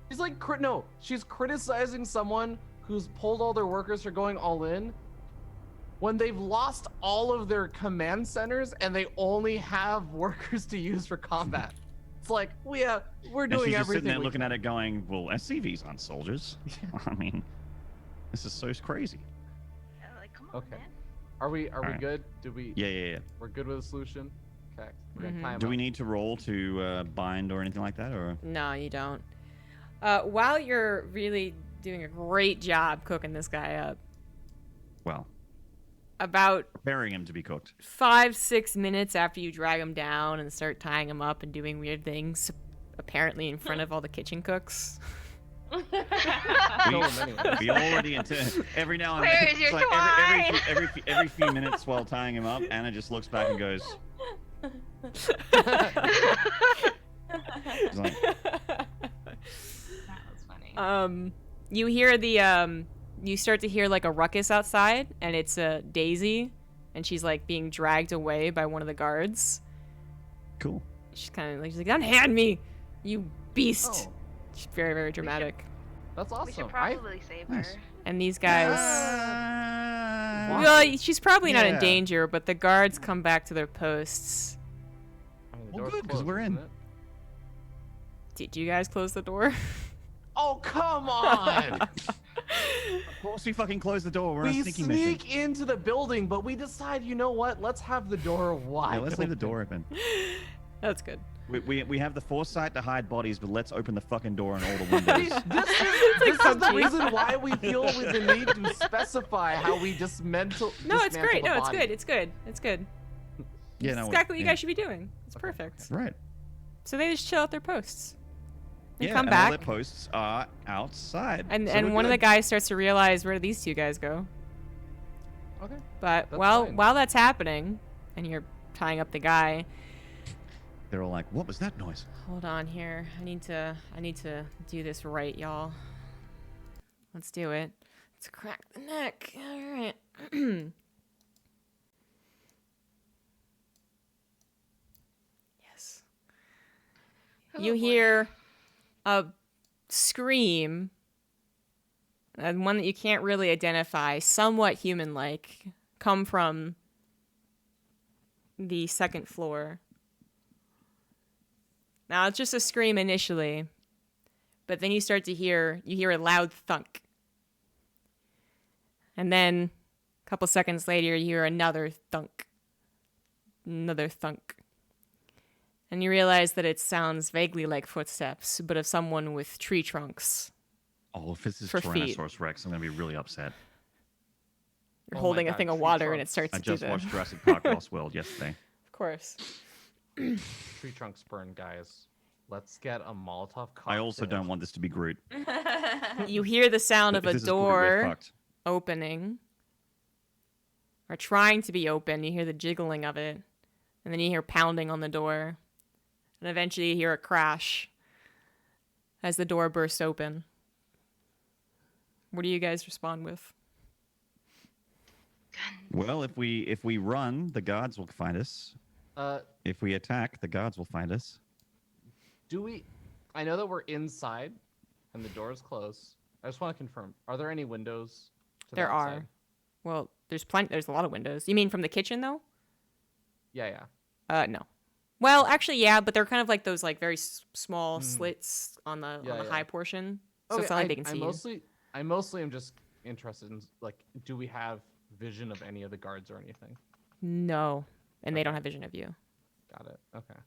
She's like, no, she's criticizing someone who's pulled all their workers for going all in when they've lost all of their command centers and they only have workers to use for combat. It's like, we're And doing she's just sitting everything. there we looking at it going, well, SCVs aren't soldiers. I mean, this is so crazy. Like, come on, Okay. man. Are we Alright. good? Do we? Yeah. We're good with a solution. Okay. We're gonna Mhm. time Do we up. need to roll to bind or anything like that, or? no, you don't. While you're really doing a great job cooking this guy up, Well, about preparing him to be cooked. 5-6 minutes after you drag him down and start tying him up and doing weird things, apparently in front of all the kitchen cooks. Kill him anyway. We already every now and Where then, is your it's like twine? every few minutes while tying him up, Anna just looks back and goes, she's like, That was funny. You hear the you start to hear like a ruckus outside, and it's Daisy, and she's like being dragged away by one of the guards. cool. She's kind of like, she's like, unhand me, you beast. Oh, She's very, very dramatic. that's We should awesome. probably save her. Nice. And these guys, Ah. well, she's probably not in Yeah. danger, but the guards come back to their posts. I mean, the Well, door's good, 'cause closed, we're in. isn't it? Did you guys close the door? Oh, come on! Of course we fucking close the door. We're on We a sneaky mission. sneak into the building, but we decide, you know what? Let's have the door wide. Yeah, let's leave the open. door open. That's good. We have the foresight to hide bodies, but let's open the fucking door and all the See, windows. this is the PUBG. reason why we feel with the need to specify how we dismantle. No, it's great. dismantle No, the it's body. good. It's good. It's good. Yeah, It's no, exactly what you yeah. guys should be doing. It's perfect. Right. So they just chill at their posts. They Yeah, come and all back, their posts are outside. and so and we're one of the good. guys starts to realize where do these two guys go. Okay. But That's while fine. while that's happening, and you're tying up the guy, They're all like, "What was that noise?" hold on here. I need to do this right, y'all. Let's do it. Let's crack the neck. All right. You boy. hear a scream, and one that you can't really identify, somewhat human-like, come from the second floor. Now, it's just a scream initially, but then you hear a loud thunk. And then, a couple seconds later, you hear another thunk. Another thunk. And you realize that it sounds vaguely like footsteps, but of someone with tree trunks. Oh, if this is For feet. Tyrannosaurus Rex, I'm gonna be really upset. You're Oh my holding a God, thing of tree water and it trunks. starts I to do just that. watched Jurassic Park Lost World yesterday. Of course. Tree trunks burn, guys. Let's get a Molotov cocktail. I also don't want this to be Groot. You hear the sound If of a this is Groot, we're door fucked. opening. Or trying to be open. You hear the jiggling of it. And then you hear pounding on the door. And eventually you hear a crash as the door bursts open. What do you guys respond with? Well, if we run, the guards will find us. If we attack, the guards will find us. Do we? I know that we're inside, and the door is closed. I just want to confirm: are there any windows? To There that are. side? Well, there's a lot of windows. You mean from the kitchen though? Yeah. No. Well, actually, yeah, but they're kind of like those like very small slits on the Yeah, yeah. high portion, so Okay, it's not like they can see you. I mostly am just interested in like, do we have vision of any of the guards or anything? No, and they don't have vision of you. Got it. Okay.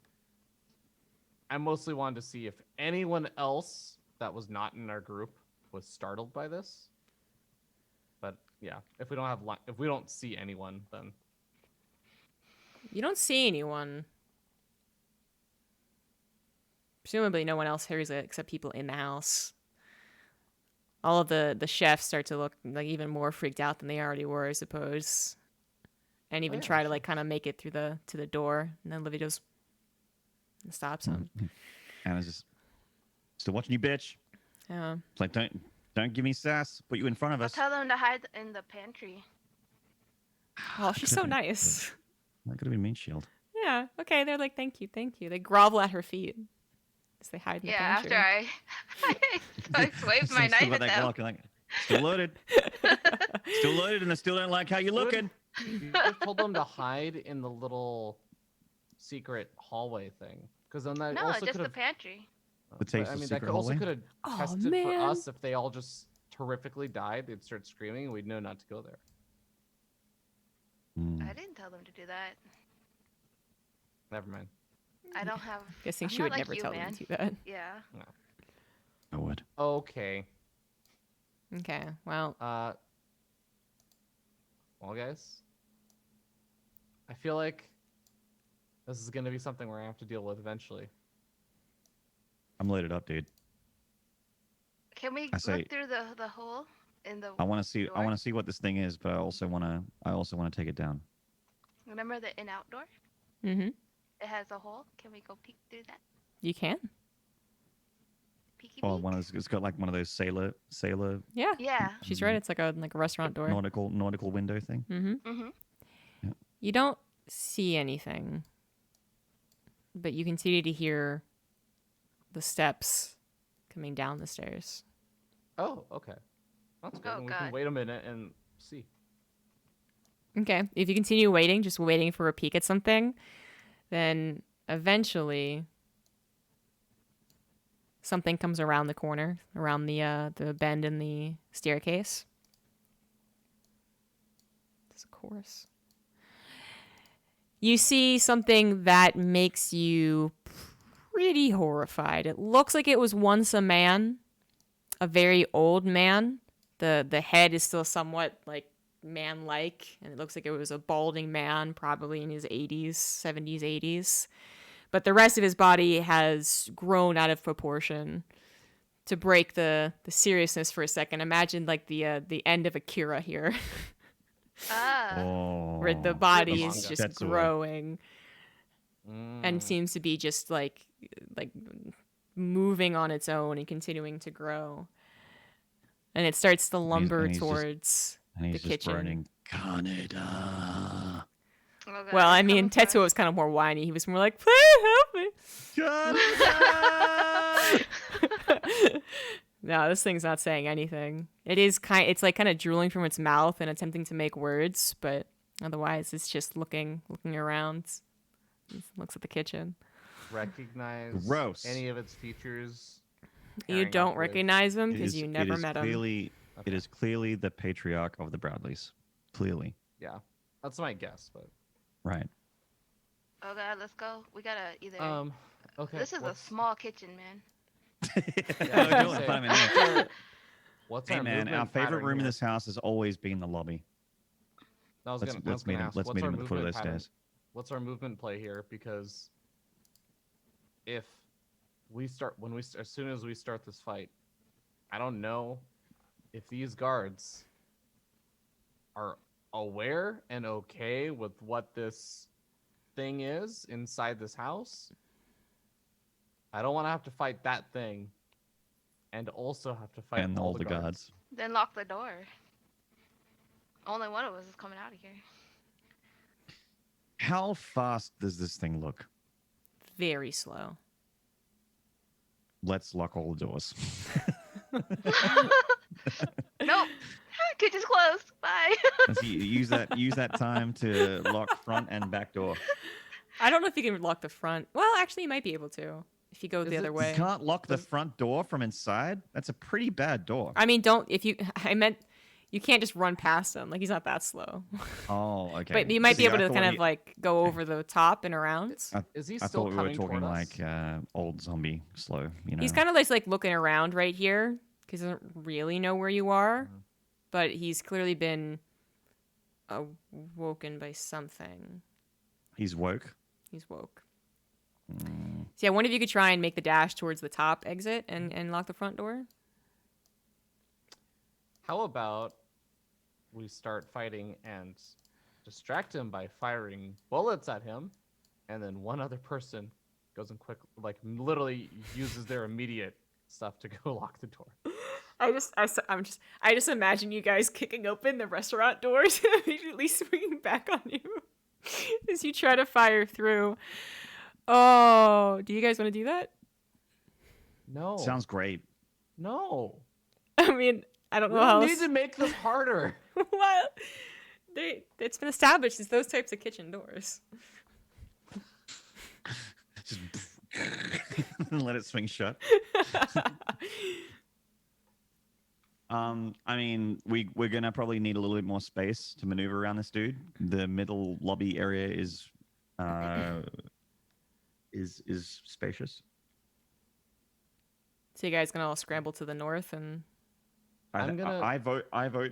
I mostly wanted to see if anyone else that was not in our group was startled by this. But yeah, if we don't see anyone, then You don't see anyone. Presumably, no one else hears it except people in the house. All of the chefs start to look like even more freaked out than they already were, I suppose, and even yeah, try to sure. like kind of make it through to the door. And then Livy goes and stops him. Anna's just still watching you, bitch. Yeah. It's like don't give me sass. Put you in front of I'll us. tell them to hide in the pantry. Oh, she's so nice. That could have been mean shield. Yeah. Okay. They're like, thank you, thank you. They grovel at her feet as they hide in the Yeah, pantry. after I waved my Still knife got at that them. Glock, and like, still loaded. Still loaded, and I still don't like how you're looking. you just told them to hide in the little secret hallway thing, because then that No, also just could the have. pantry. The taste I of mean, that secret could also hallway? could have Oh, tested for man. us if they all just terrifically died. They'd start screaming, and we'd know not to go there. Hmm. I didn't tell them to do that. Never mind. I don't have. Guessing I'm she not would like never you, tell man. them to do that. Yeah. I would. Okay. Okay. Well, Well, guys, I feel like this is gonna be something we're gonna have to deal with eventually. I'm loaded up, dude. Can we I say- look through the hole in the? I want to see. I door? want to see what this thing is, but I also want to take it down. Remember the in-out door? mm-hmm. It has a hole. Can we go peek through that? You can. Peeky Oh, peek. one of those. It's got like one of those sailor Yeah. Yeah. She's right. It's like a restaurant door. nautical window thing. Mm-hmm. Mm-hmm. You don't see anything, but you continue to hear the steps coming down the stairs. Oh, okay. That's good. Oh, And we can God. wait a minute and see. Okay. If you continue waiting, just waiting for a peek at something, then eventually something comes around the corner, around the bend in the staircase. It's a chorus. You see something that makes you pretty horrified. It looks like it was once a man, a very old man. The head is still somewhat like man-like, and it looks like it was a balding man, probably in his 80s, 70s, 80s. But the rest of his body has grown out of proportion. To break the seriousness for a second, imagine like the end of Akira here, Ah. Oh. where the body manga. is just Tetsuo. growing and seems to be just like moving on its own and continuing to grow. And it starts to lumber and he's just- towards And he's the just kitchen. burning Canada. Oh, God, Well, I I'm mean, coming for Tetsuo us. was kind of more whiny. He was more like, "Please help me." Canada. No, this thing's not saying anything. It's like kind of drooling from its mouth and attempting to make words, but otherwise it's just looking around. It looks at the kitchen. Recognize Gross. any of its features? You pairing don't up with- recognize him because you never met him. It Okay. is clearly the patriarch of the Broadleys. Clearly. Yeah, that's my guess, but Right. Oh god, let's go. We gotta either. okay. This is a small kitchen, man. Yeah, we're doing fun, man. What's Hey our man, our movement favorite pattern room in here? this house has always been the lobby. I was Let's gonna meet him. ask, Let's what's meet our him at the foot of movement those pattern? stairs. What's our movement play here? Because if we start as soon as we start this fight, I don't know if these guards are aware and okay with what this thing is inside this house. I don't want to have to fight that thing and also have to fight And all the guards. guards. Then lock the door. Only one of us is coming out of here. How fast does this thing look? Very slow. Let's lock all the doors. Nope. Kitchen's closed. Bye. Let's use that time to lock front and back door. I don't know if you can lock the front. Well, actually, you might be able to if you go the Is other it- way. You can't lock the front door from inside? That's a pretty bad door. I mean, I meant you can't just run past him. Like he's not that slow. Oh, okay. But you might be See, able I to thought kind of he- like go over the top and around. Is he I still thought we were coming talking toward us? like old zombie slow, you know. He's kind of like looking around right here because he doesn't really know where you are, Mhm. but he's clearly been awoken by something. He's woke. He's woke. Mm. So yeah, one of you could try and make the dash towards the top exit and lock the front door. How about we start fighting and distract him by firing bullets at him, and then one other person goes and literally uses their immediate stuff to go lock the door. I just imagine you guys kicking open the restaurant doors and immediately swinging back on you as you try to fire through. Oh, do you guys want to do that? No. Sounds great. No. I mean, I don't We know how don't else. need to make this harder. Well, it's been established as those types of kitchen doors. Just and let it swing shut. I mean, we're gonna probably need a little bit more space to maneuver around this dude. The middle lobby area is spacious. So you guys gonna all scramble to the north and I vote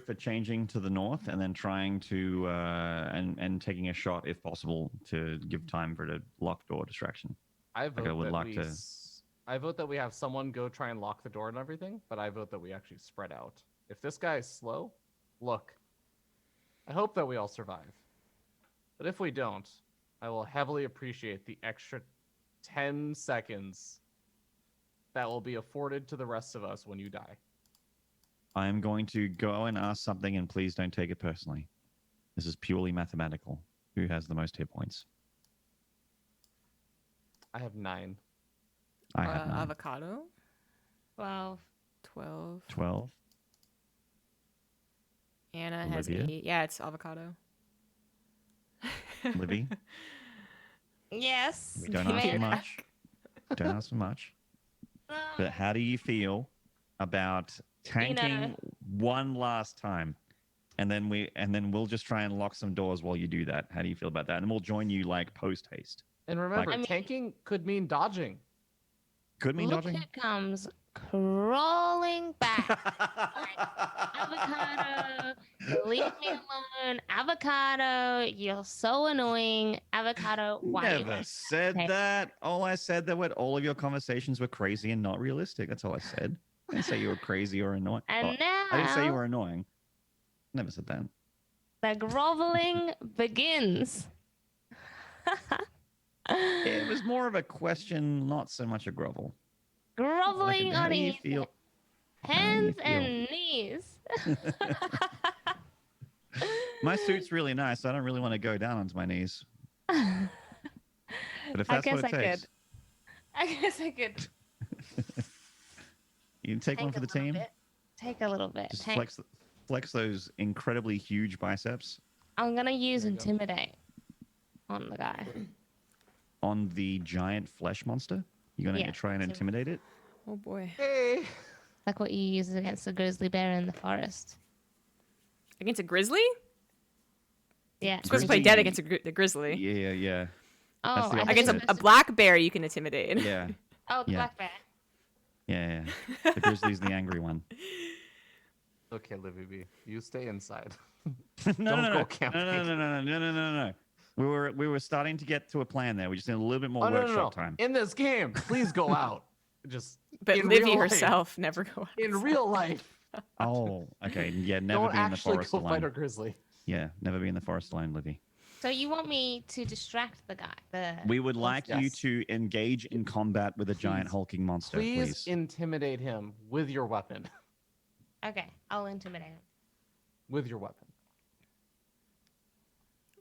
for changing to the north and then trying to and taking a shot if possible to give time for the locked door distraction. I vote I would that like we to- I vote that we have someone go try and lock the door and everything, but I vote that we actually spread out. If this guy is slow, look. I hope that we all survive. But if we don't, I will heavily appreciate the extra 10 seconds that will be afforded to the rest of us when you die. I'm going to go and ask something, and please don't take it personally. This is purely mathematical. Who has the most hit points? I have 9. I have 9. avocado 12. 12. 12. Anna has Olivia? 8. Yeah, it's avocado. Libby? Yes. We don't ask for Man. much. Don't ask for much. But Um, how do you feel about tanking one last time? And then we'll just try and lock some doors while you do that. How do you feel about that? And we'll join you like post haste. And remember, I mean- tanking could mean dodging. Could mean Look dodging. who comes crawling back. Avocado, leave me alone. Avocado, you're so annoying. Avocado, why? Never said Okay. that. All I said that all of your conversations were crazy and not realistic. That's all I said. I didn't say you were crazy or annoying. And Oh, I didn't say you now were annoying. Never said that. the groveling begins. It was more of a question, not so much a grovel. Groveling How on do you his feel? hands feel? and knees. My suit's really nice. I don't really want to go down onto my knees. But if I that's what guess it I takes, could. I guess I could. You can take one for the team. Take a little bit. Just Take- flex those incredibly huge biceps I'm gonna use There you go. intimidate on the guy. on the giant flesh monster. You're gonna Yeah, try and intimidate it. Oh boy. Hey. Like what you use against a grizzly bear in the forest. Against a grizzly? Yeah. You're supposed to play Grizzly- dead against a grizzly. Yeah. Oh, That's the I thought Against you opposite. were a supposed black bear, you can intimidate. Yeah. Oh, the Yeah. black bear. Yeah. The grizzly's the angry one. Okay, Livibee, you stay inside. no, Don't no, go no. camping. No. We were starting to get to a plan there. We just need a little bit more Oh, no, workshop time. In this game, please go out. Just But in Livy real life. herself never go out. in real life. Oh, okay. Yeah, never Don't be in the actually forest go fight a alone. grizzly. Yeah, never be in the forest alone, Livy. So you want me to distract the guy? We would like you Yes. to engage in combat with a giant Please. hulking monster, Please please. intimidate him with your weapon. Okay, I'll intimidate him With your weapon.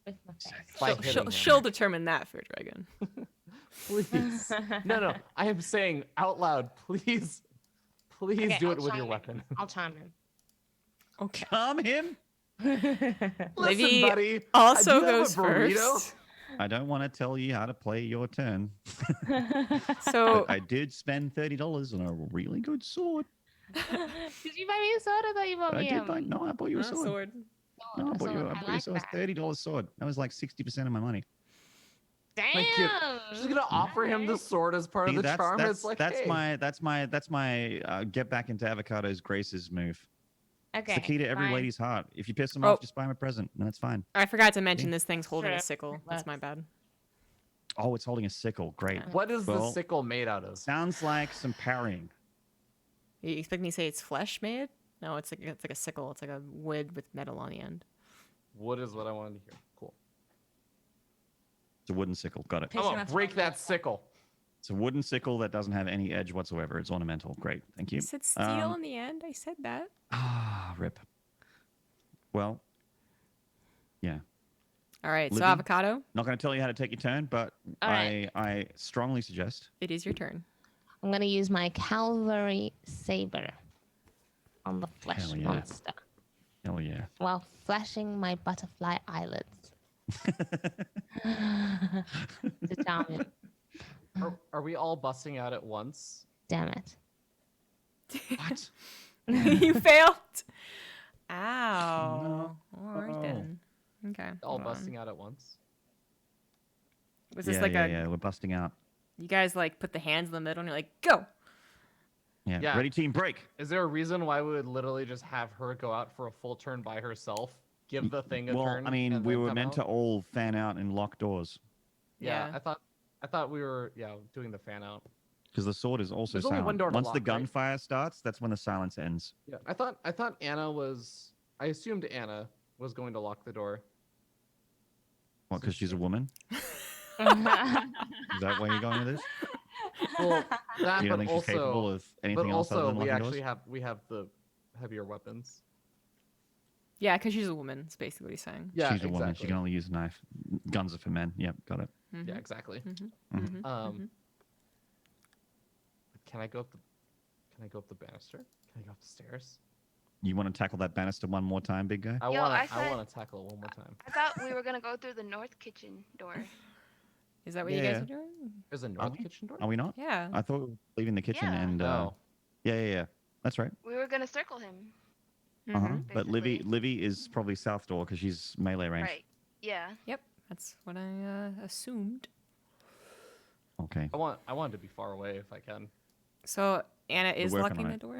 with my face. By hitting him. She'll determine that, feardragon. Please. No. I am saying out loud, please Okay, do I'll it with charm your him. weapon. I'll charm him. Okay. Calm him. Listen, Livy buddy. Also do you have a goes burrito? first. I don't want to tell you how to play your turn. So But I did spend $30 on a really good sword. Did you buy me a sword? I thought you bought I me did buy, no, I bought you a sword. sword. No, I a bought you, sword. I bought you like a that. $30 sword. That was like 60% of my money. Damn. Thank you. She's gonna offer him the sword as part See, of the charm. that's, It's like, that's hey. my get back into Avocado's graces move. Okay. It's the key to every fine. lady's heart. If you piss them Oh. off, just buy them a present, and that's fine. I forgot to mention this thing's holding a Sure. sickle. That's my bad. Oh, it's holding a sickle. Great. What is the Well- sickle made out of? Sounds like some parrying. You expect me to say it's flesh made? No, it's like a sickle. It's like a wood with metal on the end. Wood is what I wanted to hear. Cool. It's a wooden sickle. Got it. Piss I'm him gonna off break on the that sickle. It's a wooden sickle that doesn't have any edge whatsoever. It's ornamental. Great. Thank you. You said steel Um, in the end. I said that. Ah, rip. Well, yeah. All right. So Livy? avocado, Not going to tell you how to take your turn, but All right. I strongly suggest. it is your turn. I'm gonna use my cavalry saber on the flesh Hell yeah. monster Hell yeah. while flashing my butterfly eyelids to charm him. Are we all busting out at once? Damn it. What? You failed. Ow. No. All right Oh. then. Okay. All hold on. busting out at once? Was this yeah, like yeah. We're busting out. you guys like put the hands in the middle and you're like, go. Yeah. Yeah. Ready, team, break. Is there a reason why we would literally just have her go out for a full turn by herself? Give the thing a Well, turn? I mean, and we then were come meant to out? all fan out and lock doors Yeah, Yeah. I thought we were doing the fan out. because the sword is also There's only silent. one door to Once the lock, right? gunfire starts, that's when the silence ends. Yeah, I thought Anna was. I assumed Anna was going to lock the door. What? Because she's a woman? That's Is that where you're going with this? Well, that You don't but think she's capable also, of anything but else other also than we locking actually doors? have the heavier weapons. Yeah, because she's a woman. It's basically what he's saying. Yeah, She's a woman. She can only use a knife. Guns are for men. Yep, got it. Mhm, Yeah, exactly. mhm, Mhm. mhm. Can I go up the banister? Can I go up the stairs? You want to tackle that banister one more time, big guy? I Yo, want I to thought- want to tackle it one more time. I thought we were gonna go through the north kitchen door. Is that what you guys Yeah. are doing? There's a Are north we? kitchen door. Are we not? Yeah. I thought we were leaving the kitchen Yeah. and No. yeah. That's right. We were gonna circle him. Uh-huh. Mhm. But Livy is probably south door because she's melee range. Right. Yeah. Yep. That's what I assumed. Okay. I want to be far away if I can. So Anna is working locking on the it. door.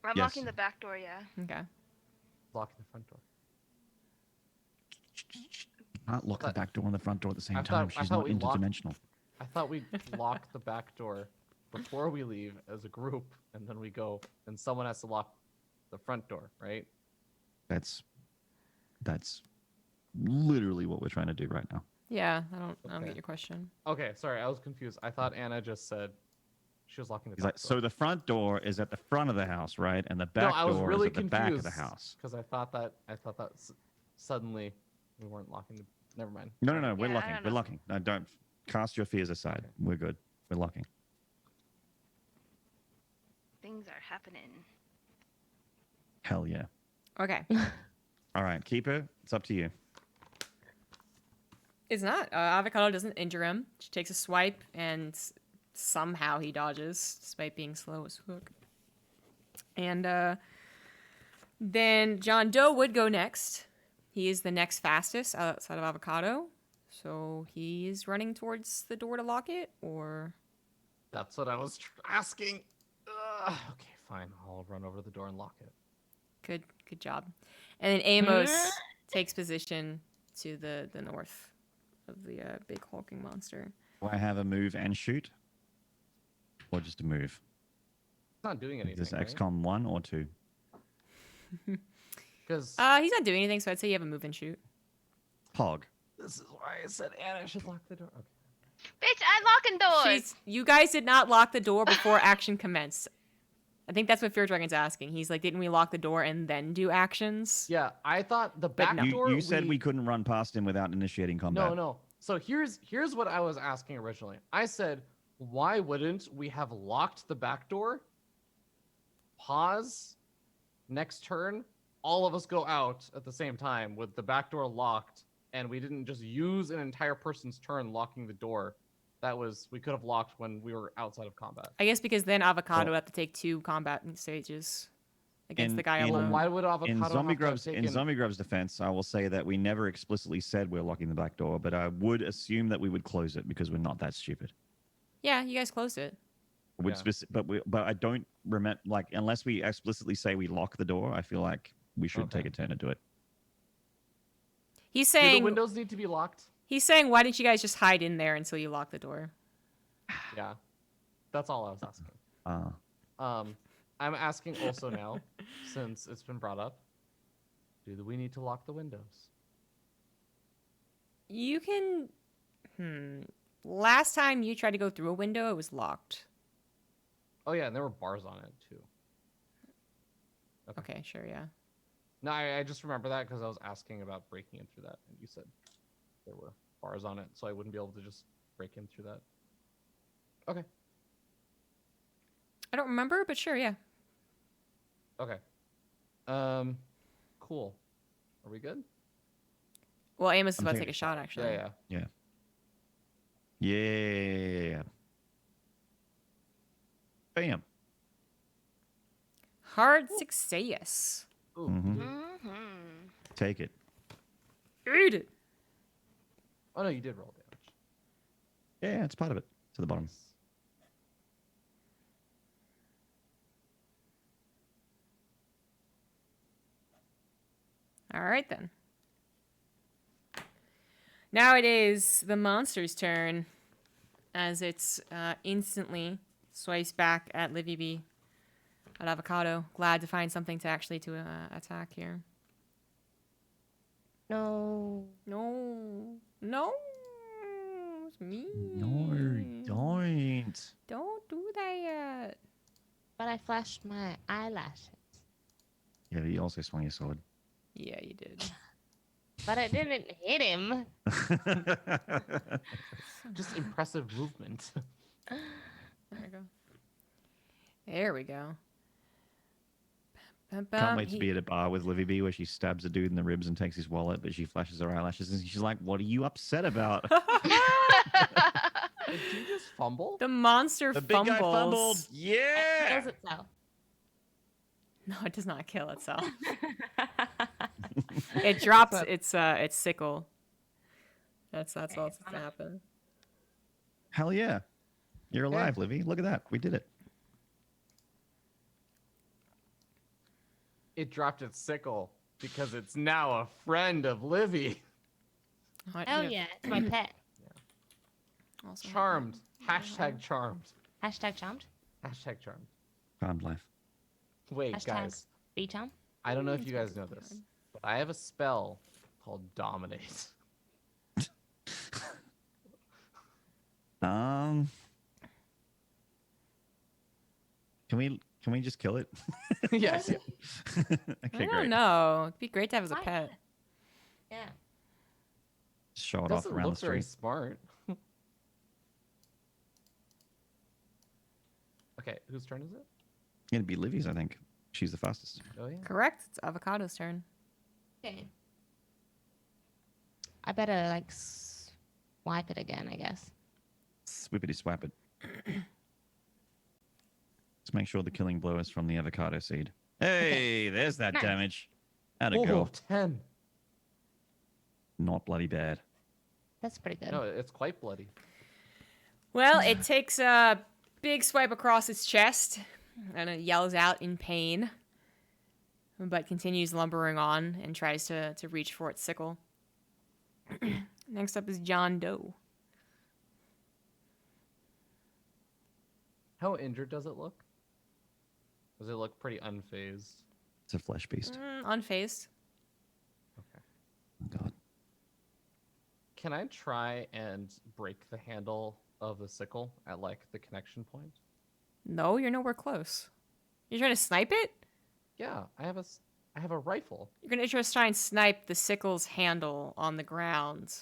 I'm Yes. locking the back door. Yeah. Okay. Locking the front door. Can't lock the But- back door and the front door at the same I time. thought- I She's thought not we locked- interdimensional. I thought we'd lock the back door before we leave as a group, and then we go, and someone has to lock the front door, right? That's literally what we're trying to do right now. Yeah. I don't Okay. get your question. Okay, sorry, I was confused. I thought Anna just said she was locking the He's back like, door. so the front door is at the front of the house, right? And the back no, I was door really is at the confused back of the house. because I thought that suddenly we weren't locking the. Never mind. No, we're Yeah, I locking. don't We're know. locking. No, don't cast your fears aside. We're good. We're locking. Things are happening. Hell yeah. Okay. All right, Keeper, it's up to you. It's not. Avocado doesn't injure him. She takes a swipe, and somehow he dodges, despite being slow as fuck. And then John Doe would go next. He is the next fastest outside of Avocado. So he is running towards the door to lock it, or... That's what I was asking. Okay, fine. I'll run over to the door and lock it. Good job. And then Amos takes position to the north of the big hulking monster. Do I have a move and shoot? Or just a move? It's not doing anything. Is this XCOM 1 or 2? Because He's not doing anything, so I'd say you have a move and shoot. Pog. this is why I said Anna should lock the door. Okay. Bitch, I locking doors. You guys did not lock the door before action commenced. I think that's what feardragon's asking. He's like, didn't we lock the door and then do actions? Yeah, I thought the back no. door. You said we couldn't run past him without initiating combat. No. So here's what I was asking originally. I said, why wouldn't we have locked the back door? Pause. Next turn, all of us go out at the same time with the back door locked, and we didn't just use an entire person's turn locking the door. We could have locked when we were outside of combat. I guess because then Avocado Well- would have to take 2 combat stages against In- the guy in- alone. Why would Avocado In have to have in taken... ZombieGrub's defense, I will say that we never explicitly said we're locking the back door, but I would assume that we would close it because we're not that stupid. Yeah, you guys closed it. Would Yeah. but I don't remember, like, unless we explicitly say we lock the door, I feel like we should Okay. take a turn to do it. He's Do the saying windows need to be locked? why didn't you guys just hide in there until you lock the door? Yeah. That's all I was asking. Uh, I'm asking also now, since it's been brought up, we need to lock the windows? You can last time you tried to go through a window, it was locked. Oh yeah, and there were bars on it too. Okay, sure, yeah. No, I just remember that because I was asking about breaking in through that, and you said there were bars on it, so I wouldn't be able to just break in through that. Okay. I don't remember, but sure, yeah. Okay. Cool. Are we good? Well, Amos is I'm about to taking take a shot, actually. Yeah. yeah. Bam. Hard success. Ooh. Mhm. Mm-hmm. Take it. Eat it. Oh no, you did roll damage. Yeah, it's part of it. To the bottom. All right, then. Now it is the monster's turn, as it's instantly swipes back at Livibee, at Avocado. Glad to find something to actually attack here. No. No, it's me. No, don't. Don't do that. But I flashed my eyelashes. Yeah, but you also swung your sword. Yeah, you did. But it didn't hit him. Just impressive movement. There we go. There we go. Can't wait to be at a bar with Livibee where she stabs a dude in the ribs and takes his wallet, but she flashes her eyelashes and she's like, "What are you upset about?" Did you just fumble? The monster The big fumbles. guy fumbled. It Yeah. kills itself. No, it does not kill itself. It drops its sickle. That's all that's gonna happen. Hell yeah. You're alive, Livy. Look at that. We did it. It dropped its sickle because it's now a friend of Livy. Oh yeah, it's my pet. Also Charmed. Hashtag charmed. Hashtag charmed. Hashtag charmed. Charmed life. Wait, Hashtag guys. be charmed. I don't know if you guys know this, but I have a spell called Dominate. Can we just kill it? Yes. Yeah. I Okay, don't great. know. It'd be great to have as a Why pet. Yeah. Show it off Doesn't around the look very street. smart. Okay, whose turn is it? It'd be Livy's, I think. She's the fastest. Oh yeah. Correct. It's Avocado's turn. Okay. I better like swipe it again, I guess. Swippity swap it. Let's make sure the killing blow is from the avocado seed. Hey, there's that Nice. damage. How'd it Oh, go? 10. Not bloody bad. That's pretty good. No, it's quite bloody. Well, it takes a big swipe across its chest and it yells out in pain, but continues lumbering on and tries to reach for its sickle. Next up is John Doe. How injured does it look? Does it look pretty unfazed? It's a flesh beast. Unfazed. Okay. Oh, God. Can I try and break the handle of the sickle at like the connection point? No, you're nowhere close. You're trying to snipe it? Yeah, I have a rifle. You're going to just try and snipe the sickle's handle on the ground.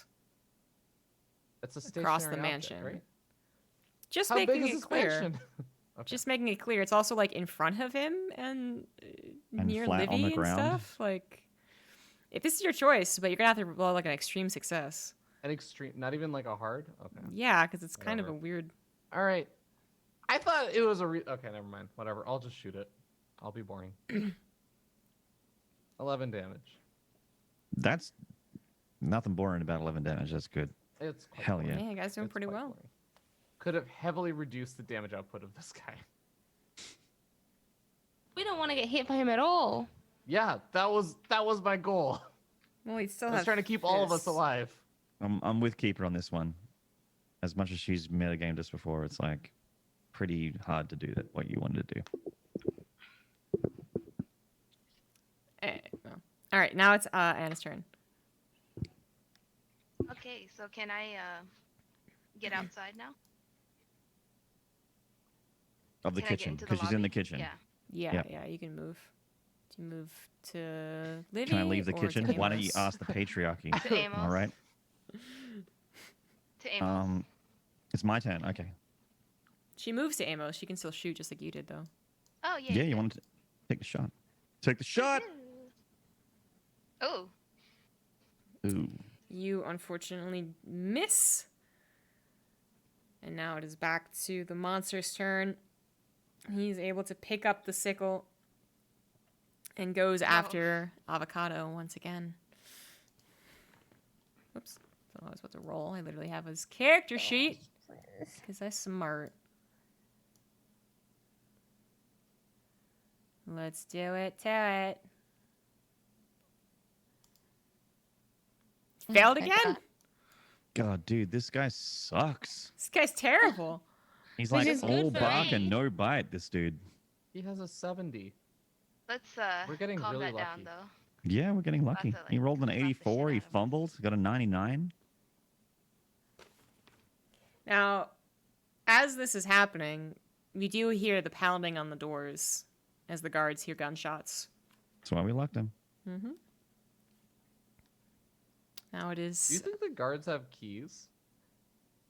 It's a Across the stationary object, mansion. right? Just How big making is it this clear. mansion? Okay. Just making it clear. It's also like in front of him and near flat on Livy the and ground? stuff. Like, if this is your choice, but you're gonna have to roll like an extreme success. An extreme, not even like a hard. Okay. Yeah, because it's kind of a Whatever. weird. All right. I thought it was a. Okay, never mind. Whatever. I'll just shoot it. I'll be boring. 11 damage. That's nothing boring about 11 damage. That's good. It's quite Hell boring. yeah. Yeah, you guys doing It's pretty quite well. boring. Could have heavily reduced the damage output of this guy. We don't want to get hit by him at all. Yeah, that was my goal. Well, he still I was has trying to keep all of us fists. alive. I'm with Keeper on this one. As much as she's metagamed us before, it's like pretty hard to do that. What you wanted to do. Well. All right, now it's Anna's turn. Okay, so can I get outside now? Of the Can I get kitchen, into the because she's in the lobby? kitchen. Yeah. Yeah, Yep. yeah, you can move. Do you move to Livy? Can I leave the or to kitchen? Why don't you Amos? ask the patriarchy? To Amos. All right. To Amos. It's my turn. Okay. She moves to Amos. She can still shoot just like you did, though. Oh yeah. Yeah, you want to take the shot? Take the shot. Oh. Ooh. You unfortunately miss. And now it is back to the monster's turn. He's able to pick up the sickle and goes after Avocado once again. Whoops. So I was about to roll. I literally have his character sheet because I'm smart. Let's do it to it. Failed my again? God. God, dude, this guy sucks. This guy's terrible. He's Which like is good all for bark me. and no bite. This dude. He has a 70. Let's We're getting calm really that down lucky. though. Yeah, we're getting lucky. to, like, He rolled an slap the shit 84. He out of him. fumbled. Got a 99. Now, as this is happening, you do hear the pounding on the doors as the guards hear gunshots. That's why we locked him. Mm-hmm. Now it Do you is... think the guards have keys?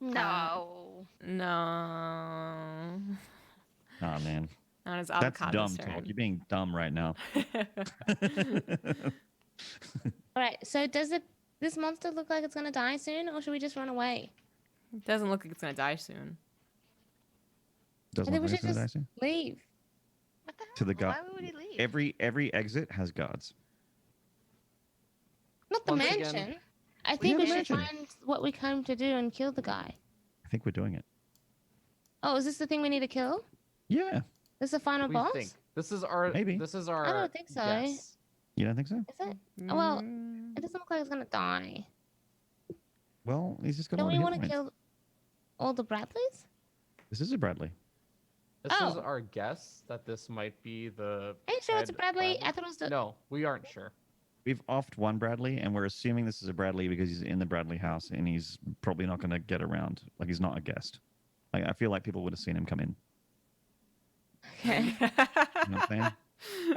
No. No. Oh man, Now it is that's Avocado's dumb turn. talk. You're being dumb right now. All right. So does this monster look like it's gonna die soon, or should we just run away? It doesn't look like it's going to die soon. Doesn't I think look we like should it's gonna just die soon. leave. What the hell? To the Why gu- would he leave? Every exit has guards. Not the Once again- mansion. I think we Yeah, should the mansion. find what we came to do and kill the guy. I think we're doing it. Oh, is this the thing we need to kill? Yeah. This is the final We boss? think this is our. Maybe. This is our. I don't think so. guess. You don't think so? Is it? Oh, well, Mm. it doesn't look like it's gonna die. Well, he's just got a Don't lot we of want hit to points. kill all the Bradleys? This is a Bradley. This is Oh. our guess that this might be the. Are you sure it's a head Bradley? I thought it was the. No, we aren't sure. We've offed one Bradley, and we're assuming this is a Bradley because he's in the Bradley house, and he's probably not going to get around. Like he's not a guest. Like I feel like people would have seen him come in. Okay. You know what I'm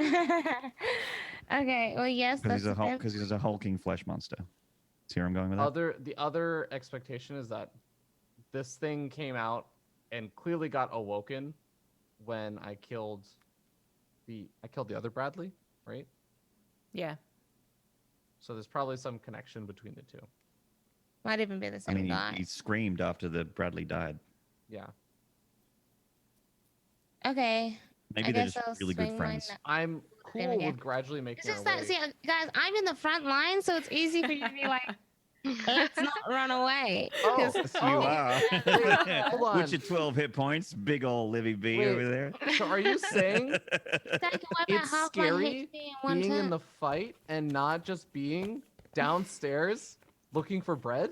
saying? Okay. Well, yes. Because That's he's a hulking flesh monster. See where I'm going with that? The other expectation is that this thing came out and clearly got awoken when I killed I killed the other Bradley, right? Yeah. So there's probably some connection between the two. Might even be the I same mean, guy. he screamed after the Bradley died. Yeah. Okay. Maybe I they're guess just I'll really good swing mine. friends. I'm Same cool again. with gradually It's making our just that, way. see, guys, I'm in the front line, so it's easy for you to be like, let's not run away. Oh, 'Cause Yes, oh, you are. hold on. With your 12 hit points, big old Livibee Wait. over there. So are you saying I can wipe out it's half my scary HP in one being in turn. the fight and not just being downstairs looking for bread?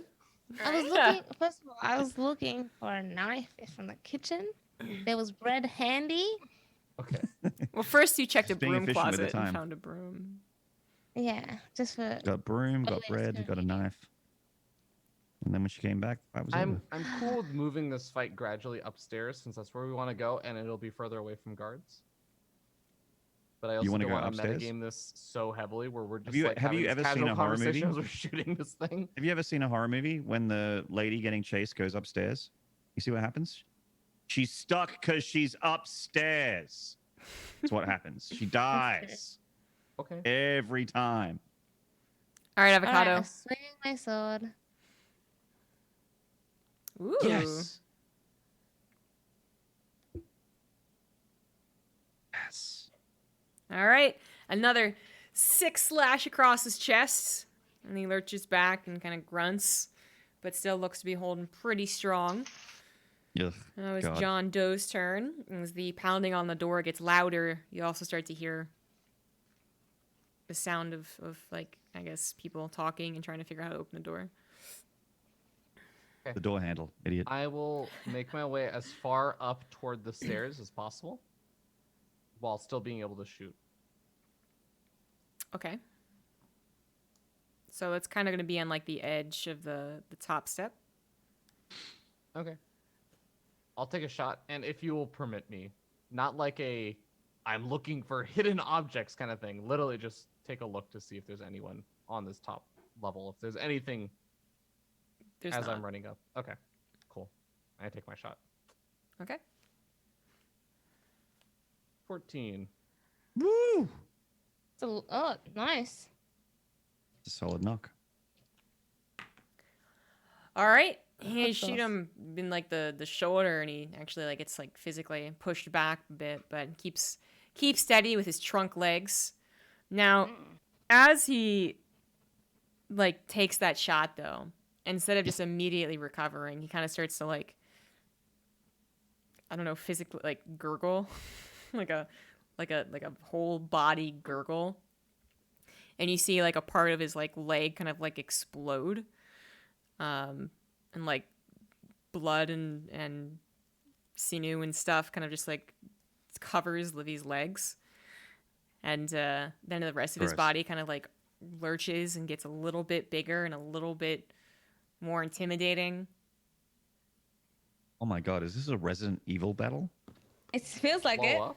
I was Yeah. looking, first of all, I was looking for a knife from the kitchen. There was bread handy. Okay. Well, first you checked a Just being broom efficient with the closet and time. found a broom. Yeah, just for. Got a broom, got it's bread, got a convenient. knife. And then when she came back, that was over. I'm cool with moving this fight gradually upstairs since that's where we want to go and it'll be further away from guards. But I also wanna don't go want to upstairs? metagame this so heavily where we're just you- like have having you these ever seen casual a horror movie? conversations. We're shooting this thing. Have you ever seen a horror movie when the lady getting chased goes upstairs? You see what happens? She's stuck because she's upstairs. That's what happens. She dies Okay. every time. All right, All right, Avocado. I'm swinging my sword. Ooh. Yes. Yes. All right. Another 6 slash across his chest. And he lurches back and kind of grunts, but still looks to be holding pretty strong. Ugh, Now it's God. John Doe's turn. As the pounding on the door gets louder, you also start to hear the sound of like, I guess, people talking and trying to figure out how to open the door. The door handle, idiot. I will make my way as far up toward the stairs as possible while still being able to shoot. Okay. So it's kind of going to be on like the edge of the top step. Okay. I'll take a shot, and if you will permit me, not like a I'm looking for hidden objects kind of thing. Literally just take a look to see if there's anyone on this top level. If there's anything There's as not. I'm running up. Okay. Cool. I take my shot. Okay. 14. Woo! So, oh, nice. It's a solid knock. All right. You That's shoot him in like the shoulder, and he actually like gets like physically pushed back a bit, but keeps steady with his trunk legs. Now, as he like takes that shot though, instead of just immediately recovering, he kind of starts to like, I don't know, physically like gurgle, like a whole body gurgle, and you see like a part of his like leg kind of like explode. And like blood and sinew and stuff kind of just like covers Livy's legs. And then the rest of his Gross. body kind of like lurches and gets a little bit bigger and a little bit more intimidating. Oh my God, is this a Resident Evil battle? It feels like Blow it. up.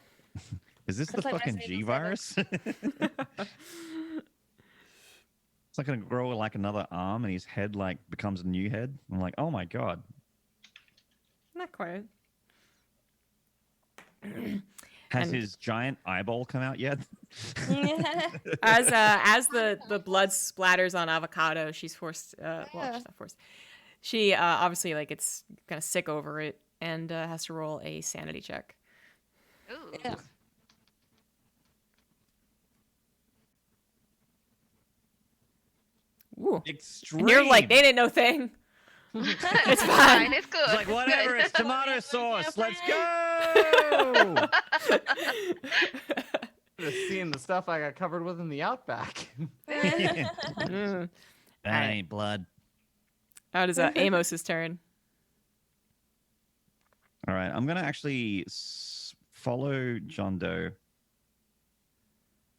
Is this the It's like fucking Resident G Evil 7. virus? It's like gonna grow like another arm, and his head like becomes a new head. I'm like, oh my God. Not quite. Has And- his giant eyeball come out yet? As the blood splatters on Avocado, she's forced. Well, Yeah. she's not forced. She obviously like gets kind of sick over it and has to roll a sanity check. Ooh. Yeah. Ooh. Extreme. And you're like, they didn't know thing. It's fine. It's good. It's like, It's good. whatever, it's tomato sauce. Let's go. Just seeing the stuff I got covered with in the outback. Mm. That ain't blood. How does Amos's turn? All right, I'm gonna actually follow John Doe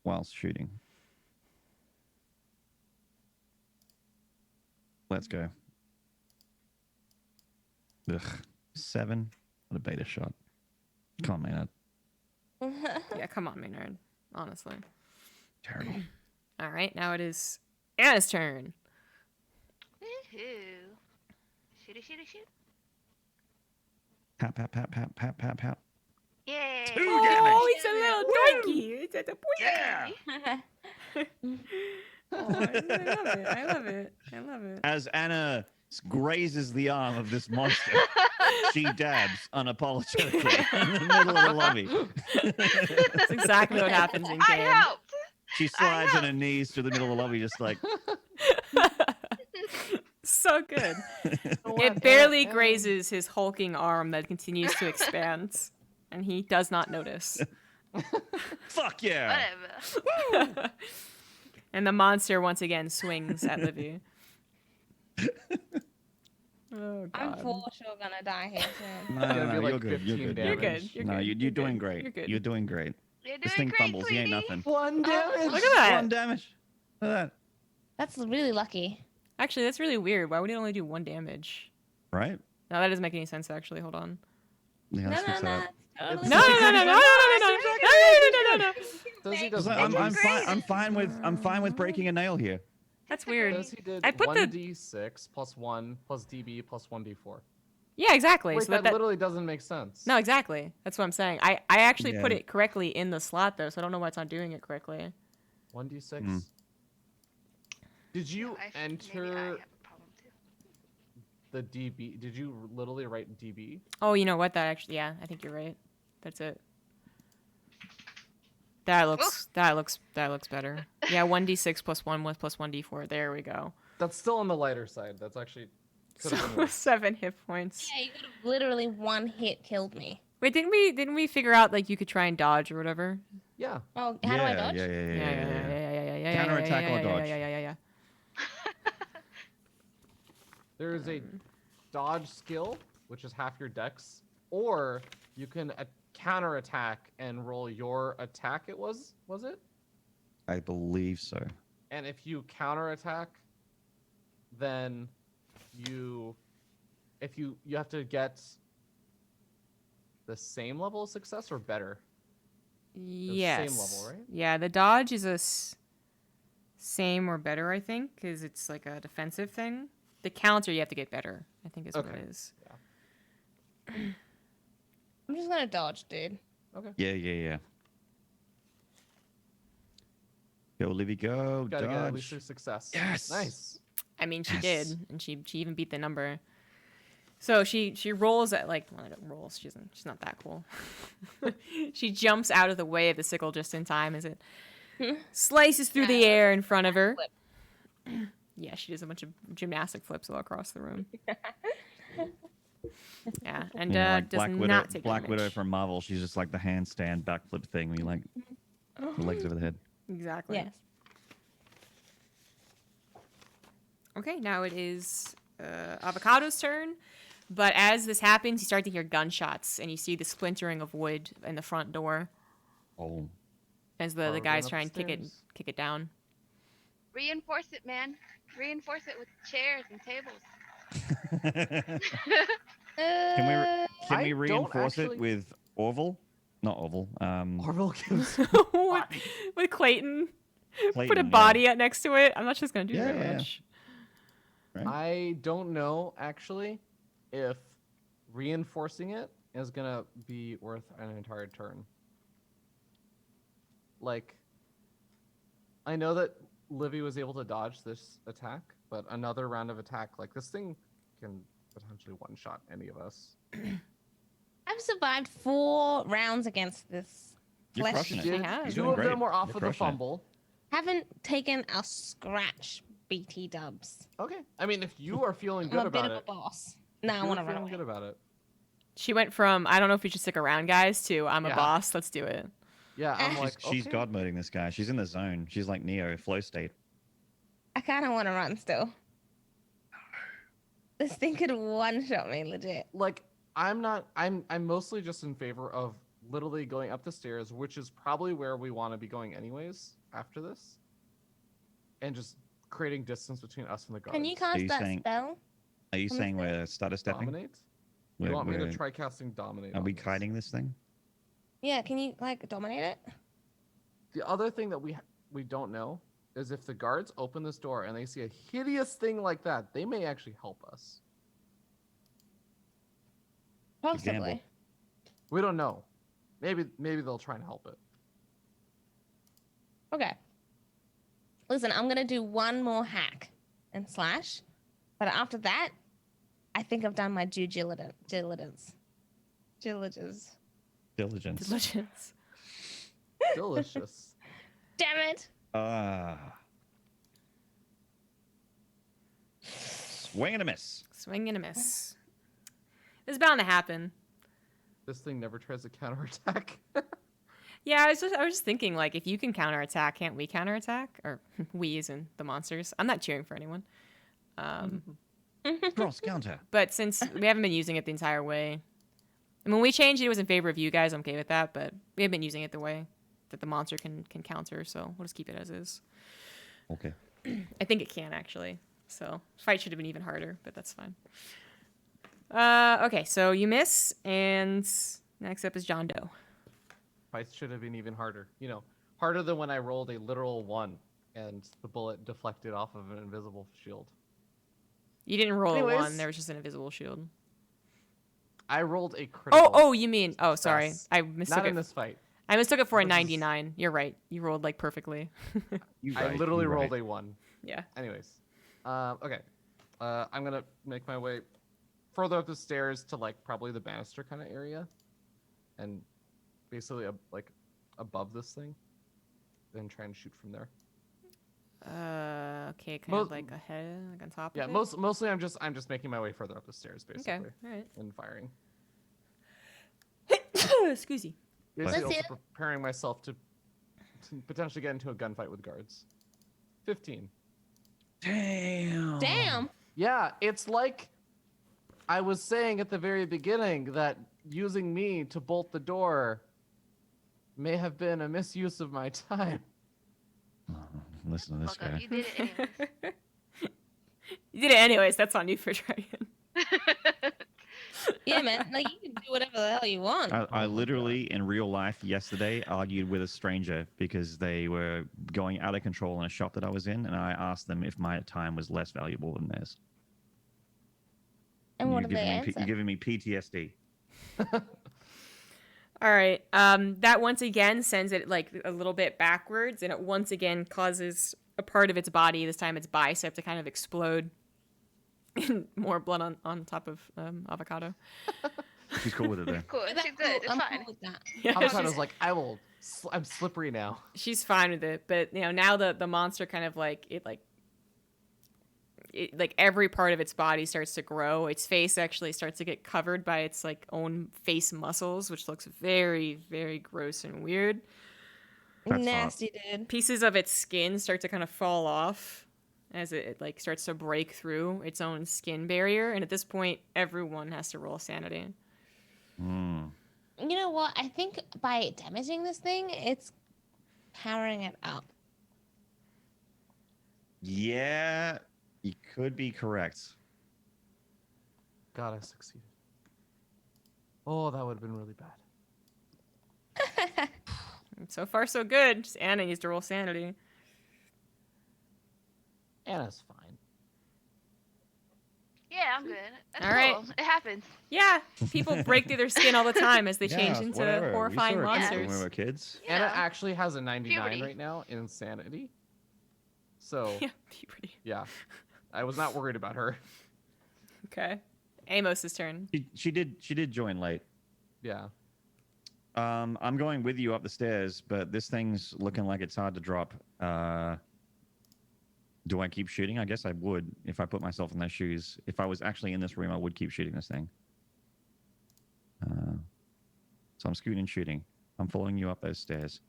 whilst shooting. Let's go. Ugh, 7. What a beta shot. Come on, Maynard. Yeah, come on, Maynard. Honestly. Terrible. All right, now it is Anna's turn. Woohoo. Shoot. Pap, pap, pap, pap, pap, pap, pap. Yay. 2 damage. Oh, it's a little donkey. It's a Yeah. Oh, I love it. I love it. I love it. As Anna grazes the arm of this monster, she dabs unapologetically in the middle of the lobby. That's exactly what happens in I game. helped. She slides on her knees through the middle of the lobby, just like. So good. What? It barely grazes his hulking arm that continues to expand, and he does not notice. Fuck yeah! Whatever. And the monster once again swings at Livy. Oh, I'm God. for sure gonna die here soon. No, Gonna no, be you're like good. You're 15 good. You're damage. good. You're No, good. you're You're doing good. great. You're good. You're doing great. You're This doing thing great, fumbles. He ain't sweetie. nothing. 1 damage. Look at that. 1 damage. Look at that. That's really lucky. Actually, that's really weird. Why would it only do 1 damage? Right? No, that doesn't make any sense, actually. Hold on. Yeah, let's fix that up. Totally No, no, no, no, no, no, no, no, no, no, no, no. Says he does Because I'm fine with breaking a nail here. That's weird. Says he did I put the- 1d6 plus 1 plus DB plus 1d4. Yeah, exactly. Wait, So that that literally doesn't make sense. No, exactly. That's what I'm saying. I actually put Yeah. it correctly in the slot, though, so I don't know why it's not doing it correctly. 1d6. Hmm. Did you Maybe I enter have a problem too. the DB? Did you literally write DB? Oh, you know what? That actually, yeah, I think you're right. That's it. That looks better. Yeah, 1d6 plus 1 with plus 1d4. There we go. That's still on the lighter side. That's actually could have been So worse. 7 hit points. Yeah, you could have literally 1 hit killed me. Wait, didn't we figure out like you could try and dodge or whatever? Yeah. Oh, how do I dodge? Yeah. Counterattack or dodge. Yeah. There is a dodge skill, which is half your dex, or you can counterattack and roll your attack. It was it? I believe so. And if you counterattack, then you have to get the same level of success or better. Yes. same level, right? Yeah, the dodge is same or better, I think, because it's like a defensive thing. The counter you have to get better, I think is what Okay. it is. I'm just gonna dodge, dude. Okay. Yeah. Go, Livy, go. Gotta get at least Dodge. a success. Yes. Nice. I mean, she Yes. did, and she even beat the number. So she rolls at like rolls. She's not that cool. She jumps out of the way of the sickle just in time as it slices through the air in front of her. Flip. Yeah, she does a bunch of gymnastic flips all across the room. Yeah, and Like does Black Widow, not take Black Widow damage. from Marvel. She's just like the handstand backflip thing where you like the legs over the head. Exactly. Yes. Okay, now it is Avocado's turn. But as this happens, you start to hear gunshots, and you see the splintering of wood in the front door Oh. as Are the we guys going try and upstairs? kick it down. Reinforce it, man. Reinforce it with chairs and tables. Can we I don't reinforce actually- it with Orville? Not Orville. Orville gives with Clayton. Put a Clayton, yeah. body out next to it. I'm not just gonna do Yeah, very yeah. much. Right? I don't know actually if reinforcing it is gonna be worth an entire turn. Like, I know that Livy was able to dodge this attack, but another round of attack, like this thing can potentially one-shot any of us. I've survived 4 rounds against this You're flesh. crushing it. She Did- has. You're Two doing of them great. were off You're of the crushing it. fumble. Haven't taken a scratch, BT dubs. Okay. I mean, if you are feeling I'm good a bit about of it, a boss. No, I if want you're to run feeling away. good about it. She went from I don't know if we should stick around, guys, to I'm a Yeah. boss. Let's do it. Yeah, I'm like, She's okay. god moding this guy. She's in the zone. She's like Neo, flow state. I kind of want to run still. This thing could one-shot me, legit. Like, I'm mostly just in favor of literally going up the stairs, which is probably where we want to be going anyways after this, and just creating distance between us and the guards. Can you you cast that saying- spell? Are you On the saying we're stutter stepping? dominate? You want me to try casting dominate? Are on we this? kiting this thing? Yeah, can you, like, dominate it? The other thing that we don't know is if the guards open this door and they see a hideous thing like that, they may actually help us. gamble. Possibly. We don't know. Maybe they'll try and help it. Okay. Listen, I'm gonna do one more hack and slash, but after that, I think I've done my due diligence. Diligence. Delicious. Delicious. Damn it! Swing and a miss. Swing and a miss. It's bound to happen. This thing never tries to counterattack. Yeah, I was just thinking, like, if you can counterattack, can't we counterattack? Or we as in the monsters. I'm not cheering for anyone. Cross counter. But since we haven't been using it the entire way, I mean, when we changed it was in favor of you guys. I'm okay with that, but we haven't been using it the way that the monster can counter, so we'll just keep it as is. Okay. I think it can, actually. So fight should have been even harder, but that's fine. Okay, so you miss, and next up is John Doe. Fights should have been even harder. You know, harder than when I rolled a literal 1 and the bullet deflected off of an invisible shield. You didn't roll a Anyways. 1, there was just an invisible shield. I rolled a critical. Oh, you mean, oh, sorry. success. I mistook Not in it. this fight. I mistook it for a This is- 99. You're right. You rolled, like, perfectly. I literally rolled a 1. Yeah. Anyways, okay. I'm gonna make my way further up the stairs to like probably the banister kind of area, and basically like above this thing, then try and shoot from there. Okay, kind Mo- of like ahead, like on top Yeah, of it? mostly I'm just making my way further up the stairs basically, Okay, alright. and firing. Excuse me. Basically, Let's also preparing myself to potentially get into a gunfight with guards. 15. Damn. Damn! Yeah, it's like I was saying at the very beginning that using me to bolt the door may have been a misuse of my time. Listen to this Fuck up, guy. you did it anyways. You did it anyways. That's on you, feardragon. Yeah, man. Like you can do whatever the hell you want. I literally, in real life, yesterday, argued with a stranger because they were going out of control in a shop that I was in, and I asked them if my time was less valuable than theirs. And what You're did they giving me, answer? you're giving me PTSD. All right. That once again sends it like a little bit backwards, and it once again causes a part of its body, this time its bicep, to kind of explode. More blood on top of Avocado. She's cool with it, though. Cool, That's she's cool. good. It's I'm fine. cool with that. Yeah, Avocado's like, I'm slippery now. she's fine with it, but now the monster kind of like every part of its body starts to grow. Its face actually starts to get covered by its like own face muscles, which looks very, very gross and weird. That's Nasty, dude. Pieces of its skin start to kind of fall off as it like starts to break through its own skin barrier, and at this point everyone has to roll sanity. Mm. You know what? I think by damaging this thing, it's powering it up. Yeah, you could be correct. God, I succeeded. Oh, that would have been really bad. So far so good. Just Anna needs to roll sanity. Anna's fine. Yeah, I'm good. That's All right. cool. It happens. Yeah, people break through their skin all the time as they Yeah, change into whatever. horrifying we saw it monsters. when we were kids. Yeah. Anna actually has a 99 Puberty. right now in insanity. So, Yeah, puberty. yeah. I was not worried about her. Okay. Amos's turn. She did join late. Yeah. I'm going with you up the stairs, but this thing's looking like it's hard to drop. Do I keep shooting? I guess I would if I put myself in their shoes. If I was actually in this room, I would keep shooting this thing. So I'm scooting and shooting. I'm following you up those stairs.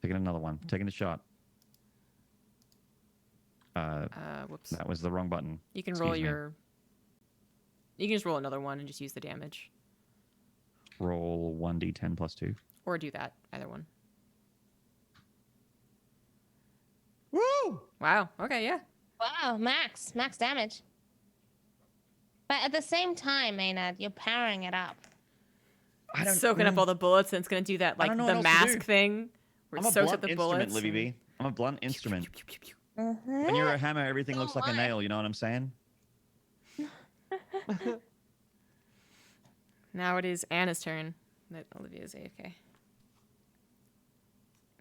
Taking another one. Taking a shot. Whoops. That was the wrong button. You can roll Excuse me. your. You can just roll another one and just use the damage, Roll 1d10 plus 2. or do that. Either one. Woo! Wow. Okay. Yeah. Wow, max damage. But at the same time, Maynard, you're powering it up. I don't Soaking up all the bullets, and it's gonna do that I like don't know the what else to do. mask thing, where I'm it a soaks blunt up the instrument, bullets. Livibee. I'm a blunt instrument. Mm-hmm. When you're a hammer, everything So looks like a am I. nail. You know what I'm saying? Now it is Anna's turn. that Olivia's AFK.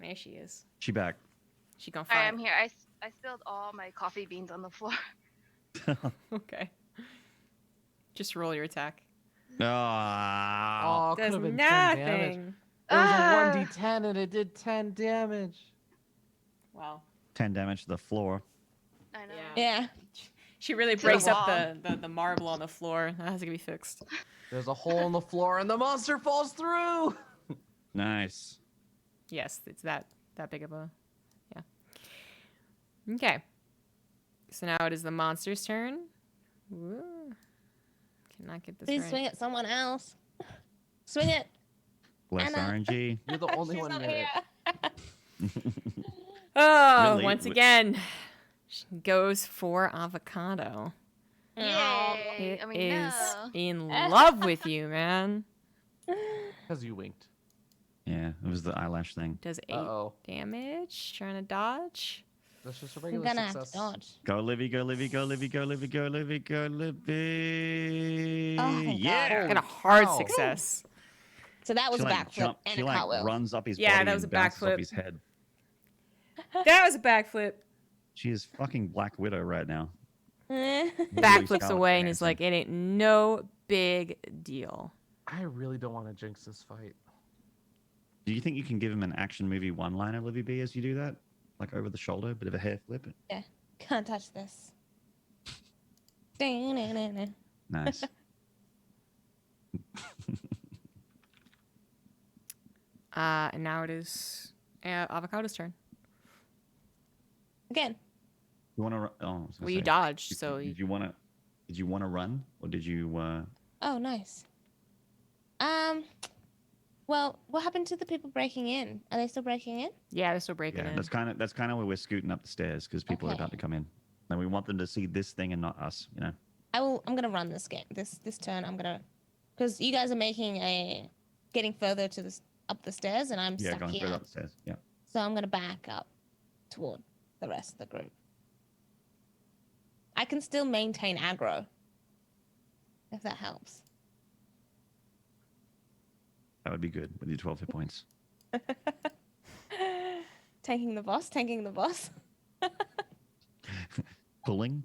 There she is. She back. She gonna Alright, find. I'm here. I spilled all my coffee beans on the floor. Okay. Just roll your attack. Ah. Oh, could Does have been 10 damage. nothing. It was Ah! a 1d10 and it did 10 damage. Wow. 10 damage to the floor. I know. Yeah. Yeah. She really To the breaks up wall. the marble on the floor. That has to be fixed. There's a hole in the floor and the monster falls through. Nice. Yes, it's that big of a. Yeah. Okay. So now it is the monster's turn. Woo. Cannot get this Please right. swing at someone else. Swing it. Less Anna. RNG. You're the only She's one not near it. here. Oh, Really? once again, she goes for Avocado. Aw. Yay! It I mean, is no. in love with you, man. Because you winked. Yeah, it was the eyelash thing. Does 8 Uh-oh. damage. Trying to dodge. That's just a I'm regular gonna success. have to dodge. Go, Livy, go, Livy, go, Livy, go, Livy, go, Livy, go, Livy. Oh, thank yeah. Got a hard cow. success. So that was She a like backflip and she a like cartwheel. runs up his Yeah, body that was and a bounces backflip. off his head. That was a backflip. She is fucking Black Widow right now. Backflips Scarlett away and he's Johansson. like, it ain't no big deal. I really don't want to jinx this fight. Do you think you can give him an action movie one-liner, Livibee, as you do that? Like over the shoulder, bit of a hair flip? Can't touch this. Nice. And now it is Avocado's turn. Again. You want to? Oh, I was gonna Well, you say, dodged, so Did you want to? Did you want to run, or did you? Oh, nice. Well, what happened to the people breaking in? Are they still breaking in? yeah, they're still breaking Yeah, in. that's kind of where we're scooting up the stairs because people are Okay. about to come in, and we want them to see this thing and not us. You know. I'm gonna run this game. This turn, I'm gonna, because you guys are getting further to this up the stairs, and I'm Yeah, stuck going here. further up the stairs. Yeah. So I'm gonna back up toward the rest of the group. I can still maintain aggro, if that helps. That would be good with your 12 hit points. Tanking the boss. Pulling.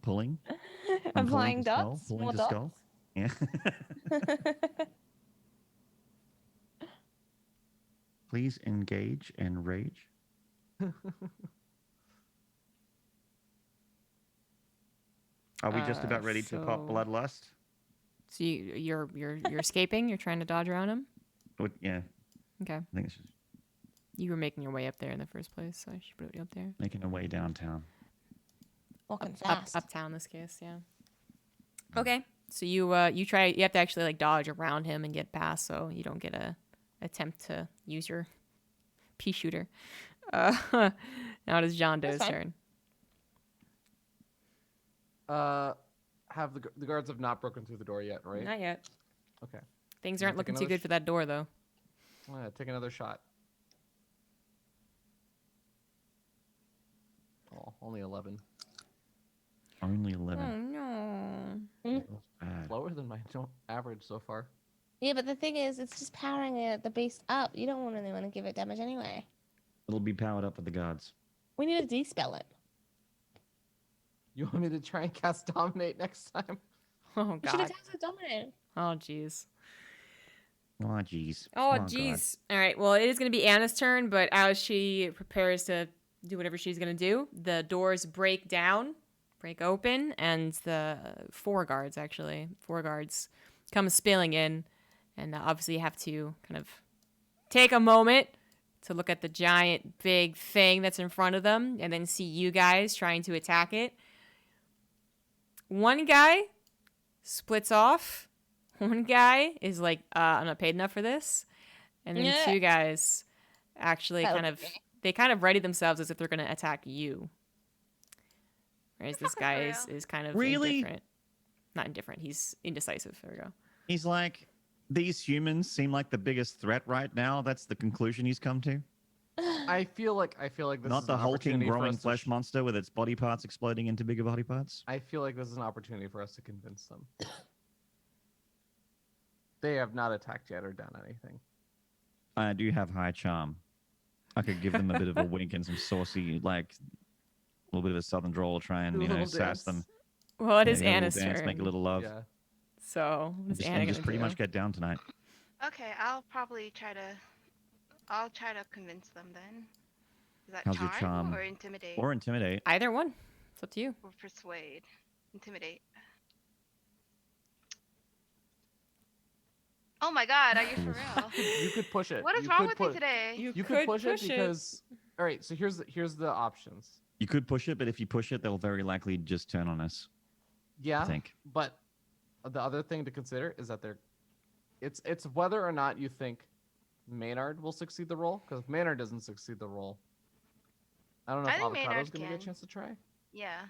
Applying to skull, dots. pulling More to dots. skull. Yeah. Please engage and rage. Are we just about ready to pop so- bloodlust? So you're escaping. You're trying to dodge around him. Yeah, Okay. I think it's just You were making your way up there in the first place, so I should put you up there. making our way downtown. Walking Up, fast. uptown, in this case, yeah. Okay. So you have to actually like dodge around him and get past, so you don't get a attempt to use your pea shooter. Now it is John Doe's That's fine. turn. Have the guards have not broken through the door yet, right? Not yet. Okay. Things Wanna aren't take looking too another good for that door, though. Take another shot. Oh, only 11. Only Oh 11. no. That's bad. Lower than my average so far. Yeah, but the thing is, it's just powering the beast up. You don't really want to give it damage anyway. It'll be powered up with the guards. We need to despell it. You want me to try and cast Dominate next time? Oh You should have god. tested Dominate. Oh jeez. Oh, jeez. Oh God. jeez. All right. Well, it is going to be Anna's turn, but as she prepares to do whatever she's going to do, the doors break open, and the four guards come spilling in, and obviously you have to kind of take a moment to look at the giant big thing that's in front of them, and then see you guys trying to attack it. One guy splits off. One guy is like, I'm not paid enough for this. And then Yeah. two guys actually That kind was of, me. they kind of ready themselves as if they're going to attack you. Whereas this guy For is kind of Really? indifferent. Not indifferent, he's indecisive. There we go. He's like, these humans seem like the biggest threat right now. That's the conclusion he's come to. I feel like this Not is the an hulking, opportunity for growing us to flesh monster with its body parts exploding into bigger body parts. I feel like this is an opportunity for us to convince them. They have not attacked yet or done anything. I do have high charm. I could give them a bit of a wink and some saucy, like a little bit of a southern drawl, try and Do a little sass them. dance. Well, it Yeah, is get a little Anna's dance, turn. make a little love, Yeah. So what's Anna and just gonna pretty do? much get down tonight. Okay, I'll probably try to. I'll try to convince them then. Is that How's your charm? or intimidate Or intimidate. Either one. It's up to you. or persuade? Intimidate. Oh my God, are you for real? You could push it. What is You wrong could with pu- me today? You could push it because. All right. So here's the options. You could push it, but if you push it, they'll very likely just turn on us. Yeah. I think. But the other thing to consider is that it's whether or not you think Maynarde will succeed the role. Because if Maynarde doesn't succeed the role, I don't know I if think Avocado's Maynard gonna get a can. chance to try. Yeah.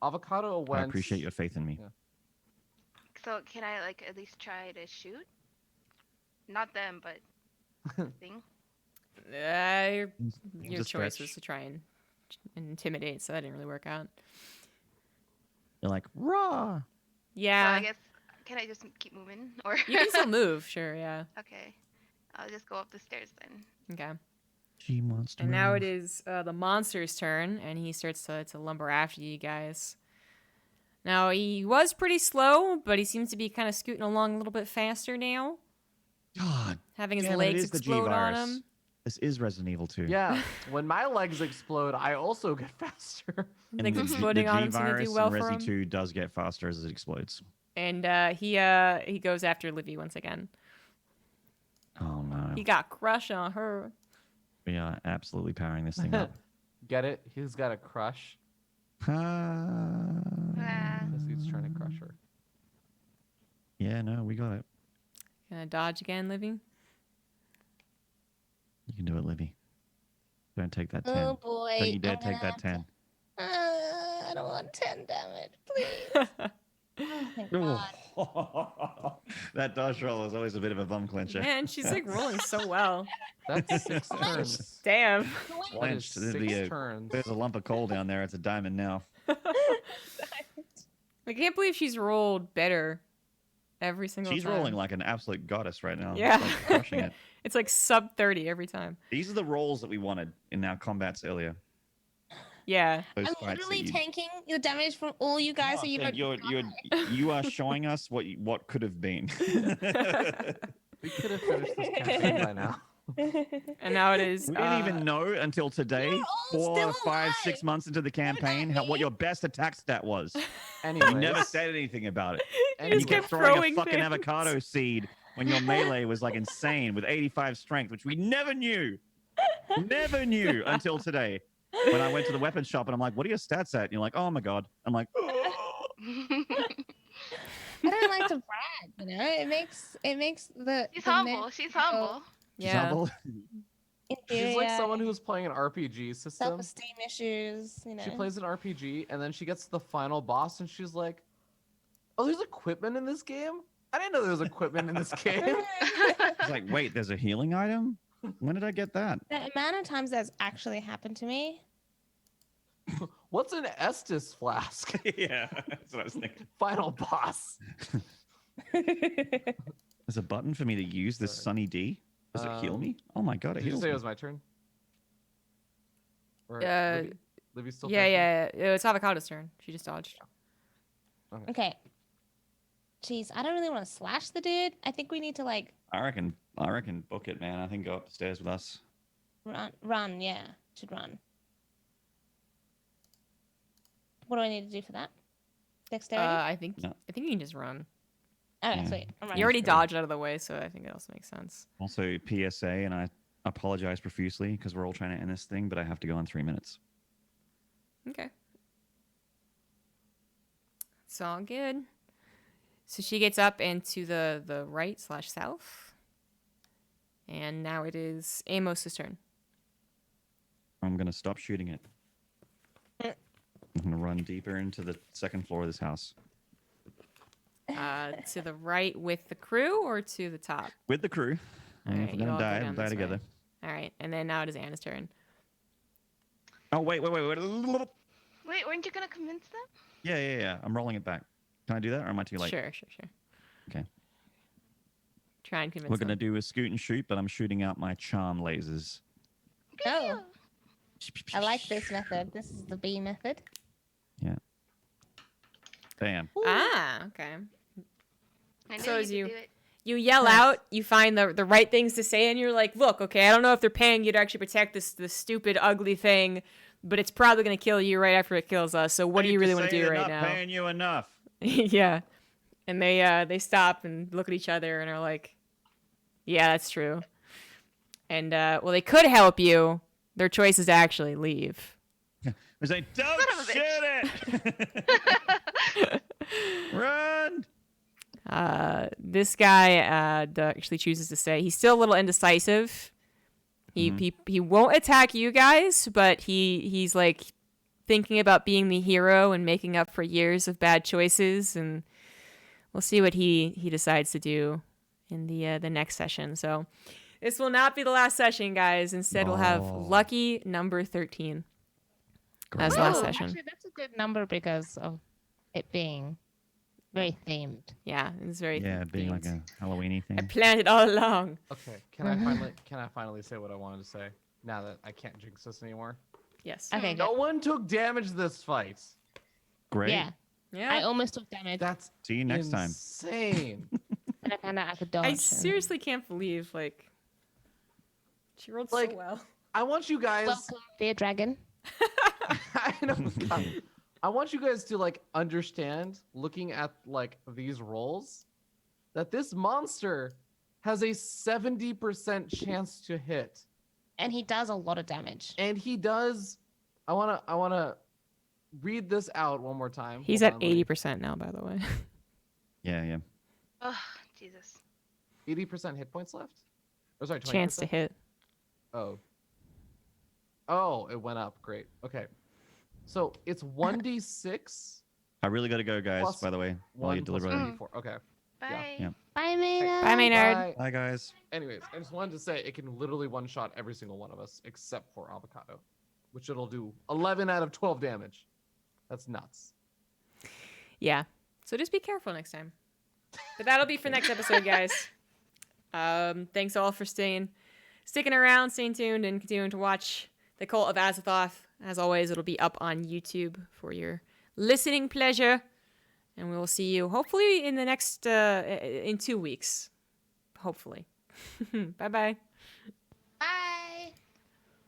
Avocado went. I appreciate your faith in me. Yeah. So can I like at least try to shoot? Not them, but thing. Your Just a choice stretch. was to try and intimidate, so that didn't really work out. You're like, raw. So Yeah, I guess can I just keep moving or? you can still move. Sure, yeah. Okay. I'll just go up the stairs then. Okay. She wants to And now move. it is the monster's turn, and he starts to lumber after you guys. Now, he was pretty slow, but he seems to be kind of scooting along a little bit faster now, God, having his damn it, it legs is the explode on G-virus. him. This is Resident Evil 2. Yeah. When my legs explode, I also get faster. And Legs the exploding on him seem to G-virus do well in for Resi him. 2 does get faster as it explodes. And he goes after Livy once again. Oh no. He got crush on her. We are absolutely powering this thing up. Get it? He's got a crush. Ah. Because he's trying to crush her. Yeah, no, we got it. Gonna dodge again, Livy. You can do it, Libby. Don't take that 10. Oh boy. Don't you dare I'm take gonna that 10. I don't want 10 damage, please. Oh my God. That dodge roll is always a bit of a bum clincher. Man, she's like rolling so well. That's 6 turns. Damn. That is Clenched. There'd be 6 a- turns. There's a lump of coal down there. It's a diamond now. I can't believe she's rolled better every single She's time. rolling like an absolute goddess right now. Yeah. Like crushing it. It's like sub 30 every time. These are the rolls that we wanted in our combats earlier. Yeah. Those I'm fights that literally you- tanking your damage from all you guys, so you And don't. you are showing us what could have been. We could have finished this campaign by now. And now it is. We didn't even know until today, You're all 4, still 5, 6 alive. months into the campaign, what your best attack stat was. Anyways, You never said anything about it. You And just you kept kept throwing a throwing fucking things. avocado seed when your melee was like insane with 85 strength, which we never knew. Never knew until today. When I went to the weapon shop and I'm like, what are your stats at? And you're like, oh my God. I'm like, I don't like to brag, you know. It makes the. She's the humble. She's humble. Yeah. she's like someone who's playing an RPG system. self-esteem issues, you know. She plays an RPG and then she gets to the final boss and she's like, "Oh, there's equipment in this game? I didn't know there was equipment in this game." It's like, wait, there's a healing item? When did I get that? The amount of times that's actually happened to me. What's an Estus flask? Yeah, that's what I was thinking. Final boss. There's a button for me to use this Sorry. Sunny D. Does it heal me? Oh my God, it Did you heals say me. it was my turn? Or Libby's still Yeah, thinking? yeah. It's Avocado's turn. She just dodged. Okay. Jeez, I don't really want to slash the dude. I think we need to like I reckon book it, man. I think go up the stairs with us. run. Yeah, should run. What do I need to do for that? Dexterity. I think No. you can just run. Okay, yeah. sweet. I'm You running. already go. dodged out of the way, so I think it also makes sense. Also, PSA, and I apologize profusely because we're all trying to end this thing, but I have to go in 3 minutes. Okay. It's all good. So she gets up and to the right/south. And now it is Amos's turn. I'm going to stop shooting it. Mm. I'm going to run deeper into the second floor of this house. To the right with the crew or to the top? With the crew. All And right, if we're you going all to go die, down we'll die this way. together. All right. And then now it is Anna's turn. Oh, wait. Wait, weren't you gonna convince them? Yeah. I'm rolling it back. Can I do that or am I too late? Sure. Okay. Try and convince We're going to them. do a scoot and shoot, but I'm shooting out my charm lasers. Oh, I like this method. This is the B method. Yeah. Bam. Ah, okay. I knew So you as could you- do it. You yell Nice. out, you find the right things to say, and you're like, look, okay, I don't know if they're paying you to actually protect this stupid, ugly thing, but it's probably going to kill you right after it kills us, so what do you really want to do right now? Paying you enough. Yeah. And they stop and look at each other and are like, yeah, that's true. And, well, they could help you. Their choice is to actually leave. I say, don't Son of a shoot it! Run! This guy actually chooses to say he's still a little indecisive. He won't attack you guys, but he's like thinking about being the hero and making up for years of bad choices, and we'll see what he decides to do in the next session. So this will not be the last session, guys. Instead, we'll have Oh. lucky number 13 as last Oh, session. actually, that's a good number because of it being very themed. Yeah, it's very Yeah, being like themed. a Halloweeny I thing. planned it all along. Okay, can I finally say what I wanted to say now that I can't jinx this anymore? Yes. Okay, No good. one took damage this fight. Great. Yeah, Yeah. I almost took damage, That's See you next time. insane. and I found out I could dodge. I and- seriously can't believe like she rolled Like, so well. I want you guys. Welcome, feardragon. I know. God. I want you guys to like understand, looking at like these rolls, that this monster has a 70% chance to hit, And he does a lot of damage. and he does. I wanna read this out one more time. He's Hold at on, let me- 80% now, by the way. Yeah. Oh, Jesus. 80% hit points left. Oh, sorry, 20%? Chance to hit. Oh, it went up. Great. Okay. So it's 1d6 I really got to go, guys, Plus by the way, while you 1 plus deliver. 4. Okay. Bye. yeah. Bye, Maynard. Bye, Maynard. Bye. Bye, guys. Anyways, I just wanted to say it can literally one-shot every single one of us except for Avocado, which it'll do 11 out of 12 damage. That's nuts. Yeah. So just be careful next time. But that'll be for next episode, guys. Thanks all for sticking around, staying tuned, and continuing to watch The Cult of Azathoth. As always, it'll be up on YouTube for your listening pleasure. And we will see you hopefully in the next in 2 weeks. Hopefully. Bye-bye. Bye.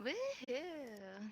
Woohoo.